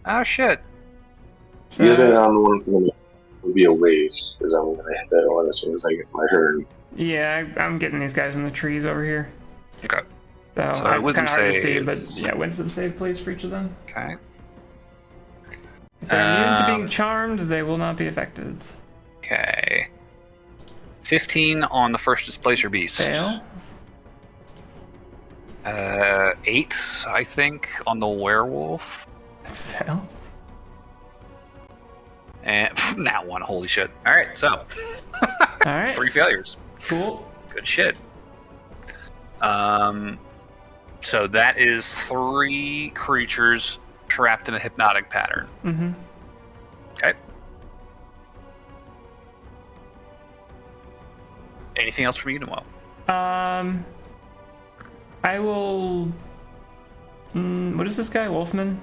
Oh, shit. So, Using it on the one from the would be a waste, because I'm going to hit that one as soon as I get my turn. yeah, I'm getting these guys in the trees over here. Okay. So, So, it's wisdom kind of hard to see, save. but yeah, wisdom save please for each of them. Okay. If they're immune to being charmed, they will not be affected. Okay. 15 on the first displacer beast. Fail. 8, I think, on the werewolf. That's a fail. And that one, holy shit. All right, so All right. 3 failures. Cool. Good shit. So that is 3 creatures trapped in a hypnotic pattern. Mm-hmm. Okay. Anything else from you, Noel? I will. What is this guy, Wolfman?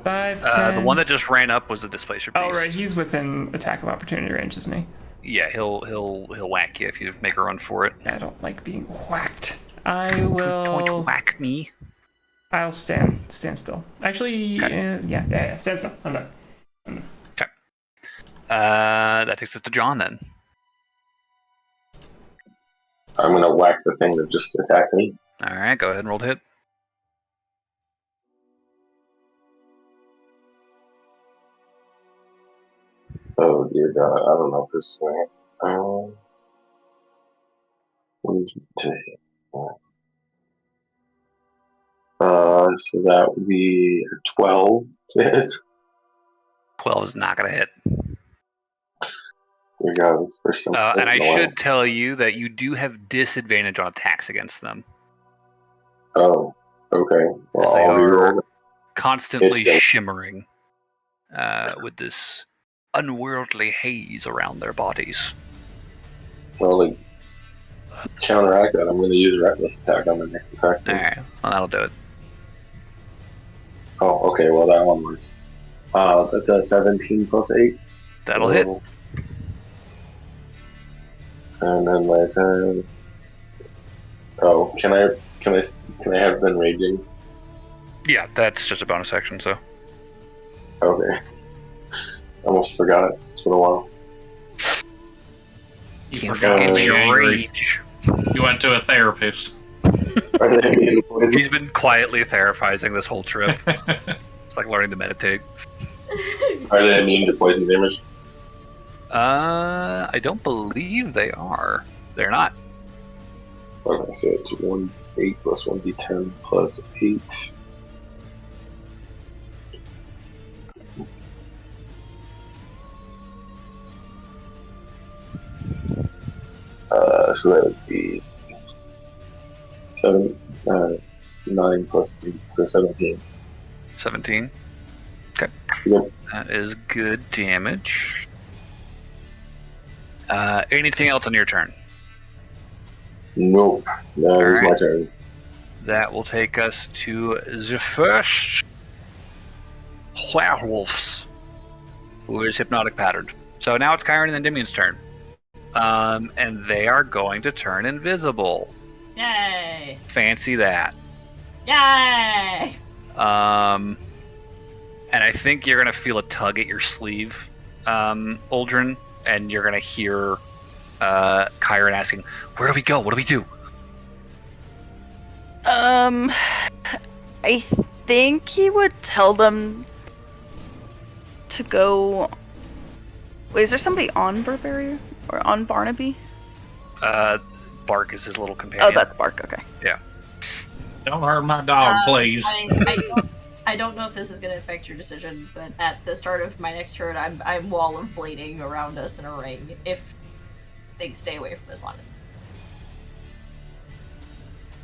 5, 10. The one that just ran up was the displacer beast. Oh right, he's within attack of opportunity range, isn't he? Yeah, he'll whack you if you make a run for it. I don't like being whacked. I Going to will. whack me. I'll stand still. Actually, Okay. yeah, stand still. I'm done. Okay. That takes us to John then. I'm going to whack the thing that just attacked me. All right, go ahead and roll to hit. Oh, dear God. I don't know if this is going to what is it today? So that would be 12 to hit. 12 is not going to hit. Dear God, this person. And I should tell you that you do have disadvantage on attacks against them, Oh, okay. Well, as they I'll are reroll. constantly It's- shimmering with this unworldly haze around their bodies. Well, like, counteract that, I'm going to use a reckless attack on the next attack. All right, well that'll do it. Oh, okay. Well, that one works. That's a 17 plus 8. That'll hit. And then my turn. Oh, can I have been raging? Yeah, that's just a bonus action. So Okay. Almost forgot it. It's been a while. You can't forgot to forget be your angry. rage. You went to a therapist. Are they immune to poison? He's been quietly therapizing this whole trip. It's like learning to meditate. Are they immune to poison damage? I don't believe they are. They're not. Okay, so it's 1d8 plus 1d10 plus 8. So that would be 9 plus 8, so 17. 17. Okay. Yep. That is good damage. Anything else on your turn? Nope. That is my Alright. turn. That will take us to the first werewolves, who is hypnotic patterned. So now it's Kyron and then Dimian's turn. And they are going to turn invisible. Yay! Fancy that. Yay! And I think you're going to feel a tug at your sleeve, Uldren, and you're going to hear Kyron asking, "Where do we go? What do we do?" I think he would tell them to go. Wait, is there somebody on Burberry or on Barnaby? Bark is his little companion. Oh, that's Bark. Okay. Don't hurt my dog, please. I don't know if this is going to affect your decision, but at the start of my next turn, I'm wall of blading around us in a ring. If they stay away from us long enough.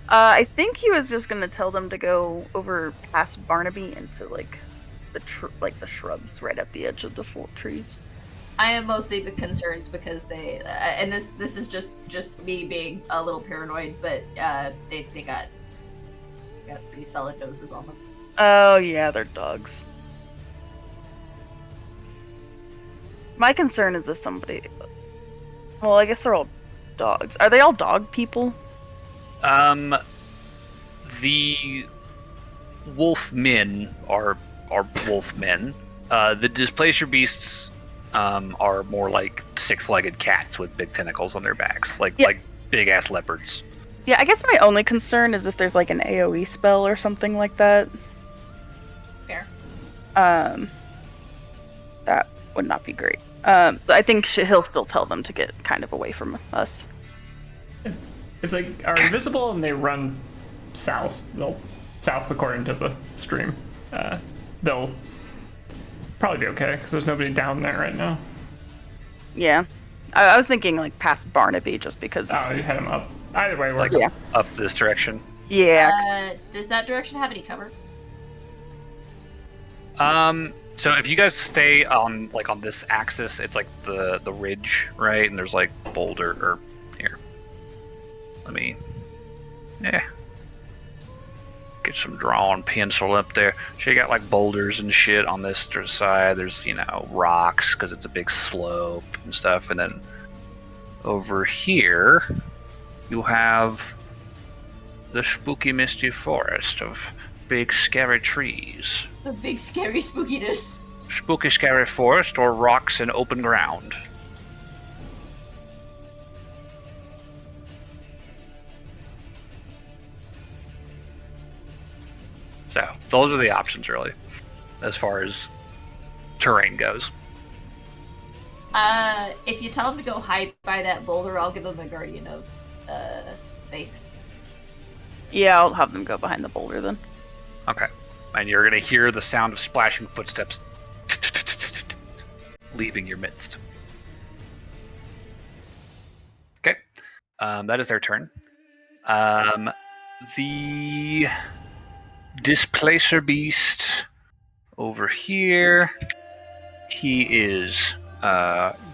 I think he was just gonna tell them to go over past Barnaby into like the shrubs right at the edge of the trees. I am mostly concerned because they, and this is just me being a little paranoid, but they got pretty solid doses on them. Oh yeah, they're dogs. My concern is if somebody. Well, I guess they're all dogs. Are they all dog people? The wolf men are wolf men. The displacer beasts are more like six-legged cats with big tentacles on their backs, like big ass leopards. Yeah, I guess my only concern is if there's like an AoE spell or something like that. Fair. That would not be great. So I think he'll still tell them to get kind of away from us. If they are invisible and they run south, they'll south according to the stream. They'll probably be okay because there's nobody down there right now. Yeah, I was thinking like past Barnaby just because. Oh, you head them up. Either way works. Like up this direction. Yeah. Does that direction have any cover? So if you guys stay on this axis, it's like the ridge, right? And there's like boulder or here. Let me get some drawing pencil up there. So you got like boulders and shit on this side. There's rocks because it's a big slope and stuff. And then over here you have the spooky misty forest of big scary trees. The big scary spookiness. Spooky scary forest or rocks and open ground. So those are the options really, as far as terrain goes. If you tell them to go hide by that boulder, I'll give them the Guardian of Faith. Yeah, I'll have them go behind the boulder then. Okay. And you're going to hear the sound of splashing footsteps leaving your midst. Okay. That is their turn. The displacer beast over here. He is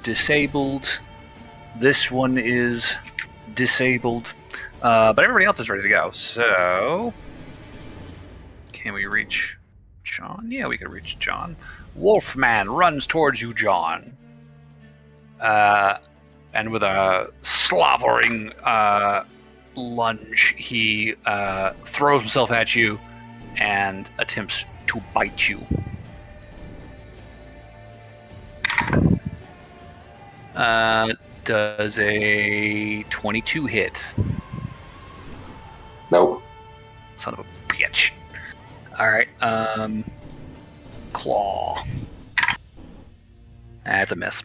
disabled. This one is disabled. But everybody else is ready to go. So, can we reach John? Yeah, we can reach John. Wolfman runs towards you, John. And with a slavering lunge, he throws himself at you and attempts to bite you. Does a 22 hit? Nope. Son of a bitch. Alright, claw. That's a miss.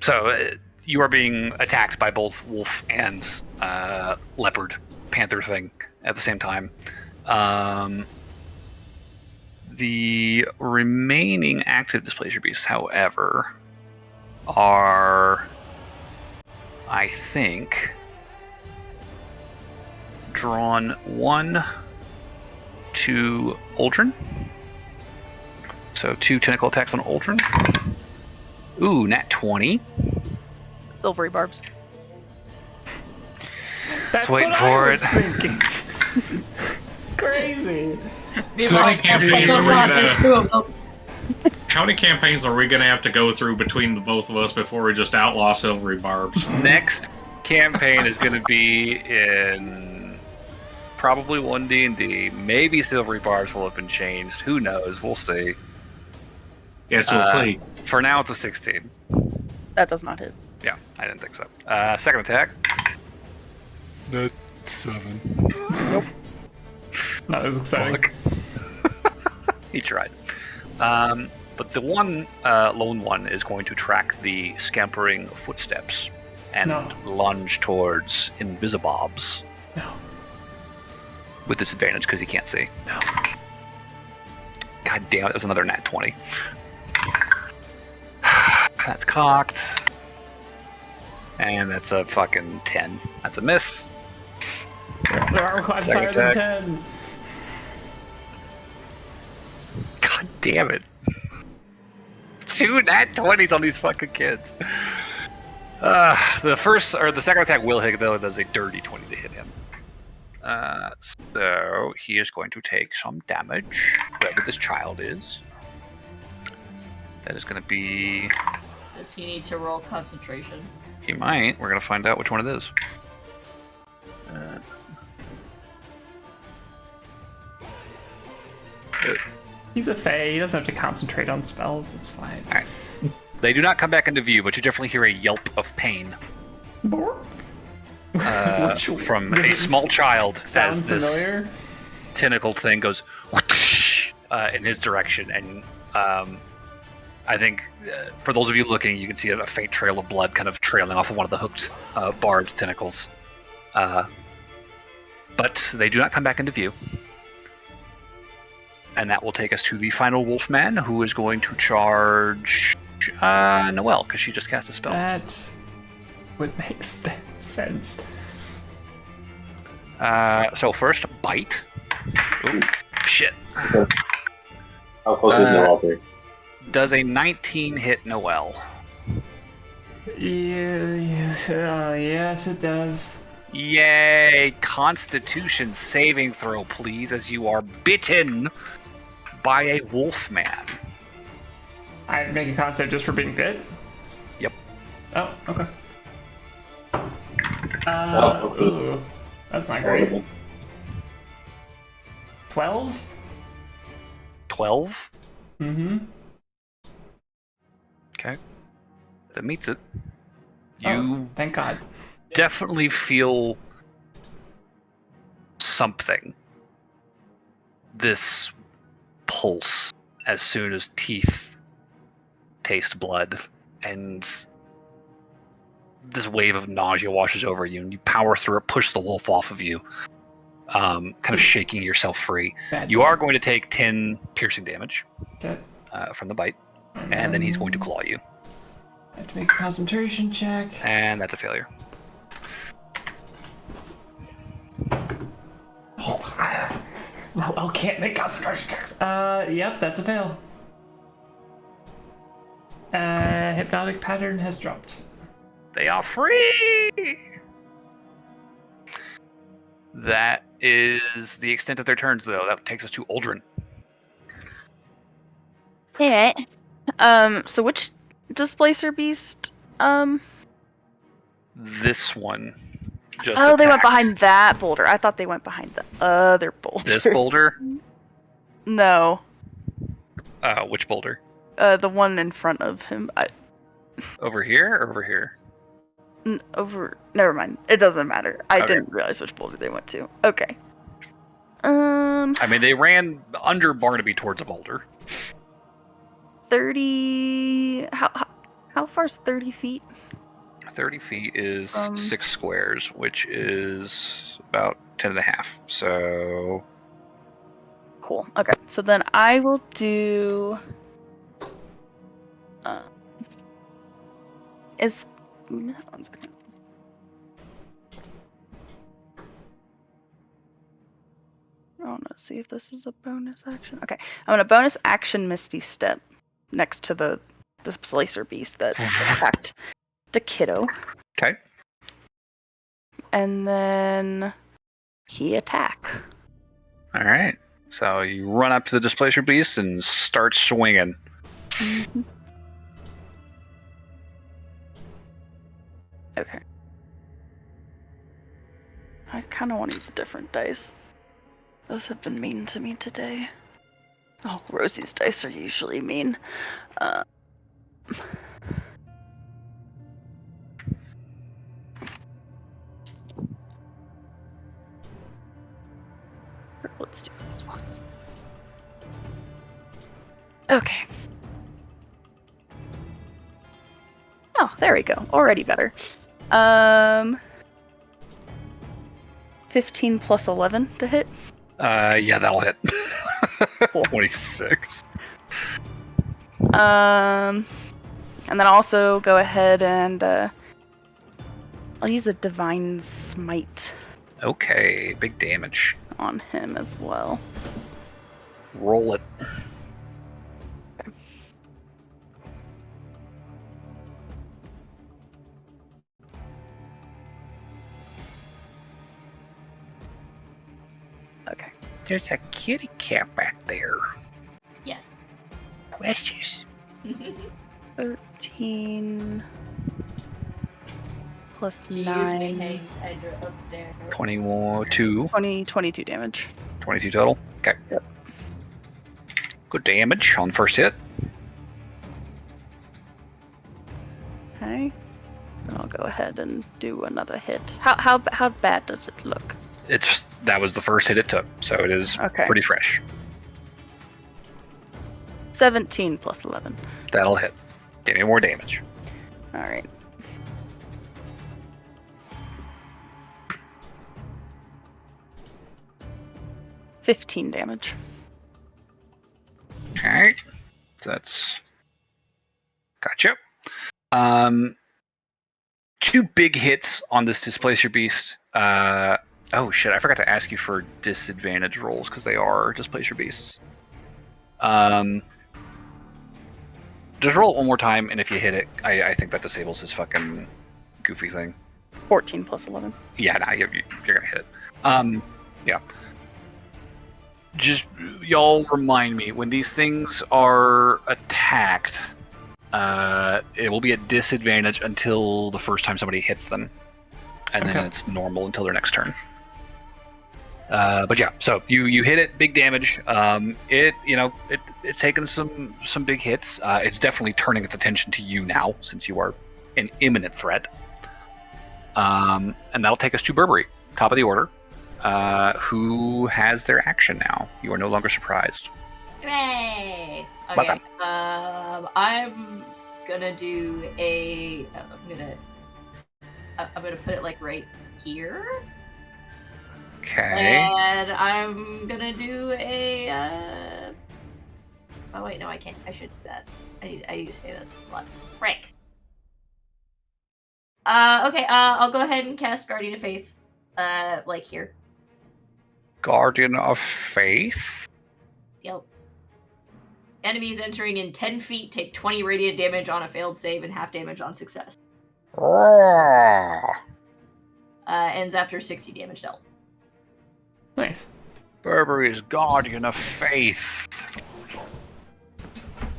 So you are being attacked by both wolf and leopard panther thing at the same time. The remaining active displacer beasts, however, are, I think, drawn 1 to Uldren. So 2 tentacle attacks on Uldren. Ooh, nat 20. Silvery barbs. That's waiting what for I was it. thinking. Crazy. How many campaigns are we going to have to go through between the both of us before we just outlaw silvery barbs? Next campaign is going to be in probably 1D&D. Maybe silvery barbs will have been changed. Who knows? We'll see. Yes, we'll see. For now, it's a 16. That does not hit. Yeah, I didn't think so. Second attack. That's 7. Nope. Not as exciting. He tried. But the one lone one is going to track the scampering footsteps and lunge towards Invisibobs. No. With disadvantage because he can't see. No. God damn it, that's another nat 20. That's cocked. And that's a fucking 10. That's a miss. There are class Second higher than attack. 10. God damn it. 2 nat 20s on these fucking kids. The second attack will hit, though. Does a dirty 20 to hit him. So he is going to take some damage, whoever this child is. That is going to be... Does he need to roll concentration? He might. We're going to find out which one it is. He's a fae. He doesn't have to concentrate on spells. It's fine. Alright. They do not come back into view, but you definitely hear a yelp of pain from a small child as this tentacle thing goes in his direction. And I think for those of you looking, you can see a faint trail of blood kind of trailing off of one of the hooked barbed tentacles. But they do not come back into view. And that will take us to the final Wolfman, who is going to charge Noelle, because she just cast a spell. That would make sense. So first, bite. Ooh, shit. How close is Noelle to me? Does a 19 hit Noelle? Yes, it does. Yay! Constitution saving throw, please, as you are bitten by a Wolfman. I make a concept just for being bit? Yep. Oh, okay. okay. Ooh, that's not great. 12? 12? Mm-hmm. Okay. That meets it. Oh, You thank God. definitely feel something. This pulse as soon as teeth taste blood, and this wave of nausea washes over you, and you power through it, push the wolf off of you, kind of shaking yourself free. You are going to take 10 piercing damage from the bite, and then he's going to claw you. I have to make a concentration check. And that's a failure. Well, can't make concentration checks. Yep, that's a fail. Hypnotic pattern has dropped. They are free! That is the extent of their turns, though. That takes us to Aldrin. Alright. So which displacer beast? This one just Oh, they went attacked. behind that boulder. I thought they went behind the other boulder. This boulder? No. Which boulder? The one in front of him. Over here or over here? Over. Never mind. It doesn't matter. I Okay. didn't realize which boulder they went to. Okay. I mean, they ran under Barnaby towards a boulder. 30. How far is 30 feet? 30 feet is 6 squares, which is about 10 and a half. So Cool. Okay. So then I will do. One second. I want to see if this is a bonus action. Okay. I'm going to bonus action Misty Step next to the Slicer Beast that attacked the kiddo. okay. And then he attack. All right. So you run up to the displacer beast and start swinging. Mm-hmm. Okay. I kind of want to use a different dice. Those have been mean to me today. Oh, Rosie's dice are usually mean. Let's do this once. Okay. Oh, there we go. Already better. 15 plus 11 to hit. Yeah, that'll hit. Cool. 26. And then I'll also go ahead and I'll use a divine smite Okay, big damage. on him as well. Roll it. Okay. There's a kitty cat back there. Yes. Precious. 13 plus She usually 9. hangs Edra up there. 22. 22 damage. 22 total. Okay. Yep. Good damage on the first hit. Okay. Then I'll go ahead and do another hit. How bad does it look? That was the first hit it took, so it is Okay. pretty fresh. 17 plus 11. That'll hit. Give me more damage. All right. $15 damage. Okay. That's gotcha. 2 big hits on this displacer beast. Oh shit, I forgot to ask you for disadvantage rolls because they are displacer beasts. Just roll it one more time, and if you hit it, I think that disables his fucking goofy thing. 14 plus 11. Yeah, nah, you're gonna hit it. Yeah. Just y'all remind me when these things are attacked. It will be at disadvantage until the first time somebody hits them, and then Okay. it's normal until their next turn. But yeah, so you hit it, big damage. It's taken some big hits. It's definitely turning its attention to you now since you are an imminent threat. And that'll take us to Burberry, top of the order, who has their action now. You are no longer surprised. Hooray! Well Okay. I'm gonna do a. I'm gonna put it like right here. Okay. And I'm gonna do a. Oh wait, no, I can't. I should do that. I need to say that slot. Frank. Okay. I'll go ahead and cast Guardian of Faith. Like here. Guardian of Faith. Yep. Enemies entering in 10 feet take 20 radiant damage on a failed save and half damage on success. Oh. Ends after 60 damage dealt. Nice. Burberry's guardian of faith.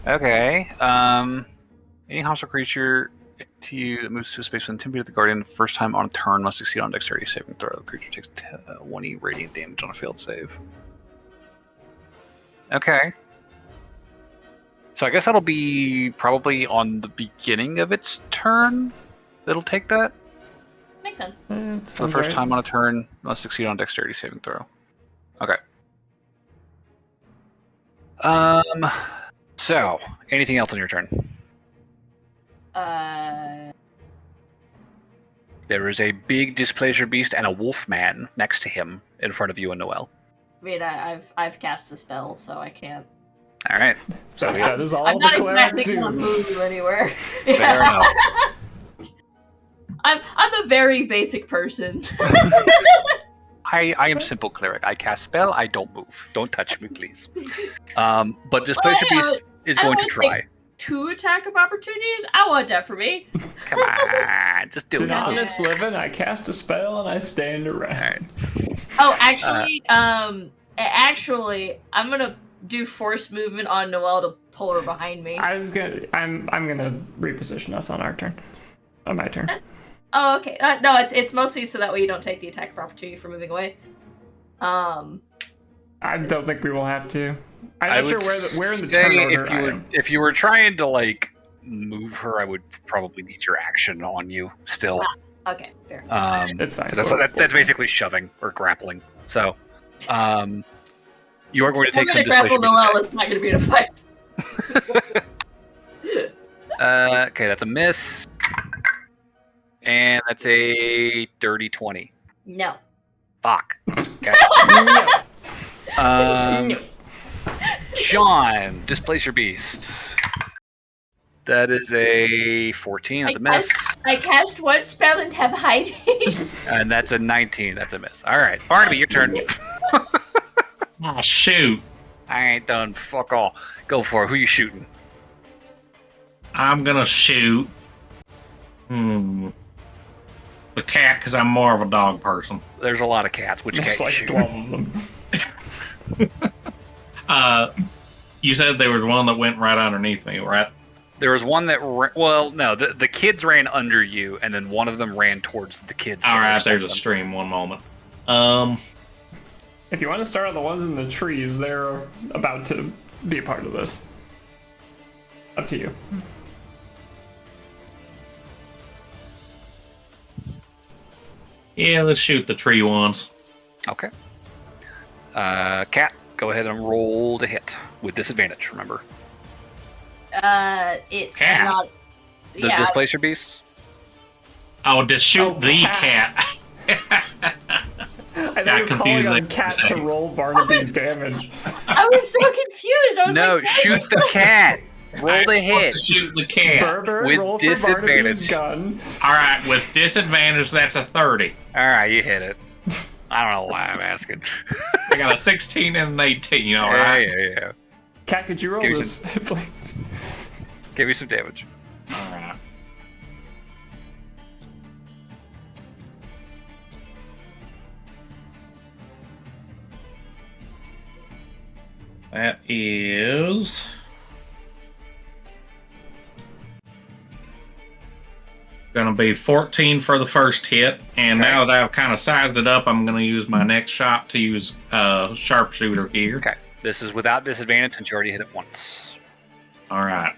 Okay. Any hostile creature to you that moves to a space within 10 feet of the guardian the first time on a turn must succeed on dexterity saving throw. The creature takes 1e radiant damage on a failed save. Okay. So I guess that'll be probably on the beginning of its turn. That'll take that. Makes sense. For the first time on a turn, must succeed on dexterity saving throw. Okay. So, anything else on your turn? There is a big displacer beast and a wolf man next to him in front of you and Noel. I mean, I've cast the spell, so I can't. All right. So yeah. that is all I'm the not cleric exactly going to do. move anywhere. Fair enough. I'm a very basic person. I am simple cleric. I cast spell. I don't move. Don't touch me, please. But displacer beast is I going to don't try. 2 attack of opportunities? I want that for me. Come on, just do It's it. an honest living. I cast a spell and I stand around. All right. Oh, actually, I'm gonna do force movement on Noelle to pull her behind me. I'm gonna reposition us on our turn. On my turn. Oh, okay. No, it's mostly so that way you don't take the attack of opportunity for moving away. I don't think we will have to. I'm I not sure would where in the say turn order if you were trying to like move her, I would probably need your action on you still. Okay, fair. It's fine. 'Cause that's basically shoving or grappling. So, you are going to take some I'm gonna displacer grapple beast Noelle. attack. It's not gonna be in a fight. Okay, that's a miss. And that's a dirty 20. No. Fuck. Okay. No. John, displacer beast. That is a 14. That's a miss. I cast 1 spell and have hide haste. And that's a 19. That's a miss. All right, Barnaby, your turn. Oh, shoot. I ain't done fuck all. Go for it. Who you shooting? I'm going to shoot. The cat, because I'm more of a dog person. There's a lot of cats. Which cat It's you like shoot? 12 of them. You said there was one that went right underneath me, right? There was one that the kids ran under you, and then one of them ran towards the kids. All right, there's a stream. One moment. If you want to start on the ones in the trees, they're about to be a part of this. Up to you. Yeah, let's shoot the tree ones. Okay. Cat, go ahead and roll to hit with disadvantage. Remember It's Cat. not. the Yeah. displacer beasts. Oh, to shoot Oh, the cats. cat. I Got think you're calling confused on there Cat for a to second. roll Barnaby's damage. I was so confused. I was No, like, shoot the cat. Roll to hit. Shoot the cat. Berber, With roll for disadvantage. Barnaby's gun. All right, with disadvantage, that's a 30. All right, you hit it. I don't know why I'm asking. I got a 16 and an 18. All Yeah, right. yeah. Cat, could you roll Give me this, please? Give me some damage. All right. That is gonna be 14 for the first hit, and Okay. now that I've kind of sized it up, I'm gonna use my next shot to use sharpshooter here. Okay, this is without disadvantage since you already hit it once. All right.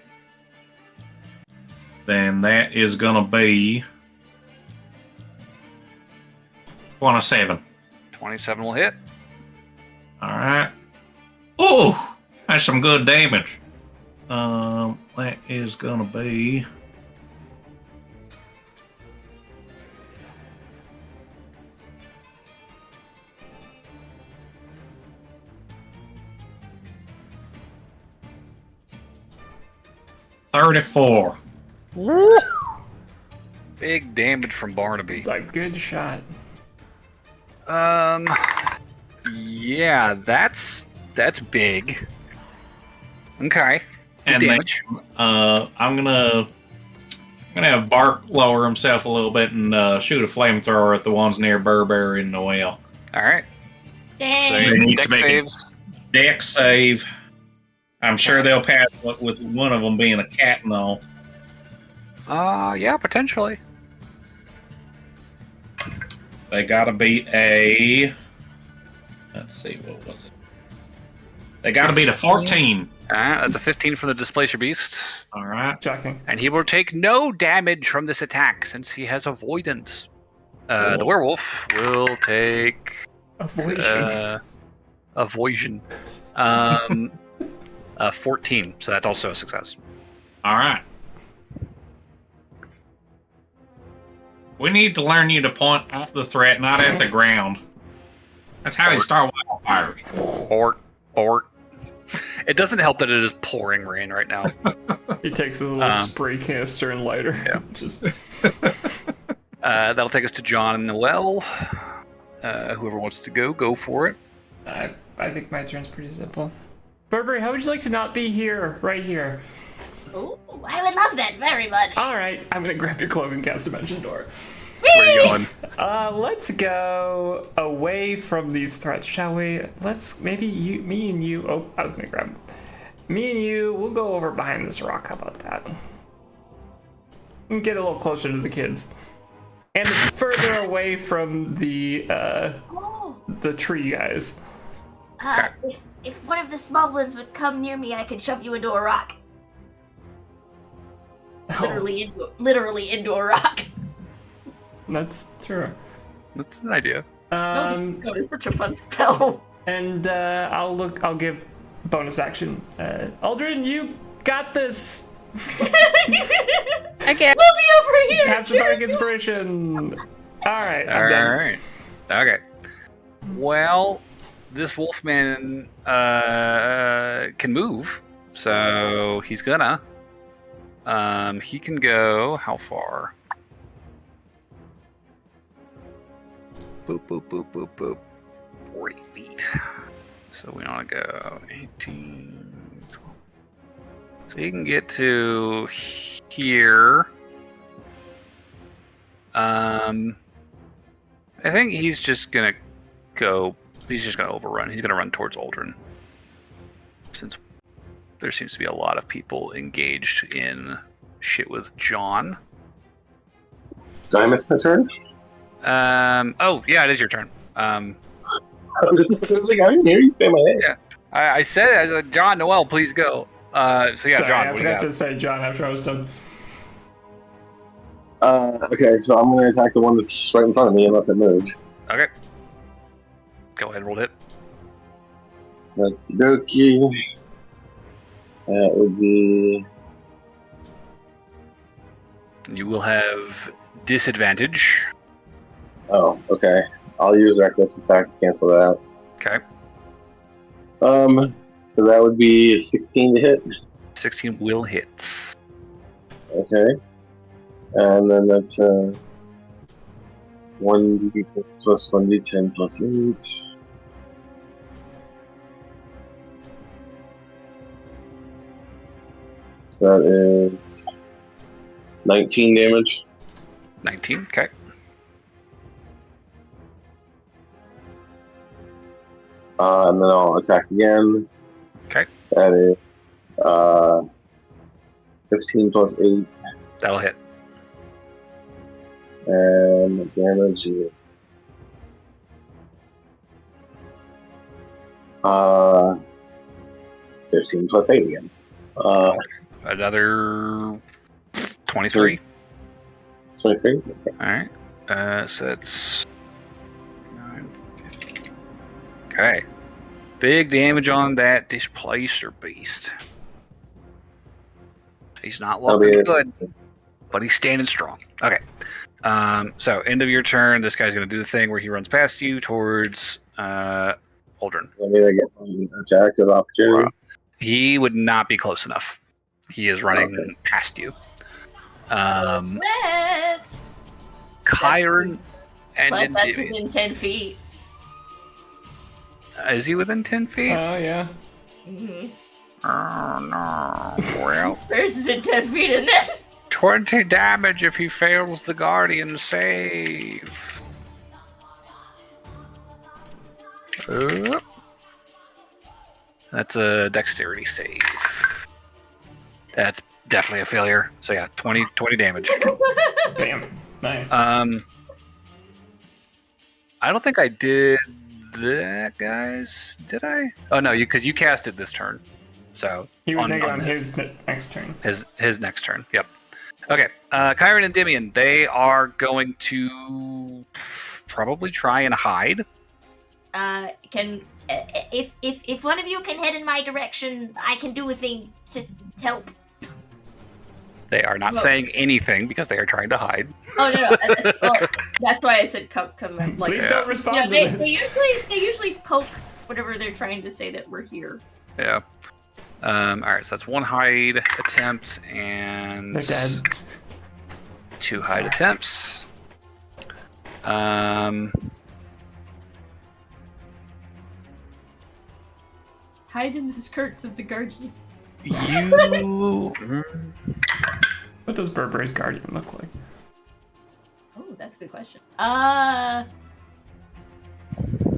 Then that is gonna be 27. 27 will hit. All right. Oh, that's some good damage. That is gonna be. $34. Big damage from Barnaby. It's a good shot. Yeah, that's big. Okay. Good And then, damage. I'm gonna have Bart lower himself a little bit and shoot a flamethrower at the ones near Burberry and Noel. All right. So Dang. They need deck to make saves. Deck save. I'm sure they'll pass with one of them being a cat and all. Yeah, potentially. They gotta beat a. Let's see, what was it? They gotta beat a 14. That's a 15 from the Displacer Beast. All right. Shocking. And he will take no damage from this attack since he has avoidance. The Cool. werewolf will take Avoidance. avoidance. 14, so that's also a success. All right. We need to learn you to point at the threat, not at the ground. That's how you start wildfire. Bork. It doesn't help that it is pouring rain right now. He takes a little spray canister and lighter. Yeah. Just That'll take us to John and Noel. Whoever wants to go for it. I think my turn's pretty simple. Burberry, how would you like to not be here, right here? Ooh, I would love that very much. All right, I'm gonna grab your cloak and cast Dimension Door. Where are you going? Let's go away from these threats, shall we? Let's me and you. Oh, I was gonna grab him. Me and you. We'll go over behind this rock. How about that? And get a little closer to the kids, and further away from the Oh, tree guys. if one of the small ones would come near me, I could shove you into a rock. Literally into a rock. That's true. That's an idea. That is such a fun spell. And I'll give bonus action. Aldrin, you got this. I can't. We'll be over here. Have some dark inspiration. All right, I'm done. Alright. Okay. Well, this wolfman can move, so he's gonna. He can go how far? Boop, boop, boop, boop, boop. 40 feet. So we want to go 18, 12. So he can get to here. I think he's just gonna go. He's just gonna overrun. He's gonna run towards Aldrin, since there seems to be a lot of people engaged in shit with John. Did I miss my turn? Oh yeah, it is your turn. I'm just like, I didn't hear you say my name. Yeah. I said, John Noel, please go. So yeah, Sorry, John. I What do you forgot got? to say John after I was done. Okay, so I'm going to attack the one that's right in front of me unless it moved. Okay. Go ahead, roll it. Okie. That would be. You will have disadvantage. Oh, okay. I'll use reckless attack to cancel that out. Okay. So that would be 16 to hit. 16 will hit. Okay. And then that's 1d plus 1d10 plus 8. So that is 19 damage. 19. Okay. And then I'll attack again. Okay. That is 15 plus 8. That'll hit. And the damage is 15 plus 8 again. Another 23. 23. Alright. So it's 9, 15. Okay. Big damage on that displacer beast. He's not looking good, but he's standing strong. Okay. So end of your turn, this guy's gonna do the thing where he runs past you towards Aldrin. Let me get an attack of opportunity. He would not be close enough. He is running past you. What? Kyron and But that's Endymion. within 10 feet. Is he within 10 feet? Oh yeah. Mm-hmm. Oh no. Well, First is in 10 feet, isn't it? 20 damage if he fails the Guardian save. That's a dexterity save. That's definitely a failure. So yeah, 20 damage. Bam. Nice. I don't think I did that, guys. Did I? Oh no, because you cast it this turn. So He would take it on this. his next turn. His next turn. Yep. Okay. Kyron and Dimian, they are going to probably try and hide. If one of you can head in my direction, I can do a thing to help. They are not saying anything because they are trying to hide. Oh no. Well, that's why I said come. Like, Please don't respond to they this. usually poke whatever they're trying to say that we're here. Yeah. All right. So that's one hide attempt and They're dead. 2 hide attempts. Hide in the skirts of the guardian. You. What does Burberry's guardian look like? Oh, that's a good question.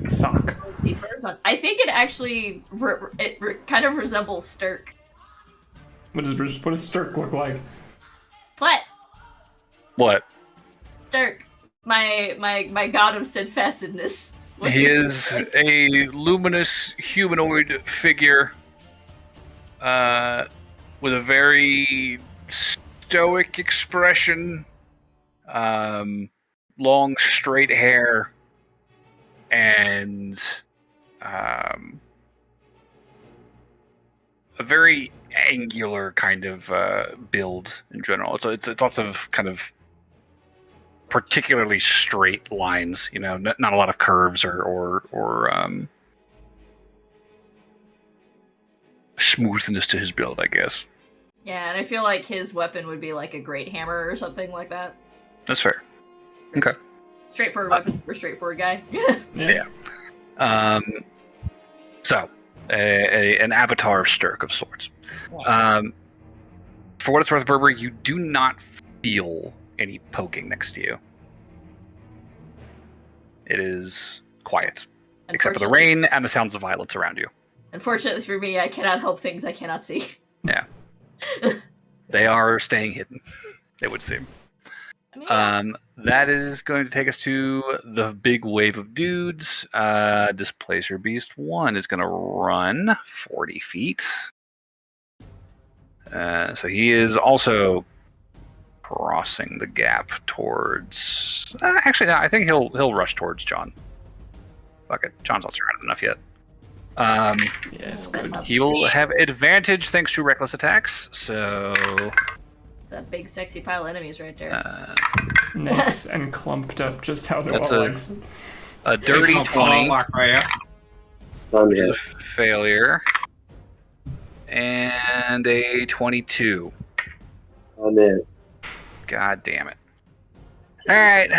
Sock. I think it actually kind of resembles Stirk. What does Stirk look like? What? Stirk, my god of steadfastness. He is a luminous humanoid figure with a very stoic expression, long straight hair, and a very angular kind of build in general. So it's lots of kind of particularly straight lines, you know, not a lot of curves or smoothness to his build, I guess. Yeah, and I feel like his weapon would be like a great hammer or something like that. That's fair. Okay. Straightforward weapon for a straightforward guy. Yeah. So, an avatar of Stirk of sorts. Yeah. For what it's worth, Berber, you do not feel any poking next to you. It is quiet, except for the rain and the sounds of violence around you. Unfortunately for me, I cannot help things I cannot see. Yeah. They are staying hidden, it would seem. I mean, yeah. That is going to take us to the big wave of dudes. Displacer Beast 1 is going to run 40 feet. So he is also crossing the gap towards... actually, no, I think he'll rush towards John. Fuck it. John's not surrounded enough yet. Yes, That's good. not He will great. have advantage thanks to reckless attacks, so... It's a big, sexy pile of enemies right there. Nice and clumped up just how their That's legs. a dirty 20, which is a failure, and a 22. I'm in. God damn it. Alright.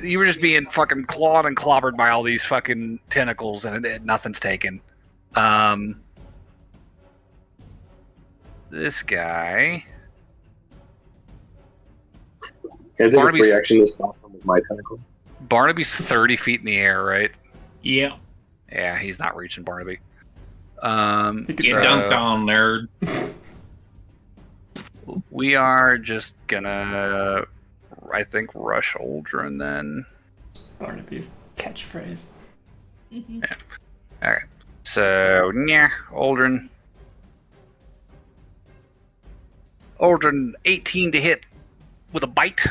You were just being fucking clawed and clobbered by all these fucking tentacles, and nothing's taken. This guy... Can I take a Barnaby's- free action to stop him with my tentacle? Barnaby's 30 feet in the air, right? Yeah. Yeah, he's not reaching Barnaby. Get dunked on, nerd. We are just gonna, I think, rush Aldrin then. Barnaby's catchphrase. Alright. So, yeah, Aldrin. Aldrin, 18 to hit with a bite.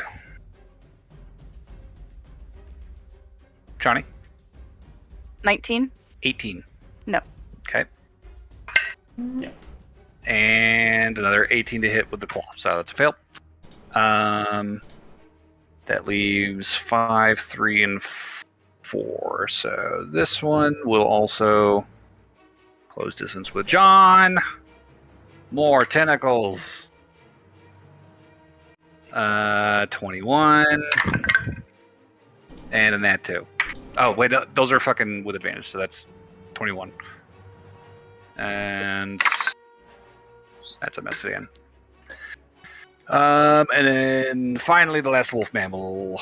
Johnny? 19? 18. No. Okay. Yeah. And another 18 to hit with the claw. So that's a fail. That leaves 5, 3, and 4. So this one will also close distance with John. More tentacles. 21. And a nat 2. Oh, wait, those are fucking with advantage, so that's 21. And that's a mess again. And then finally, the last wolf man will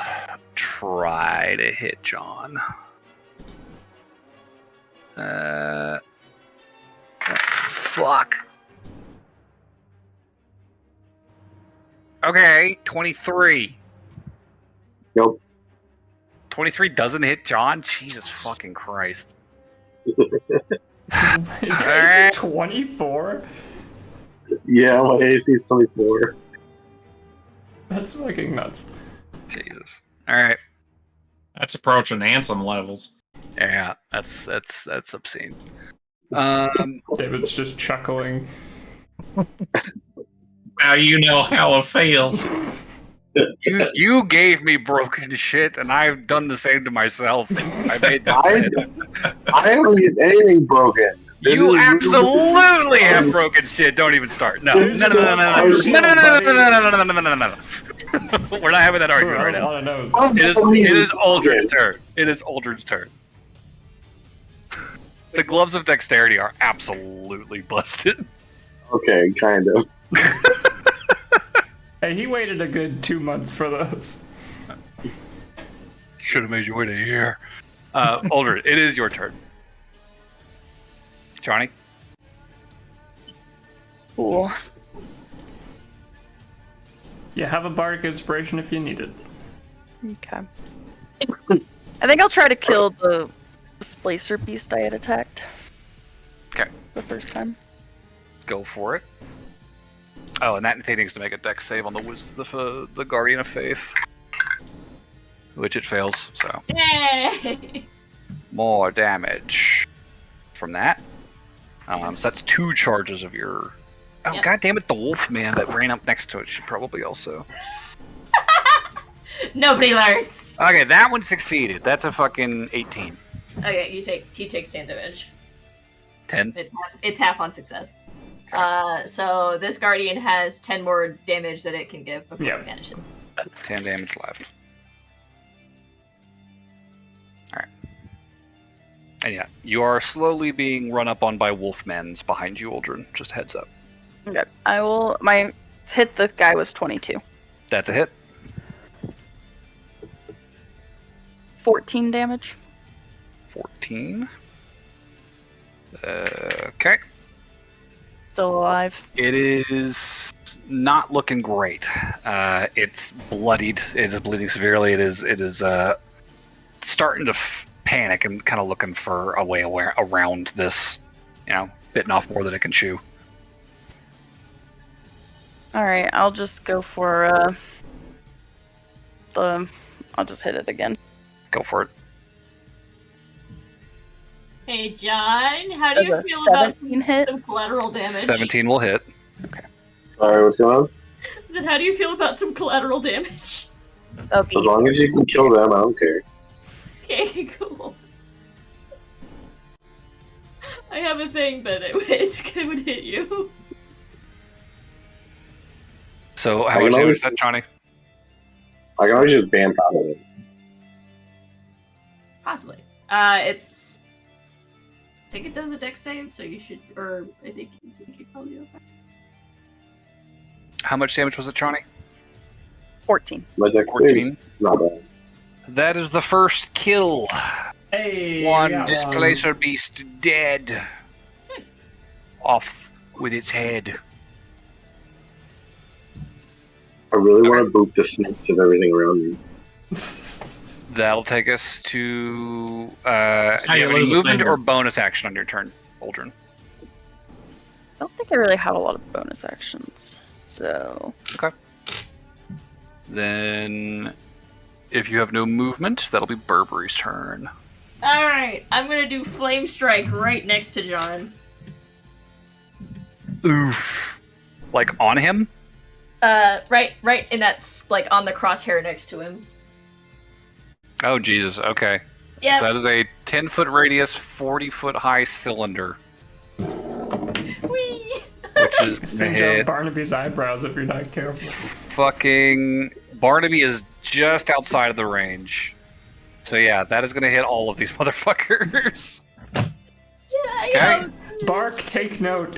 try to hit John. Fuck. Okay, 23. Nope. 23 doesn't hit John? Jesus fucking Christ. Is your Alright. AC 24? Yeah, my AC is 24. That's fucking nuts. Jesus. Alright. That's approaching Ansem levels. Yeah, that's obscene. David's just chuckling. Now you know how it feels. You gave me broken shit, and I've done the same to myself. I made that. I haven't used anything broken. This You is- absolutely have broken shit. Don't even start. No. No. No. No. No. No. No. No. No. No. No. No. No. We're not having that argument right now. It is Aldrin's turn. It is Aldrin's turn. The gloves of dexterity are absolutely busted. Okay, kind of. Hey, he waited a good 2 months for those. Should have made you wait a year. Aldrin, it is your turn. Johnny? Cool. You have a bardic inspiration if you need it. Okay. I think I'll try to kill the displacer beast I had attacked. Okay. The first time. Go for it. Oh, and that thing needs to make a dex save on the Guardian of Faith. Which it fails, so. Yay! More damage from that. So that's 2 charges of your... Oh, Yep. God damn it, the wolf man that ran up next to it should probably also... Nobody learns. Okay, that one succeeded. That's a fucking 18. Okay, he takes 10 damage. 10? It's half on success. So this guardian has 10 more damage that it can give before Yep. we banish him. 10 damage left. Alright. And yeah, you are slowly being run up on by wolfmen's behind you, Aldrin. Just a heads up. Okay. I will. My hit the guy was 22. That's a hit. 14 damage. 14. Okay. Still alive. It is not looking great. It's bloodied. It is bleeding severely. It is starting to panic and kind of looking for a way around this. Bitten off more than it can chew. All right. I'll just go for I'll just hit it again. Go for it. Hey, John, how do you Does a feel about 17 hit? some collateral damage? 17 will hit. Sorry, what's going on? I said, how do you feel about some collateral damage? That'll be As long as you can kill them, I don't care. Okay, cool. I have a thing, but it would hit you. So I how can much damage always- is that, Johnny? I can always just vamp out of it. Possibly. It's. I think it does a dex save, so you should. Or I think you probably do. How much damage was it, Johnny? 14. My dex 14. is not bad. That is the first kill. Hey, One we got displacer beast dead. Off with its head. I really want to boot the snakes of everything around me. That'll take us to. Do how you you have any lose a movement finger. or bonus action on your turn, Aldrin? I don't think I really have a lot of bonus actions. So Then, if you have no movement, that'll be Burberry's turn. Alright, I'm gonna do Flame Strike right next to John. Oof. Like on him? Right in that, like, on the crosshair next to him. Oh, Jesus. Okay. Yeah. So that is a 10-foot radius, 40-foot high cylinder, Whee! which is gonna Singe hit out Barnaby's eyebrows if you're not careful. fucking Barnaby is just outside of the range. So yeah, that is gonna hit all of these motherfuckers. Yeah, Okay. Bark, take note.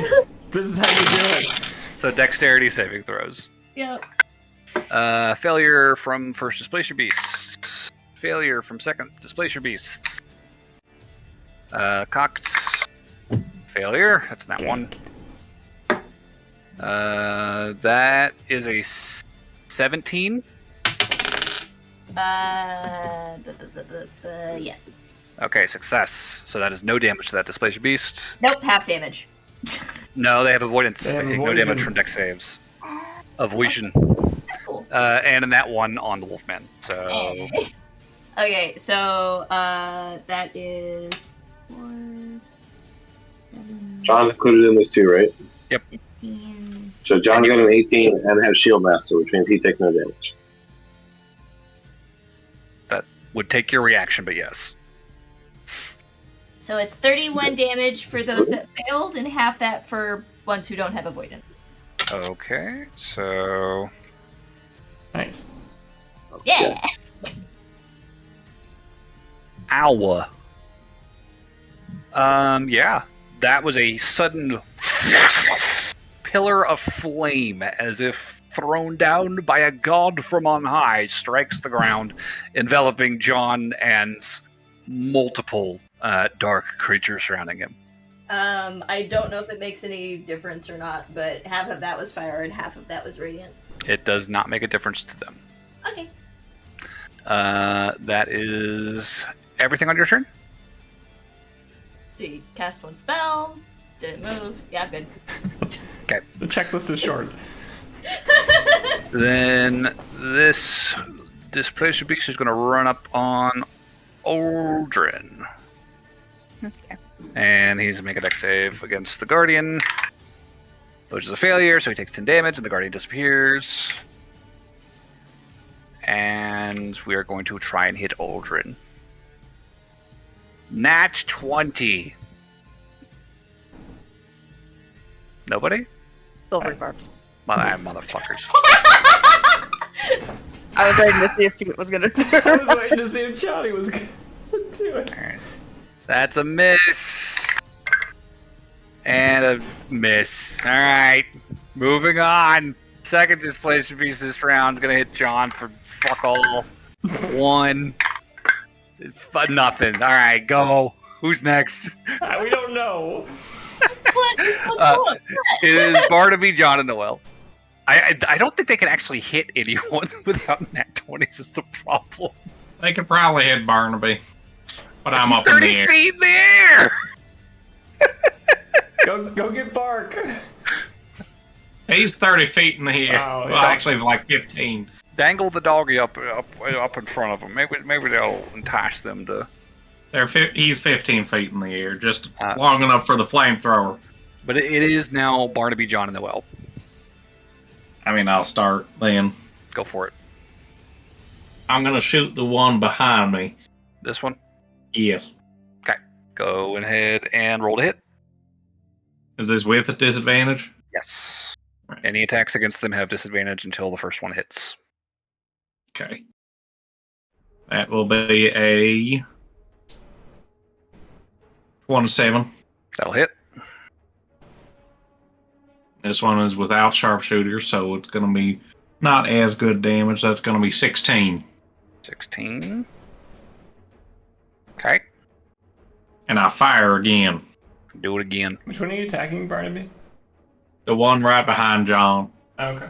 This is how you do it. So dexterity saving throws. Yeah. Failure from first displacer beast. Failure from second displacer beast. Cocked. Failure. That's not one. That is a 17. Yes. Okay, success. So that is no damage to that displaced beast. Nope, half damage. No, they have avoidance. They They, have take no avoidance. damage from dex saves. Avoidance. Cool. And in that one on the Wolfman. So Okay, so that is 4, 7, John's included in this too, right? 15. So John's got an 18 and has shield master, which means he takes no damage. that would take your reaction, but yes. So it's 31 damage for those that failed, and half that for ones who don't have avoidance. Okay, so Nice. Yeah. Ow. Yeah, that was a sudden pillar of flame, as if thrown down by a god from on high, strikes the ground, enveloping John and multiple dark creatures surrounding him. I don't know if it makes any difference or not, but half of that was fire and half of that was radiant. It does not make a difference to them. Okay. That is everything on your turn? So you cast one spell. Did it move? Yeah, good. The checklist is short. Then this displaced beast is going to run up on Aldrin. Okay. And he's make a dex save against the Guardian, which is a failure, so he takes 10 damage, and the Guardian disappears. And we are going to try and hit Aldrin. Nat 20. Nobody? Silver barbs. Motherfuckers. I was waiting to see if it was gonna do I it. was waiting to see if Johnny was going to do it. Alright. That's a miss. And a miss. Alright. Moving on. Second displaced beast this round is going to hit John for fuck all. 1. Nothing. Alright, go. Who's next? We don't know. It is Barnaby, John, and Noel. I don't think they can actually hit anyone without nat 20s is the problem. They could probably hit Barnaby, but I'm He's up in 30 the air. feet in the air! Go get Bark. He's 30 feet in the air. Wow, Well, yeah. actually, like 15. Dangle the doggy up in front of them. Maybe they'll entice them to... He's 15 feet in the air, just Uh, long enough for the flamethrower. But it is now Barnaby, John, and Noel. I mean, I'll start then. Go for it. I'm gonna shoot the one behind me. This one. Yes. Go ahead and roll to hit. Is this with a disadvantage? Yes. Right. Any attacks against them have disadvantage until the first one hits. Okay. That will be a 27. That'll hit. This one is without sharpshooter, so it's going to be not as good damage. That's going to be 16. 16. Okay. And I fire again. Do it again. Which one are you attacking, Barnaby? The one right behind John. Okay.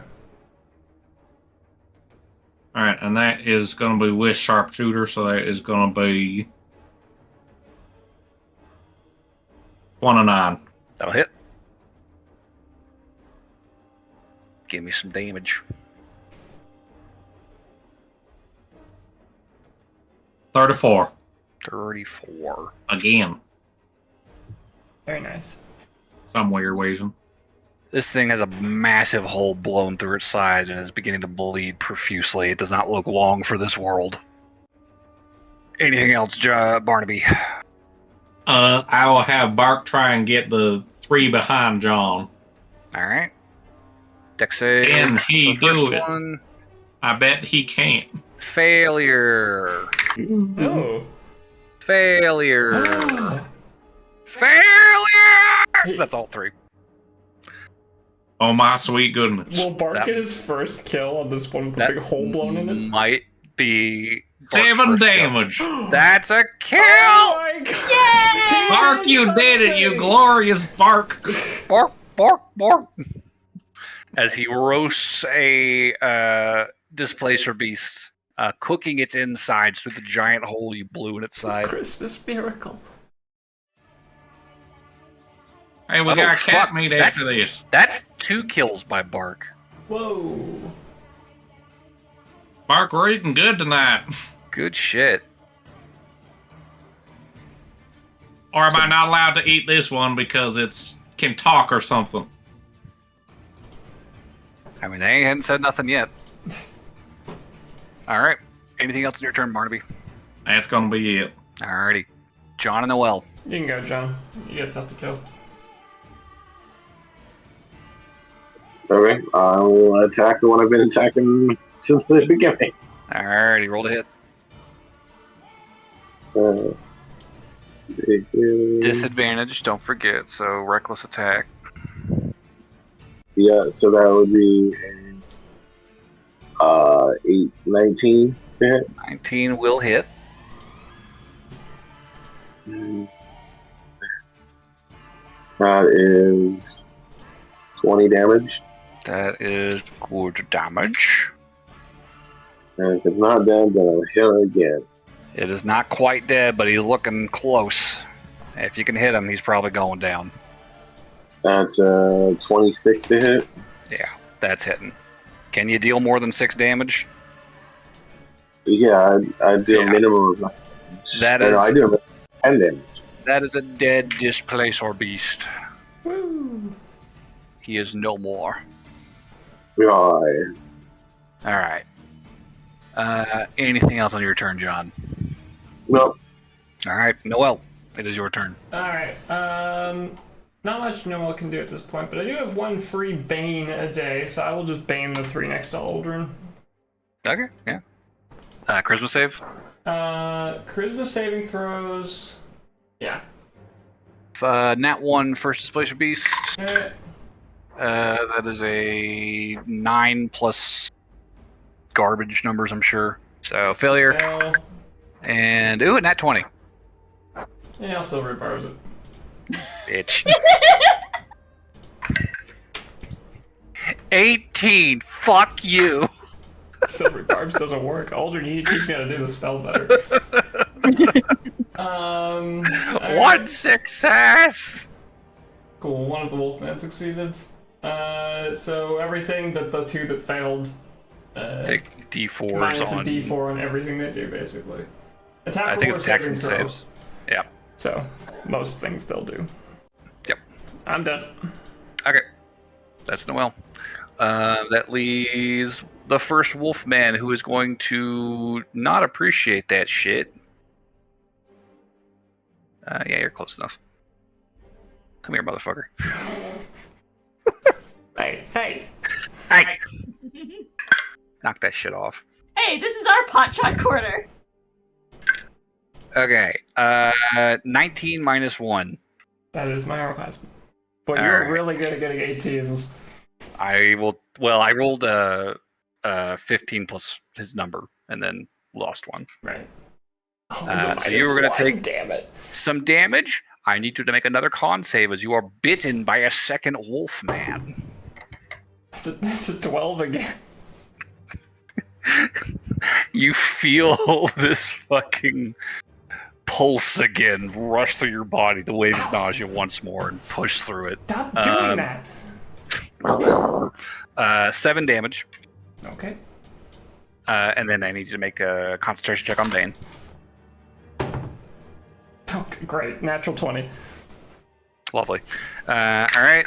Alright, and that is going to be with sharpshooter, so that is going to be 1 and 9. That'll hit. Give me some damage. 34. 34. Again. Very nice. Some weird reason. This thing has a massive hole blown through its side and is beginning to bleed profusely. It does not look long for this world. Anything else, Barnaby? I will have Bark try and get the 3 behind John. Alright. Dex save. Can he for the first do it? one. I bet he can't. Failure. Oh. Failure. Failure! That's all 3. Oh my sweet goodness. Will Bark That- get his first kill on this one with a big hole blown in it? Might be Bark's 7 first kill. damage. That's a kill! Oh my god! Bark, you did it, you glorious Bark. Bark, bark, bark. As he roasts a displacer beast, cooking its insides through the giant hole you blew in its side. Christmas miracle. Hey, we got cat meat after this. That's 2 kills by Bark. Whoa. Bark, we're eating good tonight. Good shit. Or am I not allowed to eat this one because it's can talk or something? I mean, they hadn't said nothing yet. All right. Anything else in your turn, Barnaby? That's gonna be it. Alrighty. John and Noel. You can go, John. You guys have to kill. Okay, I will attack the one I've been attacking since the beginning. Alrighty, roll to hit. Disadvantage, don't forget, so reckless attack. Yeah, so that would be 19 to hit. 19 will hit. That is 20 damage. That is good damage. And if it's not dead, then I'll hit it again. It is not quite dead, but he's looking close. If you can hit him, he's probably going down. That's 26 to hit. Yeah, that's hitting. Can you deal more than 6 damage? Yeah, I do Yeah. a minimum of That no, is- I do 10 damage. That is a dead displacer beast. Woo. He is no more. Right. Alright. Anything else on your turn, John? Nope. Alright, Noel, it is your turn. Alright, not much Noel can do at this point, but I do have 1 free Bane a day, so I will just Bane the 3 next to Aldrin. Okay, yeah. Charisma save? Charisma saving throws. Yeah. Nat 1 first displacer beast. Eh, That is a 9 plus garbage numbers, I'm sure. So failure. fail. And ooh, nat 20. Yeah, I'll silver bars it. Bitch. 18. Fuck you. Silver barbs doesn't work. Aldrin, you teach me how to do the spell better. Alright. One success. Cool, one of the Wolfman succeeded. So everything that the 2 that failed. Take D4s Minus on. a D4 on everything they do, basically. Attack I think roll it's or attacks saving and throw. saves. Yeah. So, most things they'll do. Yep. I'm done. Okay. That's Noel. That leaves the first Wolfman, who is going to not appreciate that shit. Yeah, you're close enough. Come here, motherfucker. Hey, hey! Hey! Knock that shit off. Hey, this is our pot shot corner. Okay. 19 minus 1. That is my armor class. But Alright. you're really good at getting 18s. I will. Well, I rolled a 15 plus his number, and then lost one. Right. So you were gonna take Damn it. some damage. I need you to make another con save as you are bitten by a second wolf man. It's a 12 again. You feel this fucking pulse again rush through your body, the wave of nausea once more, and push through it. Stop doing that. 7 damage. Okay. And then I need you to make a concentration check on Bane. Okay, great. Natural 20. Lovely. Alright.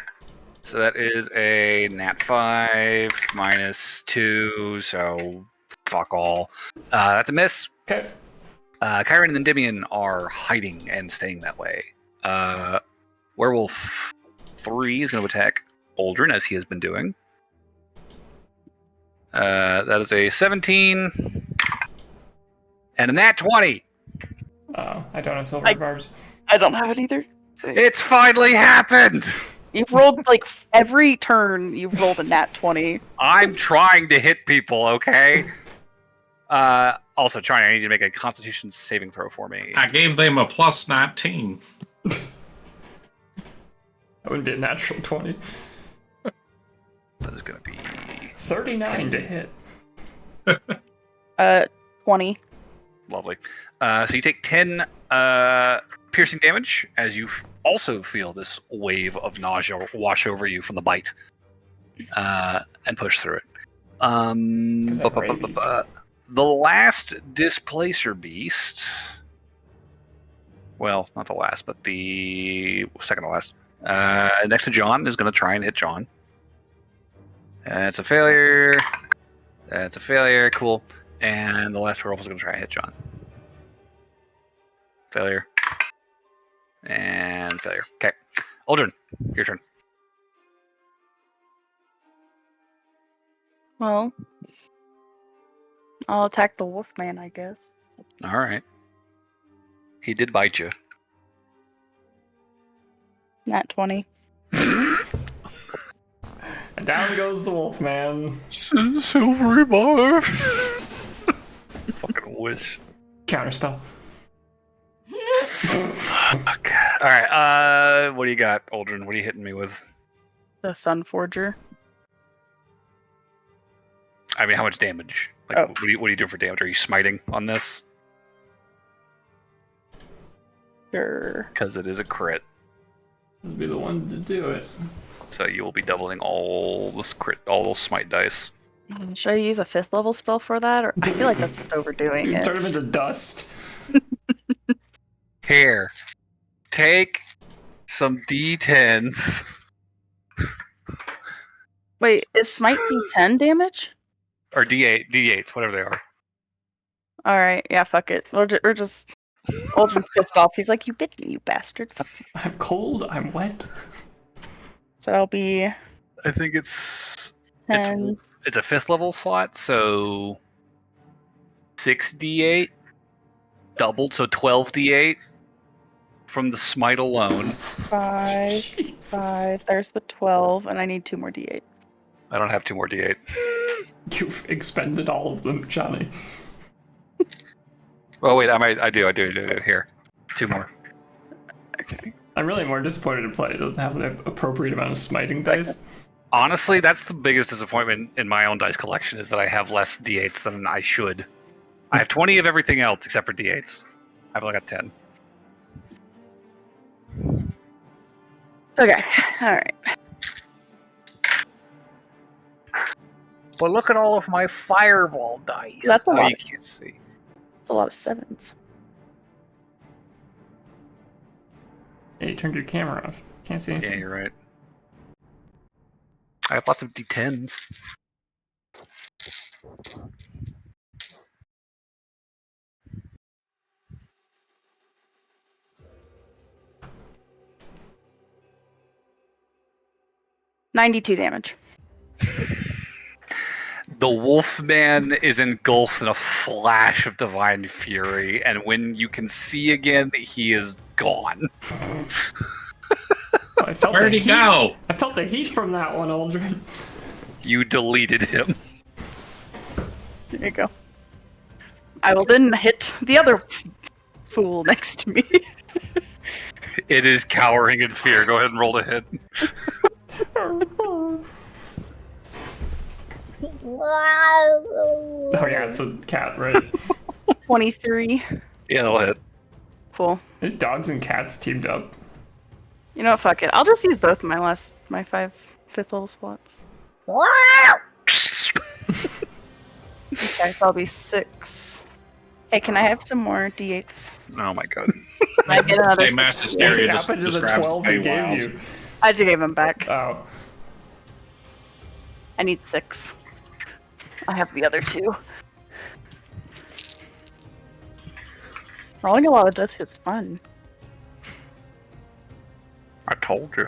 So that is a nat 5 minus 2, so fuck all. That's a miss. Okay. Kyron and Endymion are hiding and staying that way. Werewolf 3 is going to attack Aldrin, as he has been doing. That is a 17 and a nat 20. I don't have silver barbs. I don't have it either. It's finally happened. You've rolled like every turn. You've rolled a nat 20. I'm trying to hit people, okay? Also, Charlie, I need you to make a Constitution saving throw for me. I gave them a plus 19. That would be a natural 20. That is going to be 39 to hit. 20. lovely. So you take 10 piercing damage as you also feel this wave of nausea wash over you from the bite, and push through it. The last displacer beast. Well, not the last, but the second to last. Next to John is going to try and hit John. That's a failure. That's a failure. Cool. And the last werewolf is going to try and hit John. Failure. And failure. Okay. Aldrin, your turn. Well, I'll attack the wolfman, I guess. All right. He did bite you. Nat 20. And down goes the wolfman. Silvery bar. Fucking wish. Counterspell. Fuck. All right. What do you got, Aldrin? What are you hitting me with? The Sun Forger. I mean, how much damage? Like, Oh. what are you doing for damage? Are you smiting on this? Sure. Because it is a crit. This would be the one to do it. So you will be doubling all those smite dice. Should I use a 5th level spell for that? Or I feel like that's overdoing You it. turn him into dust. Here, take some D10s. Wait, is smite D10 damage? Or D8s, whatever they are. Alright, yeah, fuck it. We're just... Aldrin's pissed off. He's like, you bit me, you bastard. Fuck you. I'm cold, I'm wet. So that'll be I think it's 10. it's a 5th level slot, so 6d8 doubled, so 12d8 from the smite alone. 5. There's the 12, and I need 2 more D8. I don't have 2 more d8. You've expended all of them, Johnny. Oh wait, I do. Here, 2 more. Okay. I'm really more disappointed to play. It doesn't have an appropriate amount of smiting dice. Honestly, that's the biggest disappointment in my own dice collection, is that I have less d8s than I should. I have 20 of everything else except for d8s. I've only got 10. Okay, alright. But look at all of my fireball dice. That's a lot. You can't see. It's a lot of 7s. Yeah, you turned your camera off. Can't see anything. Yeah, you're right. I have lots of d10s. $92 damage. The Wolfman is engulfed in a flash of divine fury, and when you can see again, he is gone. I felt Where'd the he heat. go? I felt the heat from that one, Aldrin. You deleted him. There you go. I will then hit the other fool next to me. It is cowering in fear. Go ahead and roll to hit. Oh yeah, it's a cat, right? 23. Yeah, that'll hit. Cool. His dogs and cats teamed up. You know what, fuck it. I'll just use both of my 5th level spots. Okay, so I'll be 6. Hey, can I have some more D8s? Oh my god. I get another Say Mass 6. Hysteria What happened to the describes 12 he gave Feywild. you? I just gave them back. Oh. I need 6. I have the other 2. Rolling a lot of dice is fun. I told you.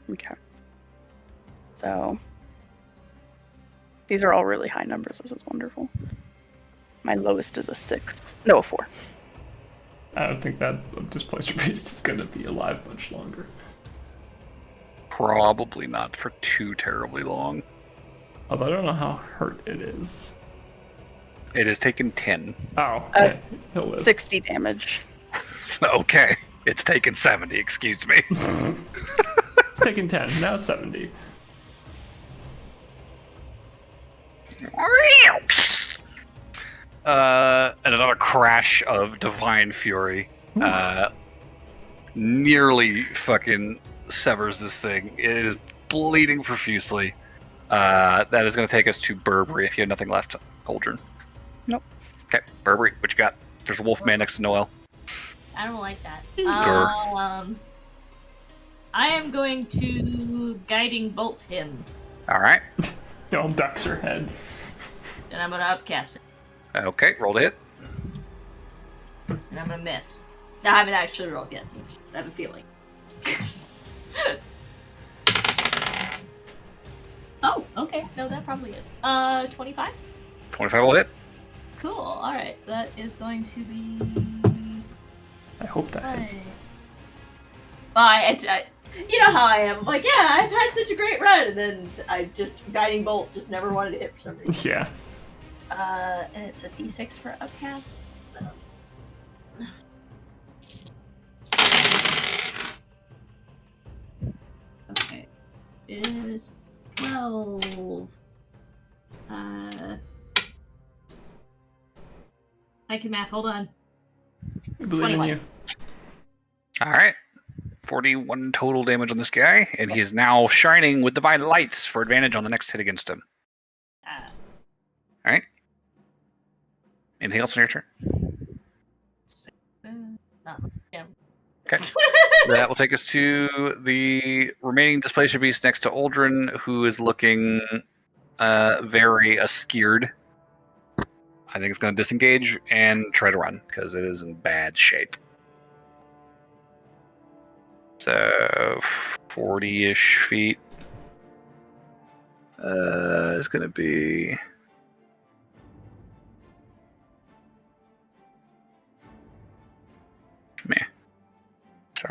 Okay. So these are all really high numbers. This is wonderful. My lowest is a 6. No, a 4. I don't think that Displacer Beast is going to be alive much longer. Probably not for too terribly long. Although I don't know how hurt it is. It has taken 10. Oh, okay. He'll live. 60 damage. Okay. It's taken 70, excuse me. It's taken 10, now 70. And another crash of divine fury. Nearly fucking severs this thing. It is bleeding profusely. That is going to take us to Burberry if you have nothing left, Aldrin. Nope. Okay, Burberry, what you got? There's a wolf man next to Noel. I don't like that. Grr. I am going to guiding bolt him, All right. Y'all ducks her head. and I'm gonna upcast it, Okay, roll to hit. and I'm gonna miss. I haven't actually rolled yet. I have a feeling. Oh, okay. No, that probably is. 25. 25 will hit. Cool. All right. So that is going to be. I hope that hits. You know how I am. I'm like, yeah, I've had such a great run, and then I just guiding bolt just never wanted to hit for some reason. Yeah. And it's a d6 for upcast. Okay, it is 12. I can math. Hold on. We believe in 21. you. All right. 41 total damage on this guy, and he is now shining with divine lights for advantage on the next hit against him. Uh, All right. Anything else on your turn? yeah. Okay. That will take us to the remaining displacer beast next to Aldrin, who is looking very scared. I think it's going to disengage and try to run because it is in bad shape. So 40-ish feet is going to be. Meh. So,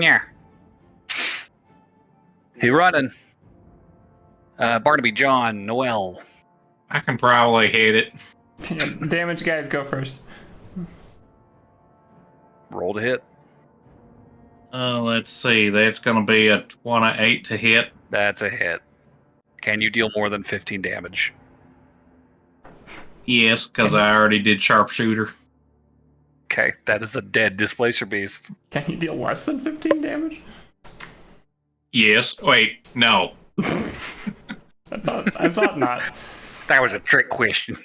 yeah. He running. Barnaby, John, Noel. I can probably hit it. Yeah, damage guys, go first. Roll to hit. Let's see. That's going to be a 28 to hit. That's a hit. Can you deal more than 15 damage? Yes, because I already did sharpshooter. Okay, that is a dead displacer beast. Can you deal less than 15 damage? Yes. Wait, no. I thought not. That was a trick question.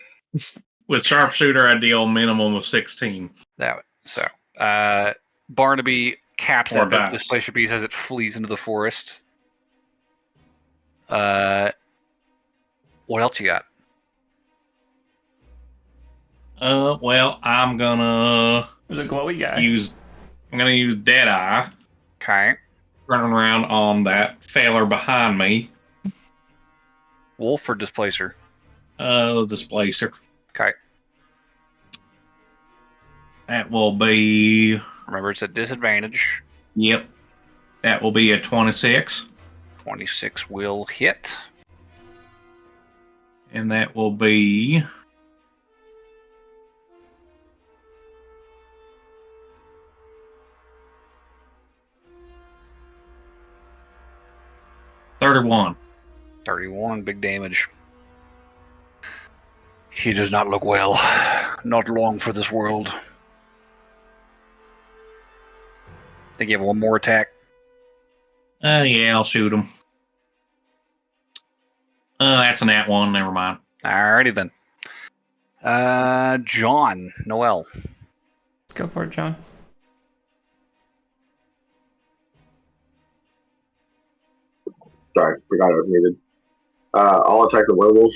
With sharpshooter, I deal a minimum of 16. Barnaby caps Or that dice. displacer beast as it flees into the forest. What else you got? Well, I'm gonna There's a glowy guy. use Deadeye, Okay. running around on that feller behind me. Wolf or displacer? Displacer. Okay. That will be. Remember, it's at disadvantage. Yep. That will be a 26. 26 will hit. And that will be. $31. 31, big damage. He does not look well. Not long for this world. They give one more attack. Yeah, I'll shoot him. That's an at one. Never mind. Alrighty then. John, Noel. Go for it, John. Sorry, forgot I was muted. I'll attack the werewolf.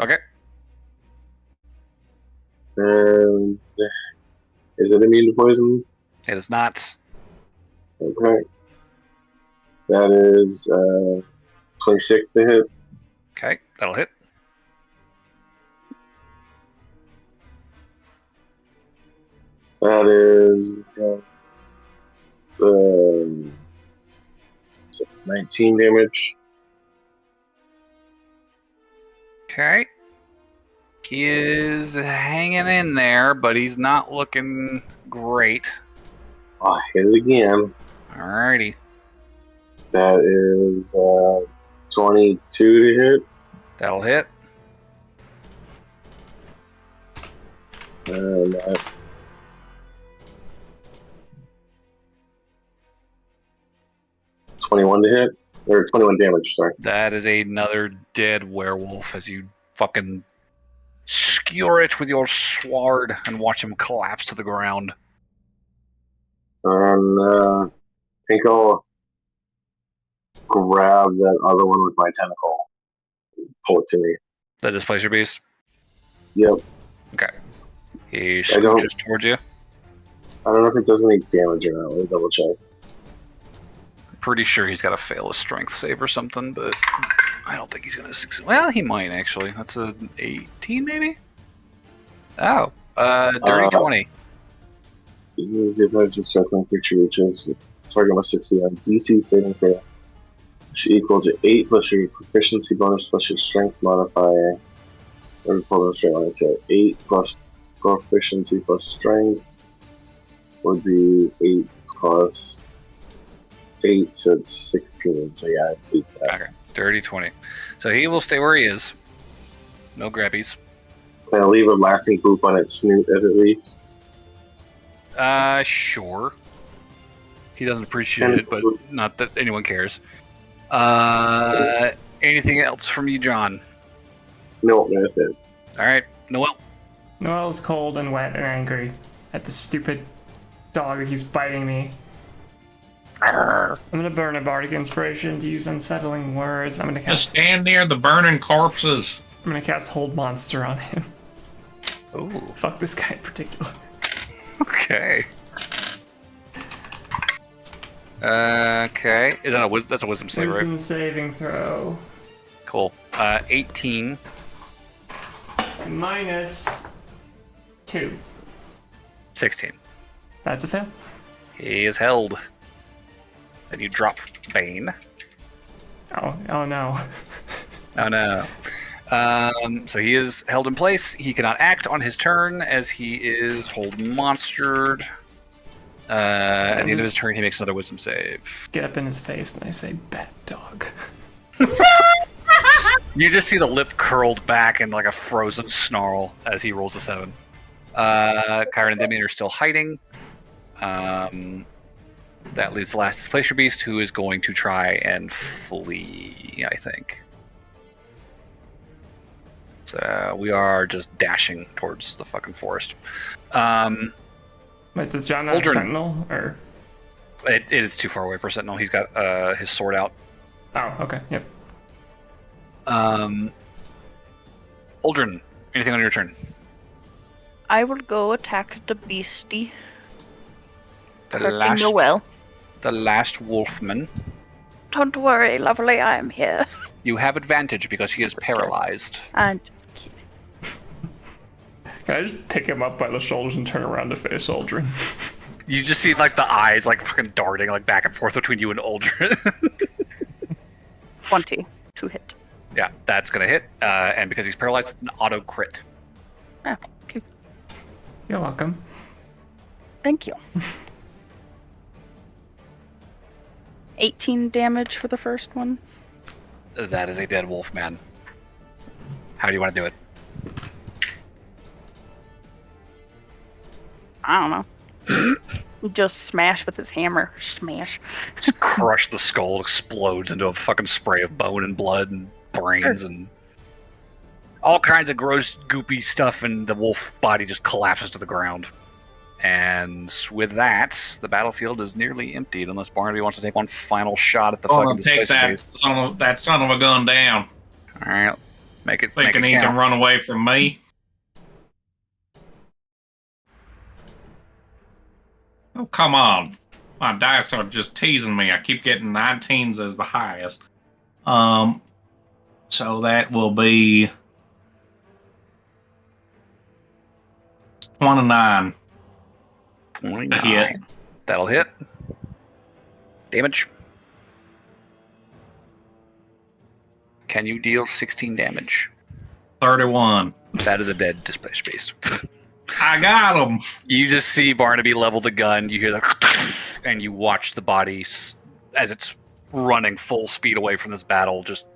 Okay. And is it immune to poison? It is not. Okay. That is 26 to hit. Okay, that'll hit. That is 19 damage. Okay. He is hanging in there, but he's not looking great. I hit it again. Alrighty. That is 22 to hit. That'll hit. And 21 to hit. Or 21 damage, sorry. That is another dead werewolf as you fucking skewer it with your sword and watch him collapse to the ground. And I think I'll grab that other one with my tentacle. Pull it to me. The Displacer Beast? Yep. Okay. He I don't- scooches towards you. I don't know if it does any damage or not. Let me double check. Pretty sure he's got to fail a strength save or something, but I don't think he's going to succeed. Well, he might actually. That's an 18 maybe? Oh, dirty 20. Use the advantage of circling creature reaches. Target must succeed on DC saving throw, which equals to 8 plus your proficiency bonus plus your strength modifier. Or pull them straight line. So 8 plus proficiency plus strength would be 8 plus 8, so it's 16. So yeah, it beats that. Okay, dirty 20. So he will stay where he is. No grabbies. Can I leave a lasting poop on its snoot as it leaves? Sure. He doesn't appreciate it, but not that anyone cares. Anything else from you, John? No, that's it. All right, Noel. Noel's cold and wet and angry at the stupid dog that keeps biting me. Arr. I'm gonna burn a bardic inspiration to use unsettling words. I'm gonna Just cast. stand near the burning corpses. I'm gonna cast Hold Monster on him. Ooh, Fuck this guy in particular. okay. Okay. Is that that's a wisdom save, right? Wisdom saving throw. Cool. 18. Minus 2. 16. That's a fail. He is held. And you drop Bane. Oh no. Oh no. So he is held in place. He cannot act on his turn as he is hold monstered. At the end of his turn, he makes another wisdom save. Get up in his face and I say, "Bad dog." You just see the lip curled back in like a frozen snarl as he rolls a 7. Kyron and Demian are still hiding. That leaves the last Displacer Beast, who is going to try and flee, I think. So we are just dashing towards the fucking forest. Wait, does John have a Aldrin. sentinel or? It is too far away for Sentinel. He's got his sword out. Oh, okay. Yep. Aldrin, anything on your turn? I will go attack the beastie. The Hurting Noel. the last wolfman. Don't worry, lovely, I am here. You have advantage because he is paralyzed. I'm just kidding. Can I just pick him up by the shoulders and turn around to face Aldrin? You just see like the eyes like fucking darting like back and forth between you and Aldrin. 20 to hit. Yeah, that's gonna hit. And because he's paralyzed, it's an auto crit. Oh, okay. You're welcome. Thank you. 18 damage for the first one. That is a dead wolf man. How do you want to do it? I don't know. Just smash with his hammer. Smash. Just crush the skull, explodes into a fucking spray of bone and blood and brains and all kinds of gross, goopy stuff, and the wolf body just collapses to the ground. And with that, the battlefield is nearly emptied, unless Barnaby wants to take one final shot at the fucking Take Displacer that Beast. son of a gun down. All right, make it Thinking he can count. run away from me. Oh, come on. My dice are just teasing me. I keep getting 19s as the highest. So that will be 29. 29. Hit. That'll hit. Damage. Can you deal 16 damage? 31. That is a dead displaced beast. I got him. You just see Barnaby level the gun. You hear the, and you watch the body as it's running full speed away from this battle, just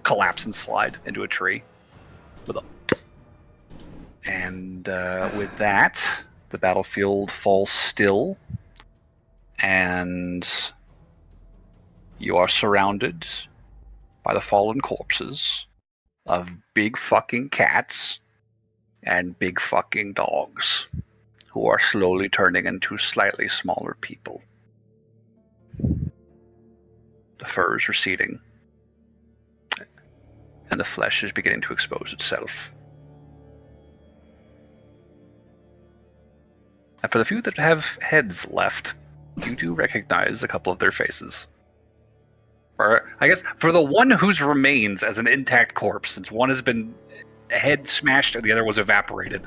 collapse and slide into a tree. And with that, the battlefield falls still, and you are surrounded by the fallen corpses of big fucking cats and big fucking dogs who are slowly turning into slightly smaller people. The fur is receding, and the flesh is beginning to expose itself. And for the few that have heads left, you do recognize a couple of their faces. Or, I guess, for the one whose remains as an intact corpse, since one has been head smashed and the other was evaporated,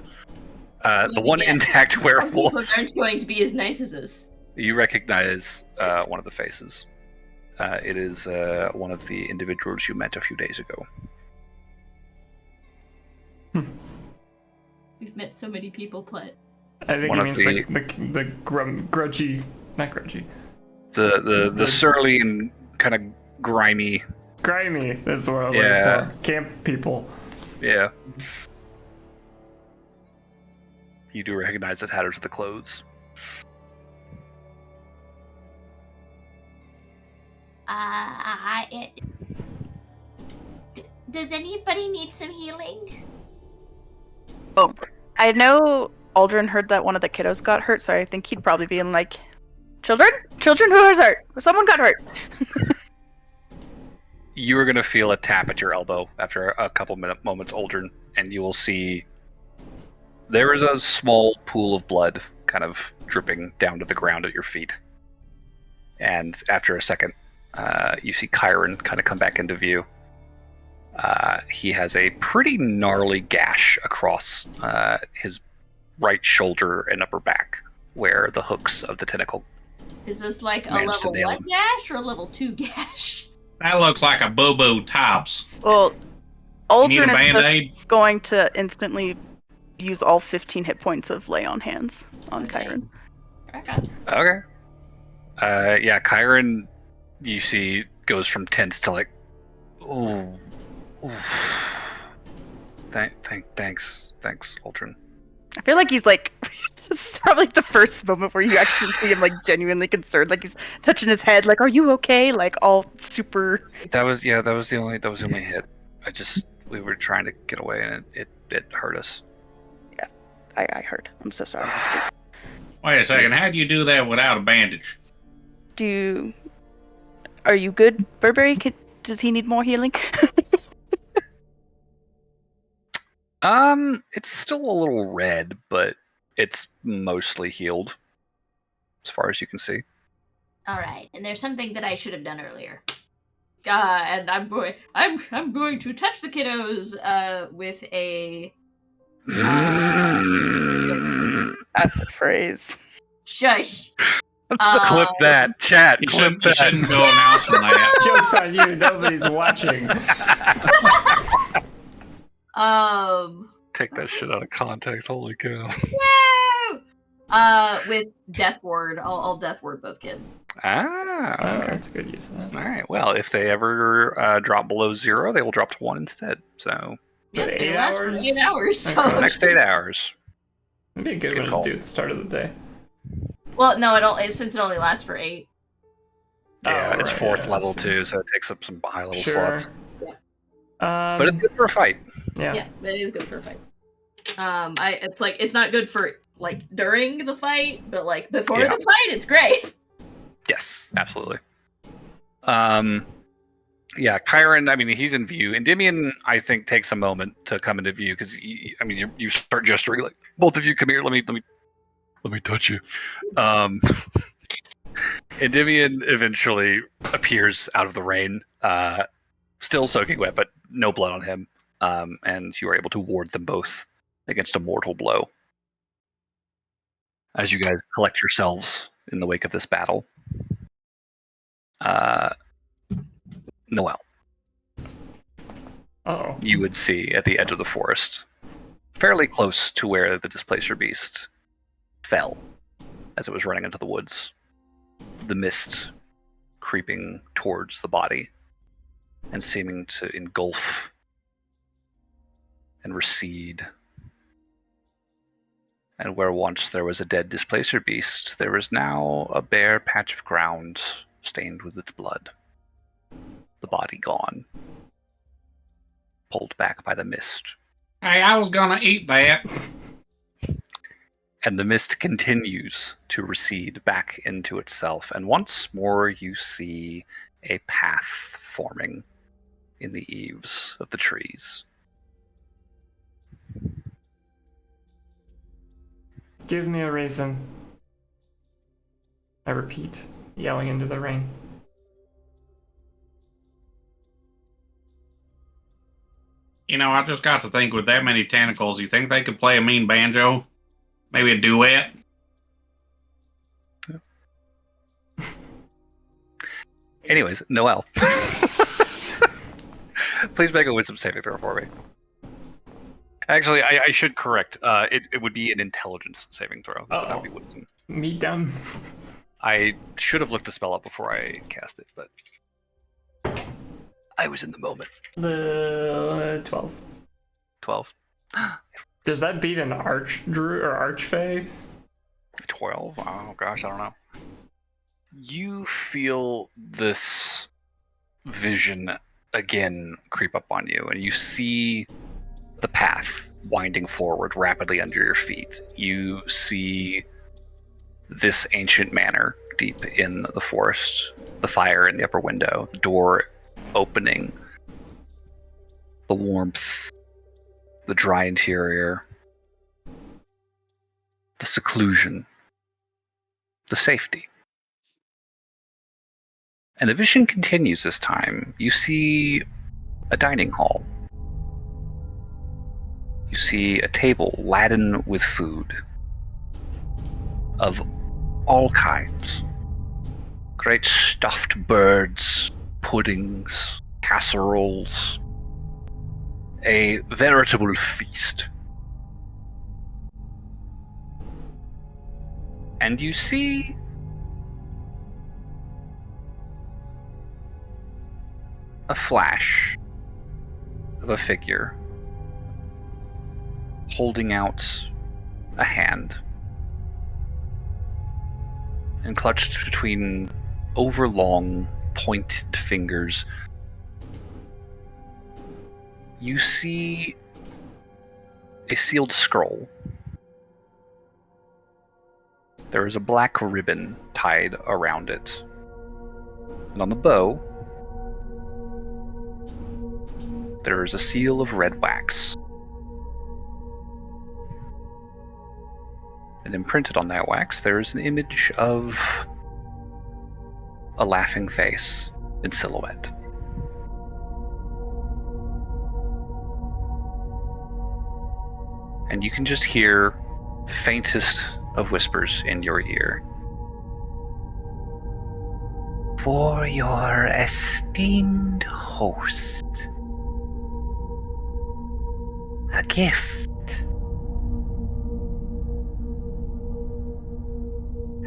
the one intact werewolf... People aren't going to be as nice as us. You recognize one of the faces. It is one of the individuals you met a few days ago. We've met so many people, Platt. I think One it of means the grudgy, not grudgy. The surly and kind of grimy. Grimy is the word I was Yeah. looking for. Camp people. Yeah. You do recognize the tatters of the clothes. Does anybody need some healing? Oh, I know Aldrin heard that one of the kiddos got hurt, so I think he'd probably be in like, children who is hurt? Someone got hurt. You are going to feel a tap at your elbow after a couple moments, Aldrin, and you will see there is a small pool of blood kind of dripping down to the ground at your feet. And after a second, you see Kyron kind of come back into view. He has a pretty gnarly gash across his right shoulder and upper back, where the hooks of the tentacle. Is this like a managed to level nail 1 him. gash or a level 2 gash? That looks like a boo-boo tops. Well, You need a Aldrin is just band-aid? going to instantly use all 15 hit points of lay on hands on Okay. Kyron. Okay. Yeah, Kyron, you see, goes from tense to like, ooh. Thanks, Aldrin. I feel like he's like, this is probably the first moment where you actually see him like genuinely concerned, like he's touching his head, like, "Are you okay?" Like all super. That was the only hit. We were trying to get away and it hurt us. Yeah, I heard. I'm so sorry. Wait a second. How do you do that without a bandage? Are you good, Burberry? Does he need more healing? It's still a little red, but it's mostly healed, as far as you can see. All right, and there's something that I should have done earlier. And I'm going to touch the kiddos with a That's a phrase. shush. Clip that, chat. You Clip shouldn't that. go announcing that. Joke's on you. Nobody's watching. Take that shit out of context. Holy cow. With Death Ward, I'll Death Word both kids. Ah, okay. That's a good use of that. All right. Well, if they ever drop below 0, they will drop to 1 instead. So So Yeah, 8 it lasts for hours? 8 hours. So. Okay. the next 8 hours. That'd be a good Good one call. to do at the start of the day. Well, no, since it only lasts for 8. Yeah, Oh, it's right, 4th yeah, level so- too, so it takes up some high level Sure. slots. But But it's good for a fight. Yeah, it is good for a fight. It's not good for like during the fight, but like before Yeah. the fight, it's great. Yes, absolutely. Yeah, Kyron, I mean, he's in view. Endymion, I think, takes a moment to come into view because, you start gesturing like, both of you come here. Let me touch you. Endymion eventually appears out of the rain, still soaking wet, but no blood on him. And you are able to ward them both against a mortal blow. As you guys collect yourselves in the wake of this battle. Noel. Oh. you would see at the edge of the forest, fairly close to where the displacer beast fell as it was running into the woods. The mist creeping towards the body and seeming to engulf and recede. And where once there was a dead displacer beast, there is now a bare patch of ground stained with its blood. The body gone, pulled back by the mist. Hey, I was gonna eat that. And the mist continues to recede back into itself, and once more you see a path forming in the eaves of the trees. Give me a reason. I repeat, yelling into the rain. You know, I just got to think, with that many tentacles, you think they could play a mean banjo? Maybe a duet? Anyways, Noelle. Please make a wisdom saving throw for me. Actually, I should correct. It would be an intelligence saving throw. So that would be wisdom. Me dumb. I should have looked the spell up before I cast it, but I was in the moment. The 12. 12. Does that beat an Archdruid or Archfey? 12? Oh gosh, I don't know. You feel this vision again creep up on you, and you see the path winding forward rapidly under your feet. You see this ancient manor deep in the forest, the fire in the upper window, the door opening, the warmth, the dry interior, the seclusion, the safety. And the vision continues this time. You see a dining hall. You see a table laden with food of all kinds. Great stuffed birds, puddings, casseroles. A veritable feast. And you see a flash of a figure holding out a hand, and clutched between overlong, pointed fingers, you see a sealed scroll. There is a black ribbon tied around it, and on the bow there is a seal of red wax. And imprinted on that wax, there is an image of a laughing face in silhouette. And you can just hear the faintest of whispers in your ear. For your esteemed host, a gift.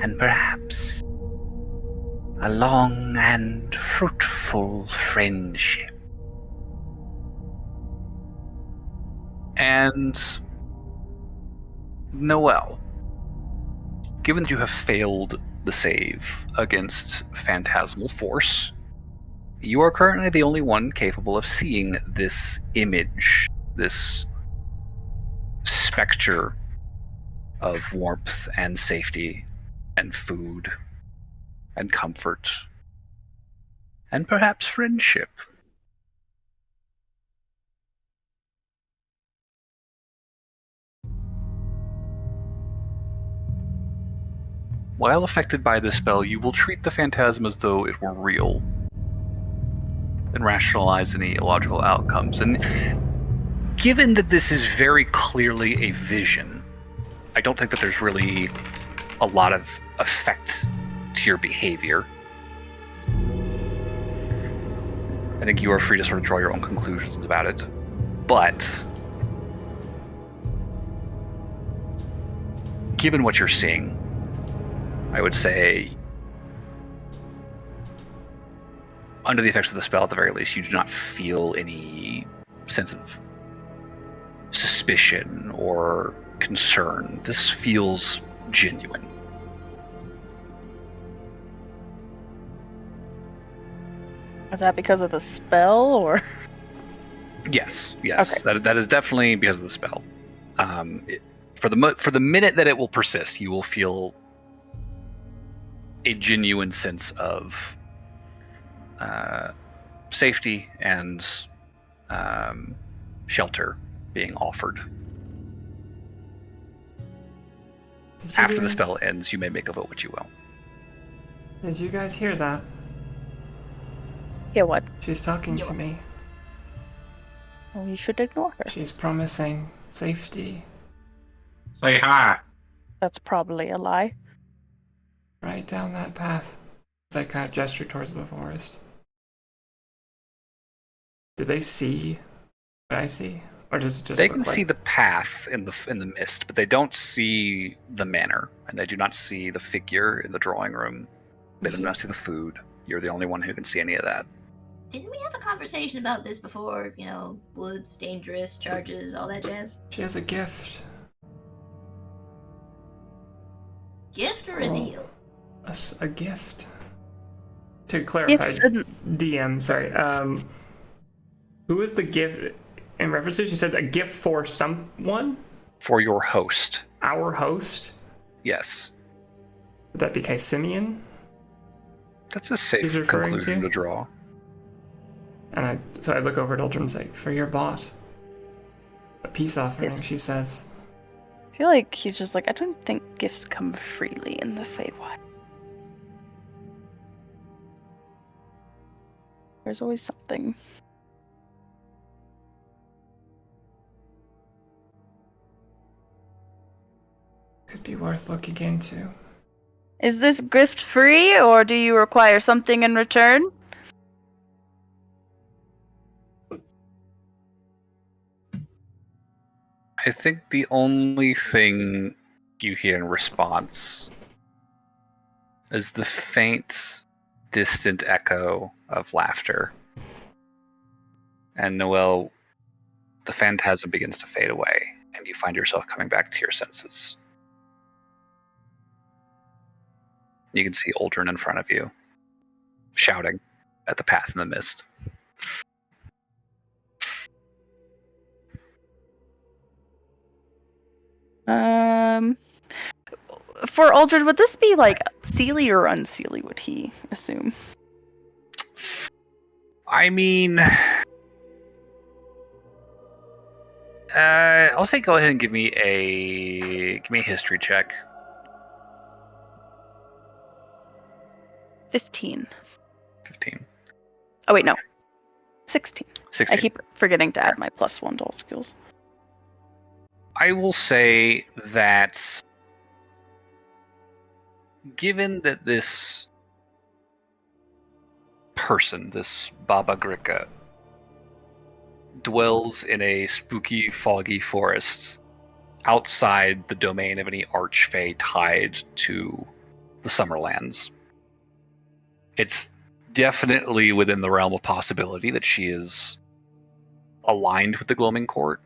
And perhaps a long and fruitful friendship. And Noelle, given that you have failed the save against phantasmal force, you are currently the only one capable of seeing this image, this specter of warmth and safety and food and comfort and perhaps friendship. While affected by this spell, you will treat the phantasm as though it were real and rationalize any illogical outcomes. And given that this is very clearly a vision, I don't think that there's really a lot of effect to your behavior. I think you are free to sort of draw your own conclusions about it. But given what you're seeing, I would say under the effects of the spell, at the very least, you do not feel any sense of suspicion or concern. This feels genuine. Is that because of the spell, or? Yes. Okay. That is definitely because of the spell. For the minute that it will persist, you will feel a genuine sense of safety and shelter being offered. After the spell ends, you may make of it what you will. Did you guys hear that? Yeah, what? She's talking to me. Well, you should ignore her. She's promising safety Say hi. That's probably a lie. right down that path. As I kind of gesture towards the forest. Do they see what I see? Or does it just They look can like... see the path in the mist, but they don't see the manor, and they do not see the figure in the drawing room. They do not see the food. You're the only one who can see any of that. Didn't we have a conversation about this before? You know, woods, dangerous, charges, all that jazz? She has a gift. Gift or a deal? A gift. To clarify, It's DM, sorry. Who is the gift in reference to? She said a gift for someone? For your host. Our host? Yes. Would that be Simeon? That's a safe He's referring conclusion to? to draw. And so I look over at Uldren and say, for your boss. A peace offering, Yes. she says. I feel like he's just like, I don't think gifts come freely in the Feywild. There's always something. Could be worth looking into. Is this gift free, or do you require something in return? I think the only thing you hear in response is the faint, distant echo of laughter. And Noelle, the phantasm begins to fade away, and you find yourself coming back to your senses. You can see Uldren in front of you, shouting at the path in the mist. For Uldren, would this be like Seelie or unseelie, would he assume? I mean, I'll say go ahead and give me a history check. 15. 15. Oh, wait, no. 16. 16. I keep forgetting to add my +1 to all skills. I will say that given that this person, this Baba Grika, dwells in a spooky, foggy forest outside the domain of any archfey tied to the Summerlands, it's definitely within the realm of possibility that she is aligned with the Gloaming Court.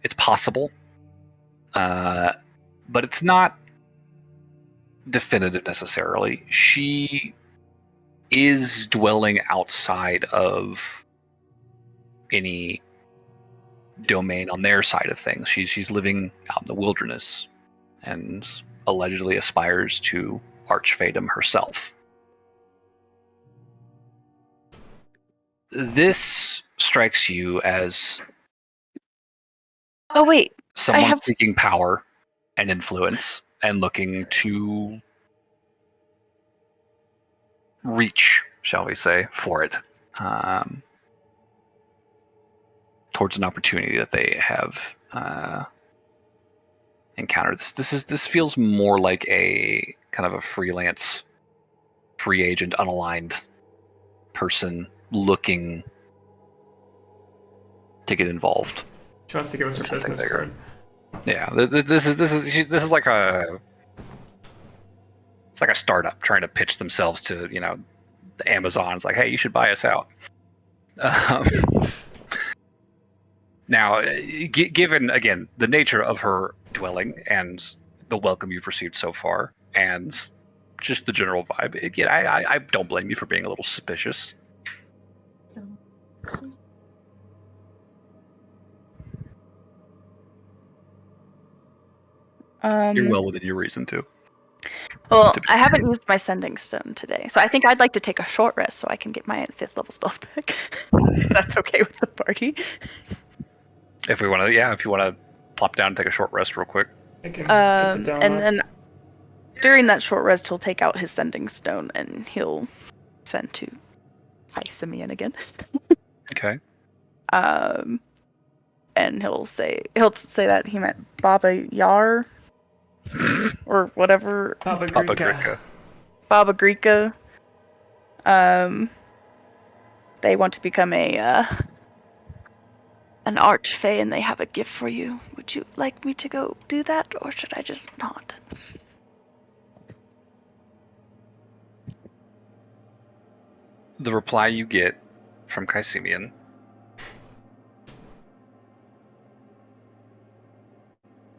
It's possible, but it's not definitive necessarily. She is dwelling outside of any domain on their side of things. She's living out in the wilderness and allegedly aspires to archfadom herself. This strikes you as Oh, wait. someone seeking power and influence and looking to reach, shall we say, for it, towards an opportunity that they have encountered. This feels more like a kind of a freelance, free agent, unaligned person looking to get involved. She wants to give us her Something business bigger. card. Yeah, this is like it's like a startup trying to pitch themselves to the Amazon. It's like, hey, you should buy us out. Now, given again the nature of her dwelling and the welcome you've received so far, and just the general vibe, again, I don't blame you for being a little suspicious. You're well within your reason to. Well, I haven't used my sending stone today, so I think I'd like to take a short rest so I can get my 5th level spells back. If that's okay with the party. If we want to, if you want to plop down and take a short rest real quick. I can get the And then during that short rest, he'll take out his sending stone and he'll send to Simeon again. Okay. And he'll say that he meant Baba Yar or whatever. Baba Papa Grika. Grika. Baba Grika. They want to become an archfey and they have a gift for you. Would you like me to go do that, or should I just not? The reply you get from Simeon,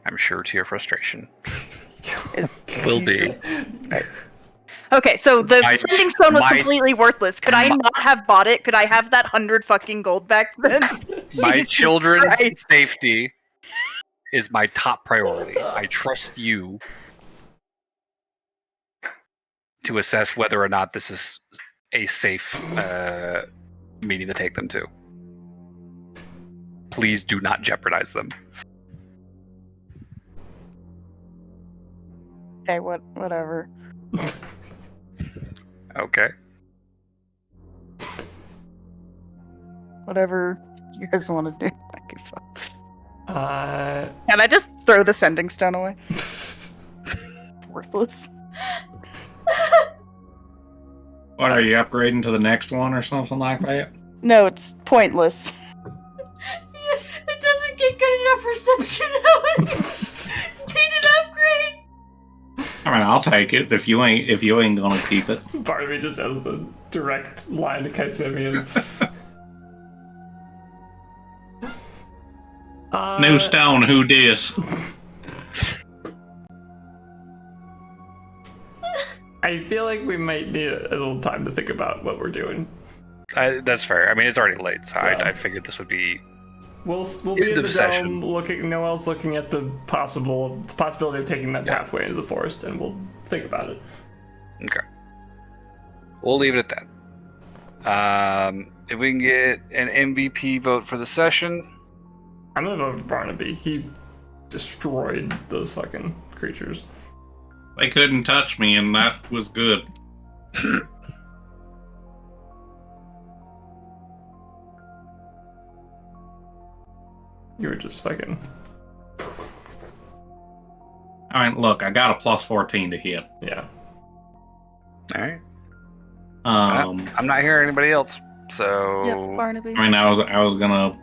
I'm sure to your frustration, will be. Nice. Okay, so the sending stone was my- completely worthless. Could I not have bought it? Could I have that 100 fucking gold back then? My Jesus children's Christ. safety is my top priority. I trust you to assess whether or not this is a safe meeting to take them to. Please do not jeopardize them. Okay, whatever. Okay. Whatever you guys want to do. I give a fuck. Can I just throw the sending stone away? Worthless. What, are you upgrading to the next one or something like that? No, it's pointless. It doesn't get good enough reception now. Need an upgrade. I mean, I'll take it if you ain't gonna keep it. Part of me just has the direct line to Simeon. New stone, who dis? I feel like we might need a little time to think about what we're doing. That's fair. I mean, it's already late, so I figured this would be. We'll be in the the session. dome looking. Noel's looking at the possibility of taking that pathway into the forest, and we'll think about it. Okay. We'll leave it at that. If we can get an MVP vote for the session. I'm gonna vote for Barnaby. He destroyed those fucking creatures. They couldn't touch me, and that was good. You were just fucking. I mean, look, I got a plus 14 to hit. Yeah. All right. I'm not hearing anybody else, so. Yep, Barnaby. I mean, I was gonna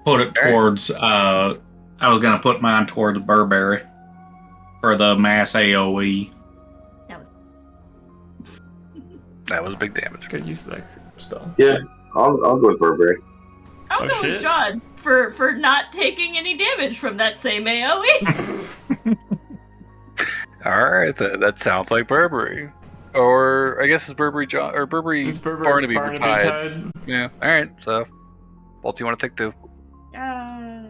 put it towards. I was gonna put mine towards Burberry for the mass AOE. That was big damage. Good use of that spell. Yeah, I'll go with Burberry. I'll Oh, go shit. with John for not taking any damage from that same AoE. All right, that sounds like Burberry, or I guess it's Burberry John or Burberry, It's Barnaby Barnaby tied. tied. Yeah. All right. So, Walt, you want to take the